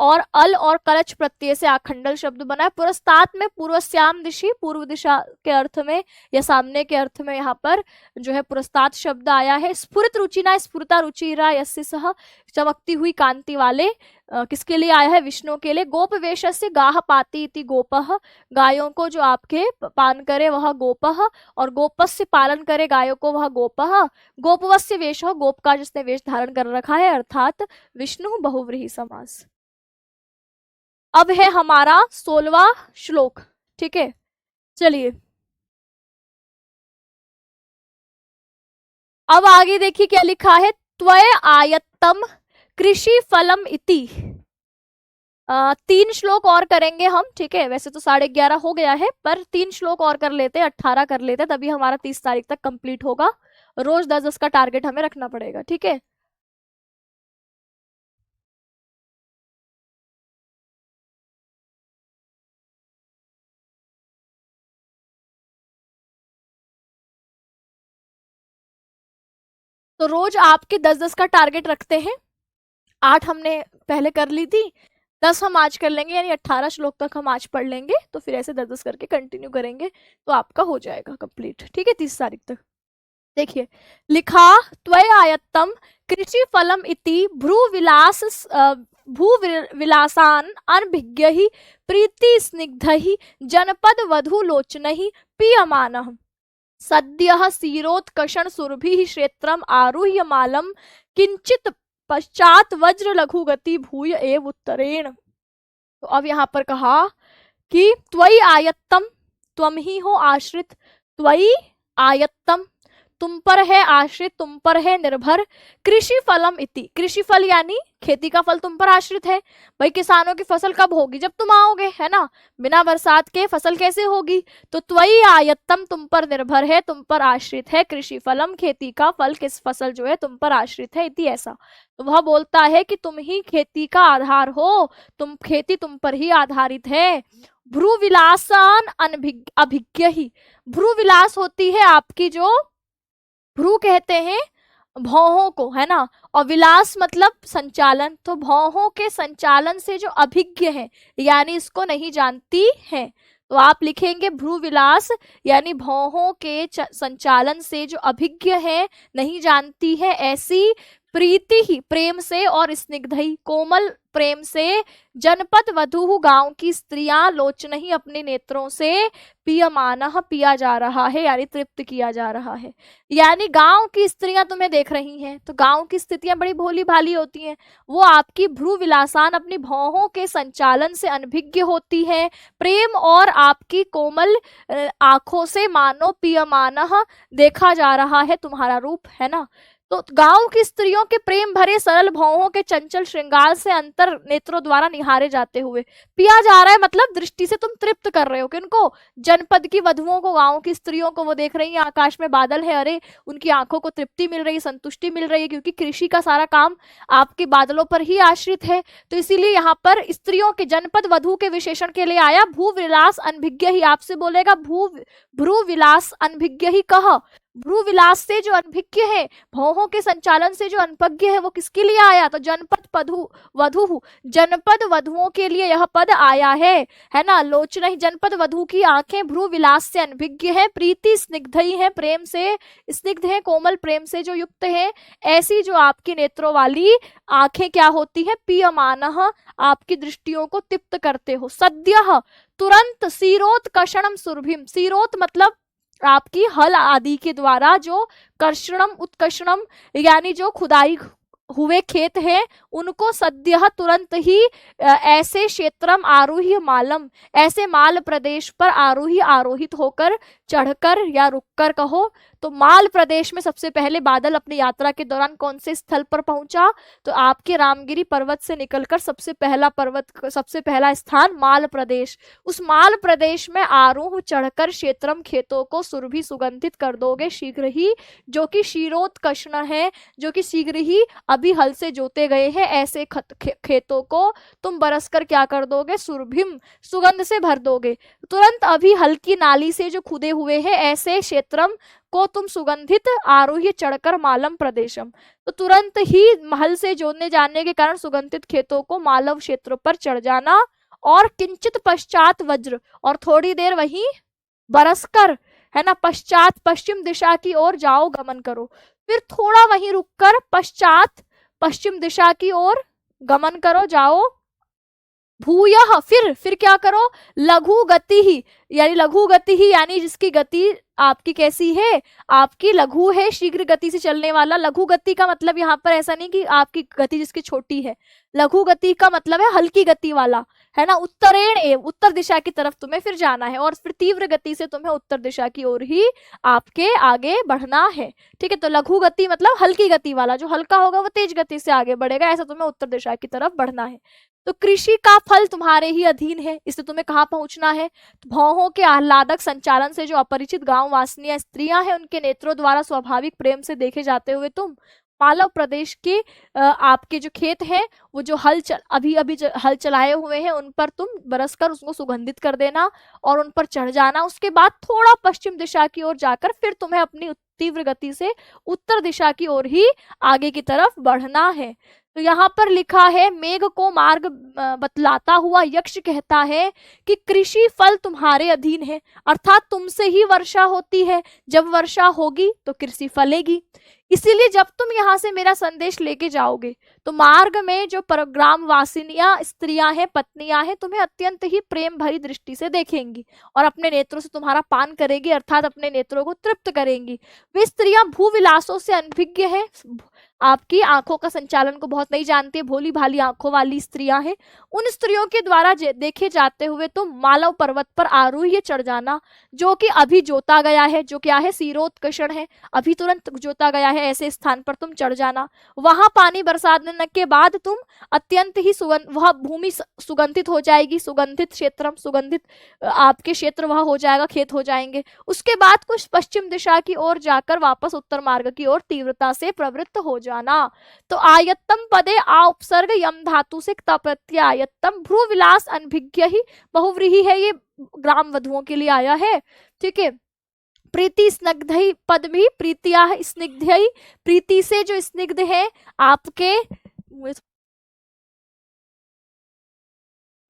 और अल और कलच प्रत्यय से आखंडल शब्द बना है। पुरस्तात में पूर्वस्याम दिशि, पूर्व दिशा के अर्थ में या सामने के अर्थ में यहाँ पर जो है पुरस्तात शब्द आया है। स्फुरित रुचिना, स्फुरता रुचिरा यस्य सह, चमकती हुई कांति वाले, किसके लिए आया है, विष्णु के लिए। गोप वेशस्य गाह पाती इति गोपः, गायों को जो आपके पान करे वह गोपः, और गोपस्य पालन करे गायों को वह गोपः। गोपवस्य वेश, गोप का जिसने वेश धारण कर रखा है, अर्थात विष्णु बहुव्रीहि समास। अब है हमारा 16वां श्लोक, ठीक है, चलिए अब आगे देखिए क्या लिखा है। त्वय आयत्तम कृषि फलम इति, 3 श्लोक और करेंगे हम, ठीक है, वैसे तो 11:30 हो गया है, पर 3 श्लोक और कर लेते, 18 कर लेते, तभी हमारा 30 तारीख तक कंप्लीट होगा। रोज 10-10 का टारगेट हमें रखना पड़ेगा, ठीक है। तो रोज आपके 10-10 का टारगेट रखते हैं। 8 हमने पहले कर ली थी, 10 हम आज कर लेंगे, यानी 18 श्लोक तक हम आज पढ़ लेंगे, तो फिर ऐसे 10-10 करके कंटिन्यू करेंगे तो आपका हो जाएगा कंप्लीट, ठीक है, 30 तारीख तक। देखिए लिखा, त्वय आयत्तम कृषि फलम इति भ्रू विलासान अनभिज्ञ ही प्रीति स्निग्ध ही जनपद वधु लोचन ही पीयमानः। सद्यः सीरोत्कषण सुरभि क्षेत्रम आरुह्य मालम किंचित पश्चात वज्र लघु गति भूय एव उत्तरेण। तो अब यहाँ पर कहा कि त्वयि आयत्तम, तुम ही हो आश्रित, त्वयि आयत्तम, तुम पर है आश्रित, तुम पर है निर्भर, कृषि फलम इति, कृषि फल यानी खेती का फल तुम पर आश्रित है। भाई किसानों की फसल कब होगी? जब तुम आओगे, है ना। बिना बरसात के फसल कैसे होगी? तो त्वयि आयत्तम, तुम पर निर्भर है, तुम पर आश्रित है, कृषि फलम, खेती का फल, किस फसल जो है तुम पर आश्रित है, इति ऐसा। तो वह बोलता है कि तुम ही खेती का आधार हो, खेती तुम पर ही आधारित है। भ्रू विलासान अभिज्ञ ही, भ्रू विलास होती है आपकी जो, भ्रू कहते हैं भौहों को, है ना, और विलास मतलब संचालन। तो भौहों के संचालन से जो अभिज्ञ है यानी इसको नहीं जानती है, तो आप लिखेंगे भ्रू विलास यानी भौहों के संचालन से जो अभिज्ञ है, नहीं जानती है, ऐसी प्रीति ही, प्रेम से, और स्निग्ध ही, कोमल प्रेम से, जनपद वधु, गांव की स्त्रियां, लोचन ही, अपने नेत्रों से, पियमानः, पिया जा रहा है यानी तृप्त किया जा रहा है। यानी गांव की स्त्रियां तुम्हें देख रही हैं, तो गांव की स्थितियां बड़ी भोली भाली होती हैं, वो आपकी भ्रू विलासान, अपनी भौहों के संचालन से अनभिज्ञ होती है, प्रेम और आपकी कोमल आंखों से मानो पियमानः, देखा जा रहा है तुम्हारा रूप, है ना। तो गांव की स्त्रियों के प्रेम भरे सरल भौहों के चंचल श्रृंगार से अंतर नेत्रों द्वारा निहारे जाते हुए पिया जा रहा है, मतलब दृष्टि से तुम तृप्त कर रहे हो। किनको? जनपद की वधुओं को, गांव की स्त्रियों को। वो देख रही हैं आकाश में बादल है, अरे उनकी आंखों को तृप्ति मिल रही है, संतुष्टि मिल रही है, क्योंकि कृषि का सारा काम आपके बादलों पर ही आश्रित है। तो इसीलिए यहाँ पर स्त्रियों के, जनपद वधु के विशेषण के लिए आया भू विलास अनभिज्ञ ही। आपसे बोलेगा भ्रू विलास अनभिज्ञ ही कह, भ्रू विलास से जो अनभिज्ञ है, भौहों के संचालन से जो अनपज्ञ है, वो किसके लिए आया? तो जनपद वधु, जनपद वधुओं के लिए यह पद आया है ना। लोचना ही, जनपद वधु की आंखें भ्रू विलास से अनभिज्ञ है, प्रीति स्निग्ध ही है, प्रेम से स्निग्ध है, कोमल प्रेम से जो युक्त है, ऐसी जो आपकी नेत्रों वाली आंखें क्या होती है? पियमानः, आपकी दृष्टियों को तृप्त करते हो। सद्यः, तुरंत, सीरोत्कषणम सुरभिम, सीरोत मतलब आपकी हल आदि के द्वारा जो कर्षणम उत्कर्षणम यानी जो खुदाई हुए खेत हैं, उनको सद्यः, तुरंत ही, ऐसे क्षेत्रम आरोह्य मालम, ऐसे माल प्रदेश पर आरोही, आरोहित होकर, चढ़कर या रुककर कहो। तो माल प्रदेश में सबसे पहले बादल अपनी यात्रा के दौरान कौन से स्थल पर पहुंचा? तो आपके रामगिरी पर्वत से निकलकर सबसे पहला स्थान माल प्रदेश। उस माल प्रदेश में आरोह, चढ़कर क्षेत्रम, खेतों को सुरभि, सुगंधित कर दोगे शीघ्र ही, जो कि शीरोत्कष्ण है, जो कि शीघ्र ही अभी हल से जोते गए हैं, ऐसे खेतों को तुम बरसकर क्या कर दोगे? सुरभिम, सुगंध से भर दोगे। तुरंत अभी हल्की नाली से जो खुदे हुए हैं, ऐसे क्षेत्रम को तुम सुगंधित, आरोह्य, चढ़कर, मालम प्रदेशम, तो तुरंत ही महल से जोड़ने जाने के कारण सुगंधित खेतों को मालव क्षेत्र पर चढ़ जाना, और किंचित पश्चात वज्र, और थोड़ी देर वहीं बरसकर, है ना, पश्चात पश्चिम दिशा की ओर जाओ, गमन करो। फिर थोड़ा वहीं रुककर पश्चात पश्चिम दिशा की ओर गमन करो, जाओ। भूयः, फिर क्या करो? लघु गति ही, यानी लघु गति ही यानी जिसकी गति आपकी कैसी है? आपकी लघु है, शीघ्र गति से चलने वाला। लघु गति का मतलब यहाँ पर ऐसा नहीं कि आपकी गति जिसकी छोटी है, लघु गति का मतलब है हल्की गति वाला, है ना। उत्तरेण एव, उत्तर दिशा की तरफ तुम्हें फिर जाना है, और फिर तीव्र गति से तुम्हें उत्तर दिशा की ओर ही आपके आगे बढ़ना है, ठीक है। तो लघु गति मतलब हल्की गति वाला, जो हल्का होगा वो तेज गति से आगे बढ़ेगा, ऐसा तुम्हें उत्तर दिशा की तरफ बढ़ना है। तो कृषि का फल तुम्हारे ही अधीन है, इससे तुम्हें कहाँ पहुंचना है? तो भौहों के आह्लादक संचालन से जो अपरिचित गांव वासिनियां स्त्रियां हैं, उनके नेत्रों द्वारा स्वाभाविक प्रेम से देखे जाते हुए तुम मालव प्रदेश के आपके जो खेत हैं, वो जो अभी हल चलाए हुए हैं, उन पर तुम बरसकर उसको सुगंधित कर देना और उन पर चढ़ जाना। उसके बाद थोड़ा पश्चिम दिशा की ओर जाकर फिर तुम्हें अपनी तीव्र गति से उत्तर दिशा की ओर ही आगे की तरफ बढ़ना है। तो यहाँ पर लिखा है, मेघ को मार्ग बतलाता हुआ यक्ष कहता है कि कृषि फल तुम्हारे अधीन है, अर्थात तुमसे ही वर्षा होती है, जब वर्षा होगी तो कृषि फलेगी। इसीलिए जब तुम यहाँ से मेरा संदेश लेके जाओगे तो मार्ग में जो परग्राम वासिनियां स्त्रियां हैं, पत्नियां हैं, तुम्हें अत्यंत ही प्रेम भरी दृष्टि से देखेंगी और अपने नेत्रों से तुम्हारा पान करेगी, अर्थात अपने नेत्रों को तृप्त करेंगी। वे स्त्रियां भूविलासों से अनभिज्ञ हैं, आपकी आंखों का संचालन को बहुत नहीं जानती है, भोली भाली आंखों वाली स्त्रियां हैं। उन स्त्रियों के द्वारा देखे जाते हुए तो मालव पर्वत पर आरोह्य चढ़ जाना, जो कि अभी जोता गया है, जो क्या है, शीरोत्कर्षण है, अभी तुरंत जोता गया है, ऐसे स्थान पर तुम चढ़ जाना। वहां पानी बरसाने के बाद तुम अत्यंत ही वह भूमि सुगंधित हो जाएगी, सुगंधित क्षेत्र, सुगंधित आपके क्षेत्र वह हो जाएगा, खेत हो जाएंगे। उसके बाद कुछ पश्चिम दिशा की ओर जाकर वापस उत्तर मार्ग की ओर तीव्रता से प्रवृत्त हो जाना। तो आयत्तम पदे आ उपसर्ग यम धातु से प्रत्यायत्तम, भ्रू विलास अनभिज्ञ ही बहुव्रीहि है, ये ग्राम वधुओं के लिए आया है। ठीक है, प्रीति स्निग्धई पद भी प्रीतिया स्निग्धई, प्रीति से जो स्निग्ध है आपके,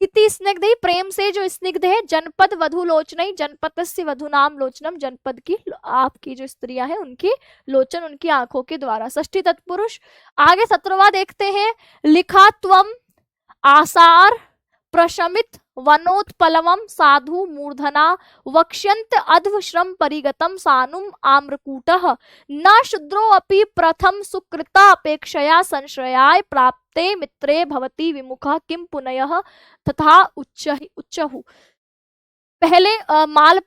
प्रीति स्निग्धई प्रेम से जो स्निग्ध है, जनपद वधु लोचनई, जनपद से वधु नाम लोचनम, जनपद की आपकी जो स्त्रियां हैं उनकी लोचन, उनकी आंखों के द्वारा। षष्ठी तत्पुरुष। आगे 17वां देखते हैं, लिखा त्वम आसार प्रशमित वनोत्पलवम साधु मूर्धना वक्ष्यन्त अध्वश्रम परिगतम सानुम आम्रकूटः न शूद्रो अपि प्रथम सुकृता अपेक्षया संश्रयाय प्राप्ते मित्रे भवति विमुखः किम पुनयः तथा उच्चहु। पहले माल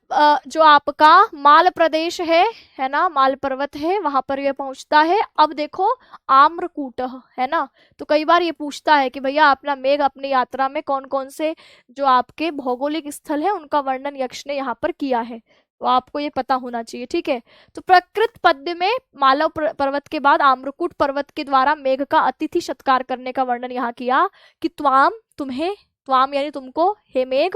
जो आपका माल प्रदेश है ना, माल पर्वत है, वहां पर ये पहुंचता है। अब देखो आम्रकूट है ना, तो कई बार ये पूछता है कि भैया अपना मेघ अपनी यात्रा में कौन कौन से जो आपके भौगोलिक स्थल है उनका वर्णन यक्ष ने यहाँ पर किया है, तो आपको ये पता होना चाहिए। ठीक है, तो प्रकृत पद्य में मालव पर्वत के बाद आम्रकूट पर्वत के द्वारा मेघ का अतिथि सत्कार करने का वर्णन यहाँ किया कि त्वाम तुम्हें, त्वाम यानी तुमको, हे मेघ,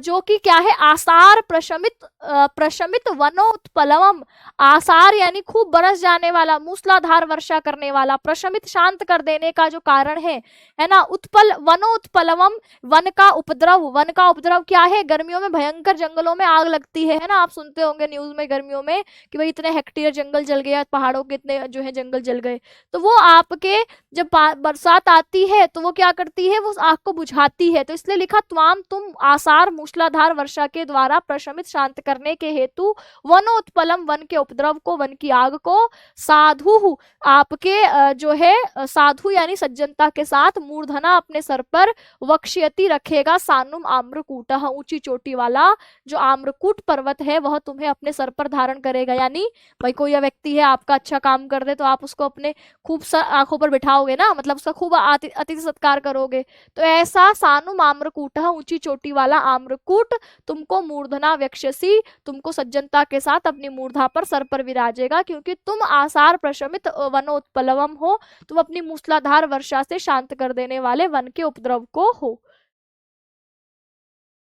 जो कि क्या है, आसार प्रशमित वनोत्पलवम, आसार यानी खूब बरस जाने वाला, मूसलाधार वर्षा करने वाला, प्रशमित शांत कर देने का जो कारण है ना, उत्पल वनोत्पलवम, वन का उपद्रव, वन का उपद्रव क्या है, गर्मियों में भयंकर जंगलों में आग लगती है ना, आप सुनते होंगे न्यूज में गर्मियों में कि भाई इतने हेक्टेयर जंगल जल गया, पहाड़ों के इतने जो है जंगल जल गए। तो वो आपके जब बरसात आती है तो वो क्या करती है, वो आग को बुझाती है। तो इसलिए लिखा त्वाम तुम आसार मूसलाधार वर्षा के द्वारा प्रशमित शांत करने के हेतु वनोत्पलम, वन के उपद्रव को, वन की आग को, साधु आपके जो है साधु यानी सज्जनता के साथ, मूर्धना अपने सर पर, वक्ष्यति रखेगा, सानुम आम्रकूट, ऊंची चोटी वाला जो आम्रकूट पर्वत है वह तुम्हें अपने सर पर धारण करेगा। यानी भाई कोई व्यक्ति है आपका अच्छा काम कर दे तो आप उसको अपने खूब आंखों पर बिठाओगे ना, मतलब उसका खूब अतिथि सत्कार करोगे। तो ऐसा सानुम आम्रकूट, ऊंची चोटी वाला आम्रकूट तुमको मूर्धना वक्ष्यसि, तुमको सज्जनता के साथ अपनी मूर्धा पर, सर पर विराजेगा, क्योंकि तुम आसार प्रशमित वनोत्पलवम हो, तुम अपनी मूसलाधार वर्षा से शांत कर देने वाले वन के उपद्रव को हो।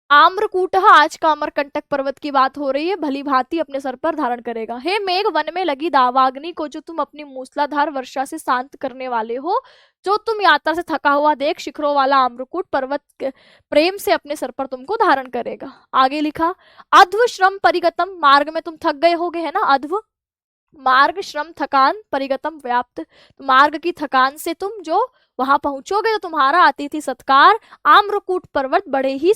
आम्रकूट, आज का अमरकंटक पर्वत की बात हो रही है, भली भांति अपने सर पर धारण करेगा। हे मेघ, वन में लगी दावाग्नि को जो तुम अपनी मूसलाधार वर्षा से शांत करने वाले हो, जो तुम यात्रा से थका हुआ देख, शिखरों वाला आम्रकूट पर्वत प्रेम से अपने सर पर तुमको धारण करेगा। आगे लिखा, अध्व श्रम परिगतम, मार्ग में तुम थक गए होगे है ना, अध्व मार्ग, श्रम थकान, परिगतम व्याप्त, तो मार्ग की थकान से तुम जो वहां पहुंचोगे तो तुम्हारा अतिथि सत्कार आम्रकूट पर्वत बड़े ही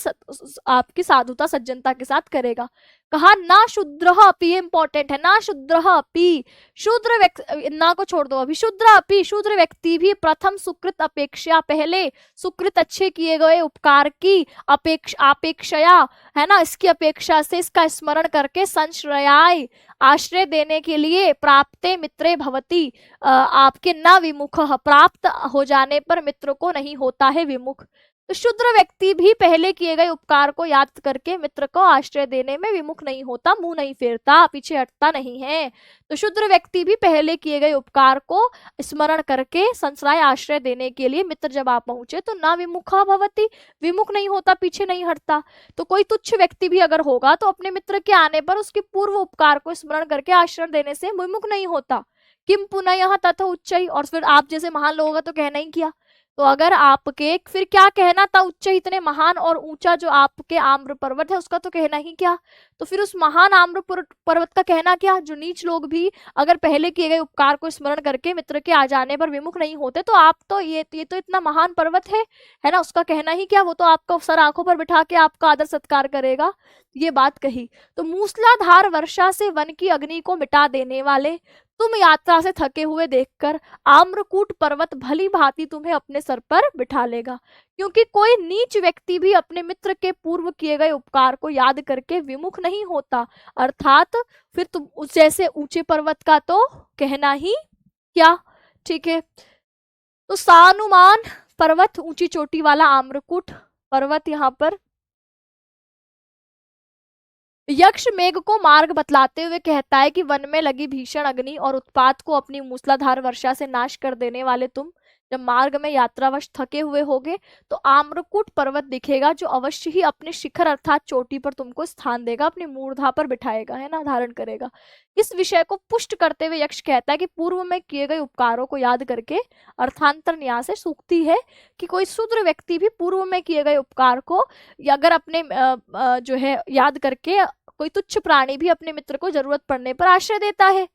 आपकी साधुता सज्जनता के साथ करेगा। कहा ना शूद्र अपि, ये इंपॉर्टेंट है, ना शूद्र अपि, शूद्र व्यक्ति, ना को छोड़ दो अभी, शूद्र अपि, शूद्र व्यक्ति भी प्रथम सुकृत अपेक्षा, पहले सुकृत अच्छे किए गए उपकार की अपेक्षया है ना, इसकी अपेक्षा से, इसका स्मरण करके, संश्रयाय आश्रय देने के लिए, प्राप्ते मित्रे भवति, आपके न विमुख, प्राप्त हो जाने पर मित्र को नहीं होता है विमुख। तो शूद्र व्यक्ति भी पहले किए गए उपकार को याद करके मित्र को आश्रय देने में विमुख नहीं होता, मुंह नहीं फेरता, पीछे हटता नहीं है। तो शूद्र व्यक्ति भी पहले किए गए उपकार को स्मरण करके संश्रय आश्रय देने के लिए मित्र जब आप पहुंचे तो ना विमुखा भवति, विमुख नहीं होता, पीछे नहीं हटता। तो कोई तुच्छ व्यक्ति भी अगर होगा तो अपने मित्र के आने पर उसके पूर्व उपकार को स्मरण करके आश्रय देने से विमुख नहीं होता। किम पुनः तथा उच्चई, और फिर आप जैसे महान लोगों का तो कहना ही किया। तो अगर आपके फिर क्या कहना था, उच्च इतने महान और ऊंचा जो आपके आम्र पर्वत है उसका तो कहना ही क्या। तो फिर उस महान आम्र पर्वत का कहना क्या, जो नीच लोग भी अगर पहले किए गए उपकार को स्मरण करके मित्र के आ जाने पर विमुख नहीं होते, तो आप तो ये तो इतना महान पर्वत है ना, उसका कहना ही क्या, वो तो आपका सर आंखों पर बिठा के आपका आदर सत्कार करेगा। ये बात कही। तो मूसलाधार वर्षा से वन की अग्नि को मिटा देने वाले तुम यात्रा से थके हुए देखकर आम्रकूट पर्वत भली भांति तुम्हें अपने सर पर बिठा लेगा, क्योंकि कोई नीच व्यक्ति भी अपने मित्र के पूर्व किए गए उपकार को याद करके विमुख नहीं होता, अर्थात फिर तुम उस जैसे ऊंचे पर्वत का तो कहना ही क्या। ठीक है, तो सानुमान पर्वत, ऊंची चोटी वाला आम्रकूट पर्वत, यहाँ पर यक्ष मेघ को मार्ग बतलाते हुए कहता है कि वन में लगी भीषण अग्नि और उत्पात को अपनी मूसलाधार वर्षा से नाश कर देने वाले तुम जब मार्ग में यात्रावश थके हुए होगे, तो आम्रकूट पर्वत दिखेगा, जो अवश्य ही अपने शिखर अर्थात चोटी पर तुमको स्थान देगा, अपनी मूर्धा पर बिठाएगा, है ना, धारण करेगा। इस विषय को पुष्ट करते हुए यक्ष कहता है कि पूर्व में किए गए उपकारों को याद करके, अर्थांतर न्यास से सूक्ति है कि कोई शूद्र व्यक्ति भी पूर्व में किए गए उपकार को या अगर अपने जो है याद करके, कोई तुच्छ प्राणी भी अपने मित्र को जरूरत पड़ने पर आश्रय देता है।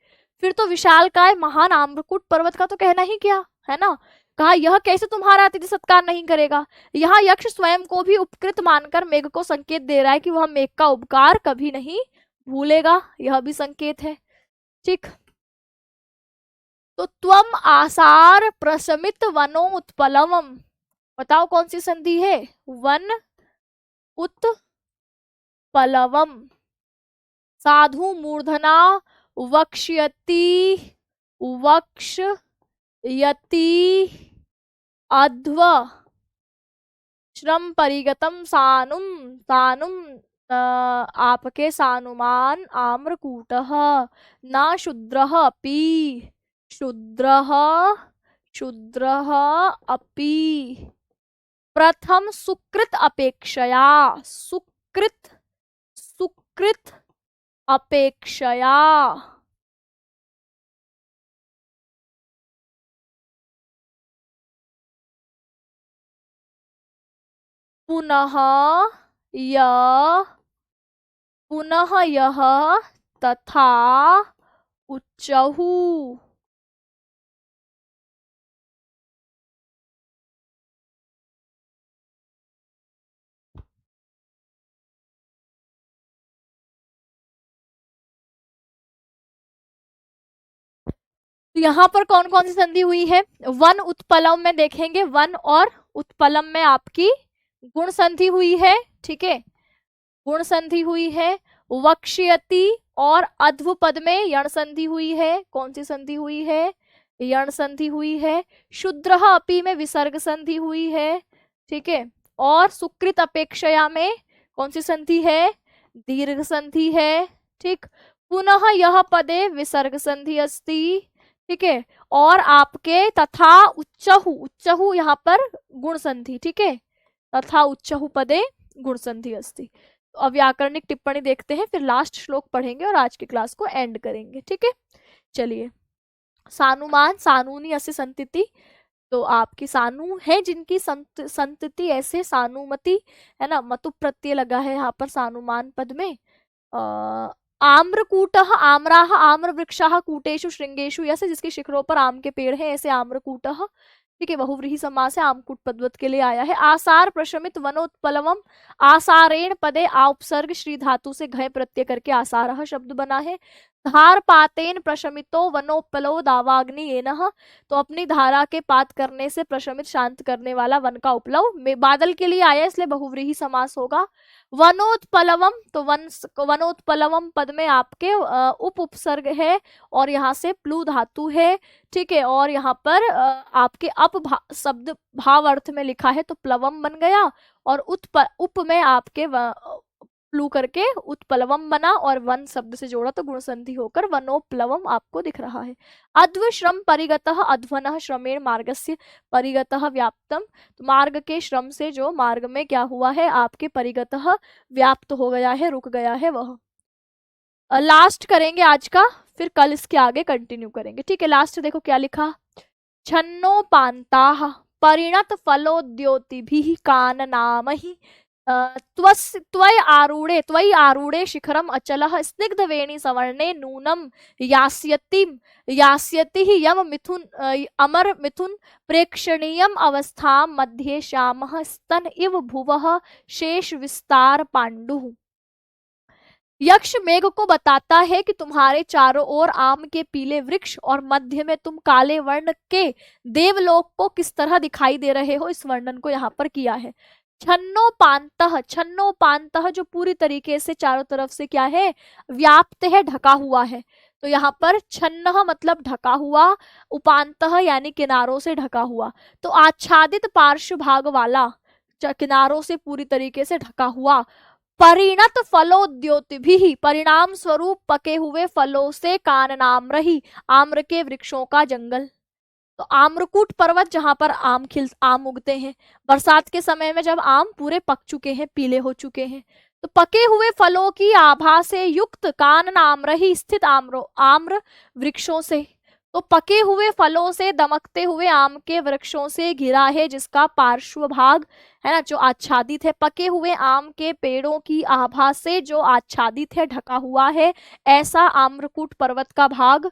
फिर तो विशालकाय महान आम्रकूट पर्वत का तो कहना ही क्या, है ना। कहा यह कैसे तुम्हारा अतिथि सत्कार नहीं करेगा। यहाँ यक्ष स्वयं को भी उपकृत मानकर मेघ को संकेत दे रहा है कि वह मेघ का उपकार कभी नहीं भूलेगा, यह भी संकेत है। ठीक, तो त्वम आसार प्रशमित वनो उत्पलवम, बताओ कौन सी संधि है, वन उत्पलवम। साधु मूर्धना वक्ष्यति वक्ष्यति अध्व श्रम परिगतम सानुम सानुम आपके सानुमान आम्रकूटः न शूद्रः अपि शूद्रः शूद्रः अपि प्रथम सुकृत अपेक्षया सुकृत सुकृत अपेक्षया पुनः यह तथा उच्चहु। तो यहाँ पर कौन कौन सी संधि हुई है, वन उत्पलम में देखेंगे, वन और उत्पलम में आपकी गुण संधि हुई है। ठीक है, गुण संधि हुई है। वक्ष्यति और अध्व पद में यण संधि हुई है। कौन सी संधि हुई है, यण संधि हुई है। शूद्रः अपि में विसर्ग संधि हुई है। ठीक है, और सुकृत अपेक्षया में कौन सी संधि है, दीर्घ संधि है। ठीक, पुनः यह पदे विसर्ग संधि अस्ति। ठीक है, और आपके तथा उच्चहु, उच्चहु यहाँ पर गुण संधि। ठीक है, तथा उच्चहु पदे गुण संधि अस्ति। तो अब व्याकरणिक टिप्पणी देखते हैं, फिर लास्ट श्लोक पढ़ेंगे और आज की क्लास को एंड करेंगे। ठीक है, चलिए। सानुमान सानूनी अस्य संतिति, तो आपकी सानु है जिनकी संतति ऐसे सानुमति, है ना, मतु प्रत्यय लगा है यहाँ पर सानुमान पद में। आम्रकूटः आम्राः आम्र वृक्षाः कूटेषु श्रृंगेषु, ऐसे जिसके शिखरों पर आम के पेड़ हैं, ऐसे आम्रकूटः। ठीक है, बहुव्रीहि समास है, आमकूट पदवत के लिए आया है। आसार प्रशमित वनोत्पलवम, आसारेण पदे आ उपसर्ग श्री धातु से घय प्रत्यय करके आसारः शब्द बना है। धार पातेन प्रशमितो वनोपलो दावाग्नि येनः, तो अपनी धारा के पात करने से प्रशमित शांत करने वाला वन का उपलव में बादल के लिए आया, इसलिए बहुव्रीहि समास होगा। वनोत्पलवम, तो वनोत्पलवम पद में आपके उप उपसर्ग है और यहाँ से प्लू धातु है। ठीक है, और यहाँ पर आपके शब्द भाव अर्थ में लिखा है, तो प्लवम बन गया, और उप में आपके प्लू करके उत्पलवम बना, और वन शब्द से जोड़ा तो गुण संधि होकर वनोप्लवम आपको दिख रहा है। अध्व श्रम परिगतः अध्वनः श्रमेण मार्गस्य परिगतः व्याप्तम, तो मार्ग के श्रम से जो मार्ग में क्या हुआ है, आपके परिगतः व्याप्त हो गया है, रुक गया है वह। लास्ट करेंगे आज का, फिर कल इसके आगे कंटिन्यू करेंगे, ठीक है। लास्ट देखो क्या लिखा, छन्नोपान्ताः परिणत फलोद्योतिभिः काननामहि त्वयि आरूढ़े शिखरम अचलः स्निग्धवेणी सवर्णे नूनम यास्यति यम मिथुन अमर मिथुन प्रेक्षणीयम अवस्थां मध्ये श्यामः स्तन इव भुवः शेष विस्तार पांडुः। यक्ष मेघ को बताता है कि तुम्हारे चारों ओर आम के पीले वृक्ष और मध्य में तुम काले वर्ण के देवलोक को किस तरह दिखाई दे रहे हो, इस वर्णन को यहाँ पर किया है। छन्नोपान्तः जो पूरी तरीके से चारों तरफ से क्या है, व्याप्त है, ढका हुआ है। तो यहाँ पर छन्न मतलब ढका हुआ, उपान्तः यानी किनारों से ढका हुआ। तो आच्छादित पार्श्व भाग वाला, किनारों से पूरी तरीके से ढका हुआ, परिणत फलोद्योतिभिः परिणाम स्वरूप पके हुए फलों से काननाम्रहि आम्र के वृक्षों का जंगल। तो आम्रकूट पर्वत जहां पर आम उगते हैं, बरसात के समय में जब आम पूरे पक चुके हैं, पीले हो चुके हैं, तो पके हुए फलों की आभा से युक्त काननाम्रहि स्थित आम्र वृक्षों से, तो पके हुए फलों से दमकते हुए आम के वृक्षों से घिरा है, जिसका पार्श्व भाग है ना जो आच्छादित है, पके हुए आम के पेड़ों की आभा से जो आच्छादित है, ढका हुआ है, ऐसा आम्रकूट पर्वत का भाग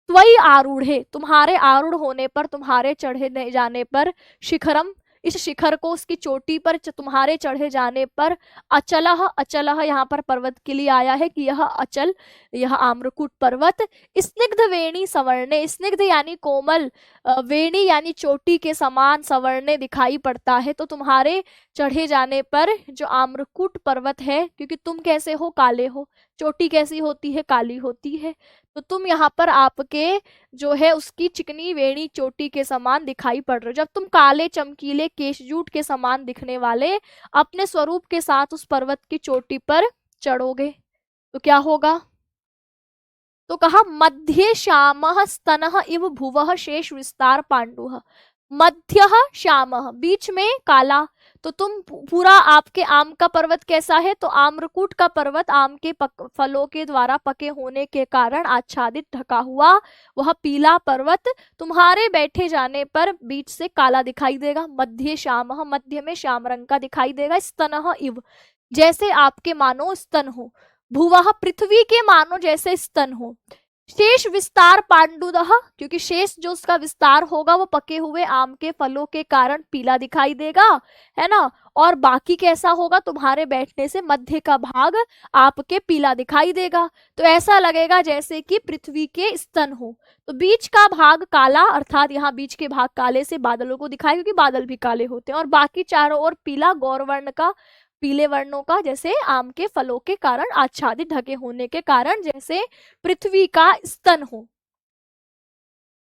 त्वयि आरूढ़े तुम्हारे आरूढ़ होने पर, तुम्हारे चढ़े जाने पर, शिखरम इस शिखर को उसकी चोटी पर तुम्हारे चढ़े जाने पर, अचलह अचलह यहाँ पर पर्वत के लिए आया है कि यह अचल, यह आम्रकूट पर्वत स्निग्ध वेणी सवर्णे, स्निग्ध यानी कोमल, वेणी यानी चोटी के समान, सवर्णे दिखाई पड़ता है। तो तुम्हारे चढ़े जाने पर जो आम्रकूट पर्वत है, क्योंकि तुम कैसे हो, काले हो, चोटी कैसी होती है, काली होती है, तो तुम यहाँ पर आपके जो है उसकी चिकनी वेणी चोटी के समान दिखाई पड़ रहे हो। जब तुम काले चमकीले केशजूट के समान दिखने वाले अपने स्वरूप के साथ उस पर्वत की चोटी पर चढ़ोगे तो क्या होगा, तो कहा मध्ये श्यामः स्तनः इव भुवः शेष विस्तार पांडुः। मध्यः श्यामः बीच में काला, तो तुम पूरा आपके आम का पर्वत कैसा है, तो आम्रकूट का पर्वत आम के फलों के द्वारा पके होने के कारण आच्छादित ढका हुआ वह पीला पर्वत तुम्हारे बैठे जाने पर बीच से काला दिखाई देगा। मध्य श्यामः मध्य में श्याम रंग का दिखाई देगा। स्तनः इव जैसे आपके मानो स्तन हो, भुवः पृथ्वी के मानो जैसे स्तन हो, शेष विस्तार पांडुदह क्योंकि शेष जो उसका विस्तार होगा वो पके हुए आम के फलों के कारण पीला दिखाई देगा, है ना। और बाकी कैसा होगा, तुम्हारे बैठने से मध्य का भाग आपके पीला दिखाई देगा, तो ऐसा लगेगा जैसे कि पृथ्वी के स्तन हो। तो बीच का भाग काला, अर्थात यहाँ बीच के भाग काले से बादलों को दिखाई, क्योंकि बादल भी काले होते हैं, और बाकी चारों ओर पीला, गौरवर्ण का, पीले वर्णों का, जैसे आम के फलों के कारण आच्छादित ढके होने के कारण जैसे पृथ्वी का स्तन हो।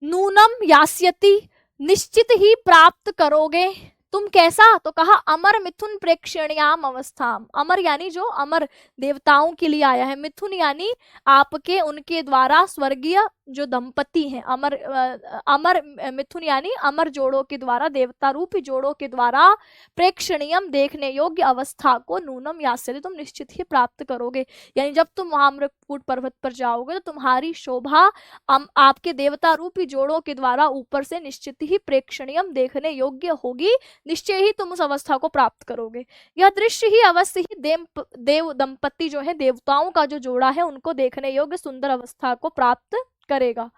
नूनम यास्यति निश्चित ही प्राप्त करोगे तुम कैसा, तो कहा अमर मिथुन प्रेक्षणीयाम अवस्थाम। अमर यानी जो अमर देवताओं के लिए आया है, मिथुन यानी आपके उनके द्वारा स्वर्गीय जो दंपति हैं, अमर मिथुन यानी अमर जोड़ों के द्वारा, देवता रूपी जोड़ों के द्वारा प्रेक्षणीयम देखने योग्य अवस्था को नूनम यास्यति तुम निश्चित ही प्राप्त करोगे। यानी जब तुम आम्रकूट पर्वत पर जाओगे तो तुम्हारी शोभा आपके देवता रूपी जोड़ों के द्वारा ऊपर से निश्चित ही प्रेक्षणीयम देखने योग्य होगी, निश्चय ही तुम उस अवस्था को प्राप्त करोगे। यह दृश्य ही अवश्य ही देव दंपति जो है, देवताओं का जो जोड़ा है, उनको देखने योग्य सुंदर अवस्था को प्राप्त करेगा।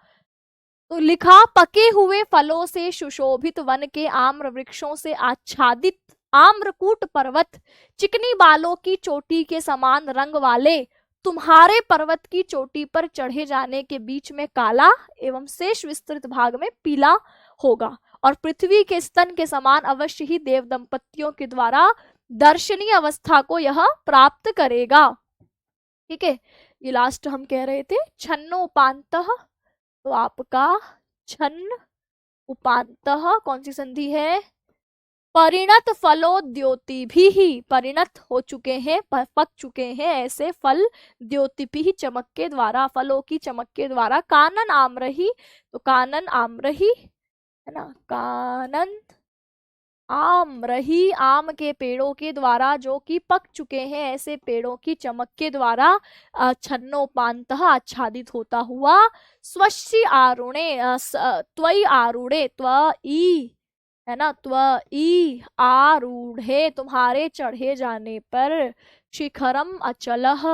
तो लिखा पके हुए फलों से सुशोभित वन के आम्र वृक्षों से आच्छादित आम्रकूट पर्वत, चिकनी बालों की चोटी के समान रंग वाले तुम्हारे पर्वत की चोटी पर चढ़े जाने के बीच में काला एवं शेष विस्तृत भाग में पीला होगा, और पृथ्वी के स्तन के समान अवश्य ही देव दंपतियों के द्वारा दर्शनीय अवस्था को यह प्राप्त करेगा। ठीक है, ये लास्ट हम कह रहे थे छन्नोपान्तः, तो आपका छन्न उपान्तः कौन सी संधि है, परिणत फलोद्योति भी, परिणत हो चुके हैं, पक चुके हैं ऐसे फल, द्योति भी चमक के द्वारा, फलों की चमक के द्वारा, कानन आम्रही, तो कानन आम्रही है ना, कानन आम्रही, आम के पेड़ों के द्वारा जो कि पक चुके हैं, ऐसे पेड़ों की चमक के द्वारा छन्नोपान्तः आच्छादित होता हुआ, स्वस्य आरुणे त्वयि आरूढ़े, त्वयि है ना, त्वयि आरूढ़े तुम्हारे चढ़े जाने पर, शिखरम अचलः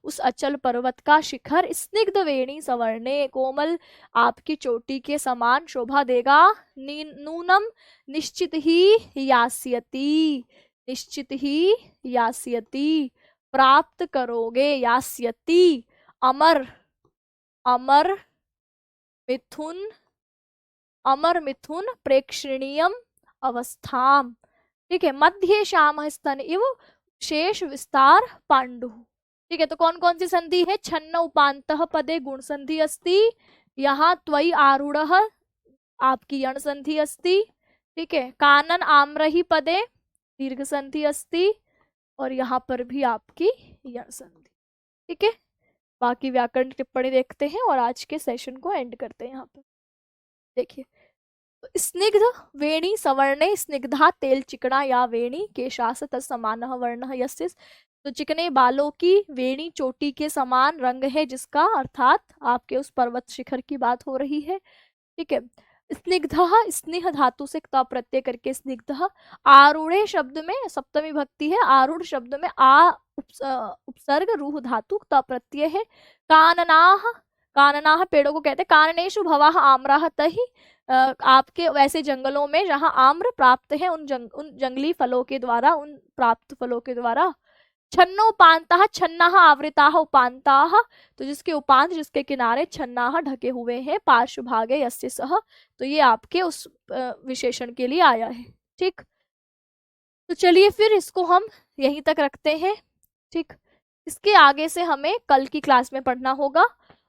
उस अचल पर्वत का शिखर, स्निग्ध वेणी सवर्णे कोमल आपकी चोटी के समान शोभा देगा, नूनम निश्चित ही यास्यति, निश्चित ही यास्यति प्राप्त करोगे, यास्यति अमर, अमर मिथुन, अमर मिथुन प्रेक्षणीयम अवस्थाम। ठीक है, मध्य श्याम स्तन इव शेष विस्तार पांडु। ठीक है, तो कौन कौन सी संधि है? छन्न उपांतः पदे गुण संधि अस्ति, यहाँ त्वयि आरूढ़ आपकी यण संधि अस्ति। ठीक है, कानन आम्रही पदे दीर्घ संधि अस्ति, और यहाँ पर भी आपकी यण संधि। ठीक है, बाकी व्याकरण टिप्पणी देखते हैं और आज के सेशन को एंड करते हैं। यहाँ पर देखिए, स्निग्ध वेणी सवर्णे, स्निग्धा तेल चिकना या वेणी, केशास तत्समानः वर्णः यस्य, तो चिकने बालों की वेणी चोटी के समान रंग है जिसका, अर्थात आपके उस पर्वत शिखर की बात हो रही है। ठीक है, स्निग्धः स्नेह धातु से क्ता प्रत्यय करके स्निग्धः, आरूढ़े शब्द में सप्तमी भक्ति है, आरूढ़ शब्द में आ उपसर्ग रूह धातु क्ता प्रत्यय है। काननाः, काननाः पेड़ों को कहते हैं, काननेषु भवाः आम्राः तहि, आपके वैसे जंगलों में जहाँ आम्र प्राप्त है, उन जंगली फलों के द्वारा, उन प्राप्त फलों के द्वारा। छन्नोपांताः, छन्नाः आवृताः उपांताः, तो जिसके उपांत, जिसके किनारे, छन्नाः ढके हुए हैं, पार्श्वभागे यस्य सह, तो ये आपके उस विशेषण के लिए आया है। ठीक, तो चलिए फिर इसको हम यहीं तक रखते हैं। ठीक, इसके आगे से हमें कल की क्लास में पढ़ना होगा,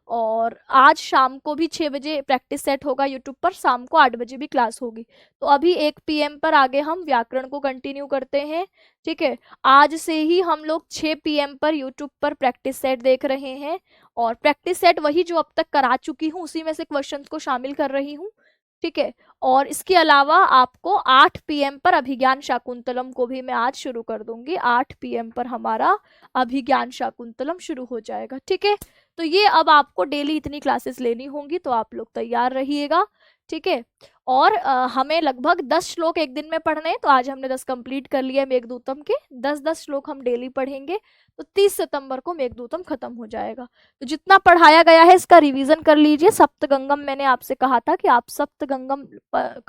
और आज शाम को भी 6 बजे प्रैक्टिस सेट होगा यूट्यूब पर, शाम को 8 बजे भी क्लास होगी। तो अभी 1 PM पर आगे हम व्याकरण को कंटिन्यू करते हैं। ठीक है, आज से ही हम लोग 6 PM पर यूट्यूब पर प्रैक्टिस सेट देख रहे हैं, और प्रैक्टिस सेट वही जो अब तक करा चुकी हूँ उसी में से क्वेश्चंस को शामिल कर रही हूँ। ठीक है, और इसके अलावा आपको 8 PM पर अभिज्ञान शाकुंतलम को भी मैं आज शुरू कर दूंगी। 8 PM पर हमारा अभिज्ञान शाकुंतलम शुरू हो जाएगा। ठीक है, तो ये अब आपको डेली इतनी क्लासेस लेनी होंगी, तो आप लोग तैयार रहिएगा। ठीक है, और हमें लगभग 10 श्लोक एक दिन में पढ़ने हैं, तो आज हमने 10 कंप्लीट कर लिए मेघदूतम के। 10-10 श्लोक हम डेली पढ़ेंगे, तो 30 सितंबर को मेघदूतम खत्म हो जाएगा। तो जितना पढ़ाया गया है इसका रिवीजन कर लीजिए। सप्तगंगम मैंने आपसे कहा था कि आप सप्तगंगम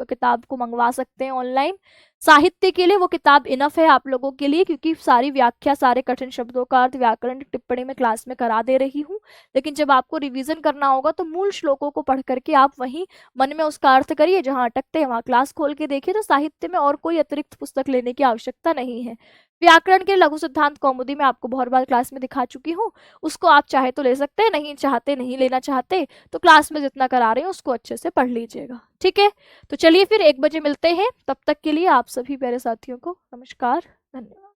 किताब को मंगवा सकते हैं ऑनलाइन। साहित्य के लिए वो किताब इनफ है आप लोगों के लिए, क्योंकि सारी व्याख्या, सारे कठिन शब्दों का अर्थ व्याकरण टिप्पणी में क्लास में करा दे रही हूँ। लेकिन जब आपको रिवीजन करना होगा तो मूल श्लोकों को पढ़ करके आप वहीं मन में उसका अर्थ करिए, जहाँ अटकते हैं वहाँ क्लास खोल के देखिए। तो साहित्य में और कोई अतिरिक्त पुस्तक लेने की आवश्यकता नहीं है। व्याकरण के लघु सिद्धांत कौमुदी में आपको बहुत बार क्लास में दिखा चुकी हूँ, उसको आप चाहे तो ले सकते हैं, नहीं चाहते, नहीं लेना चाहते तो क्लास में जितना करा रही हूँ उसको अच्छे से पढ़ लीजिएगा। ठीक है, तो चलिए फिर 1 बजे मिलते हैं। तब तक के लिए आप सभी प्यारे साथियों को नमस्कार, धन्यवाद।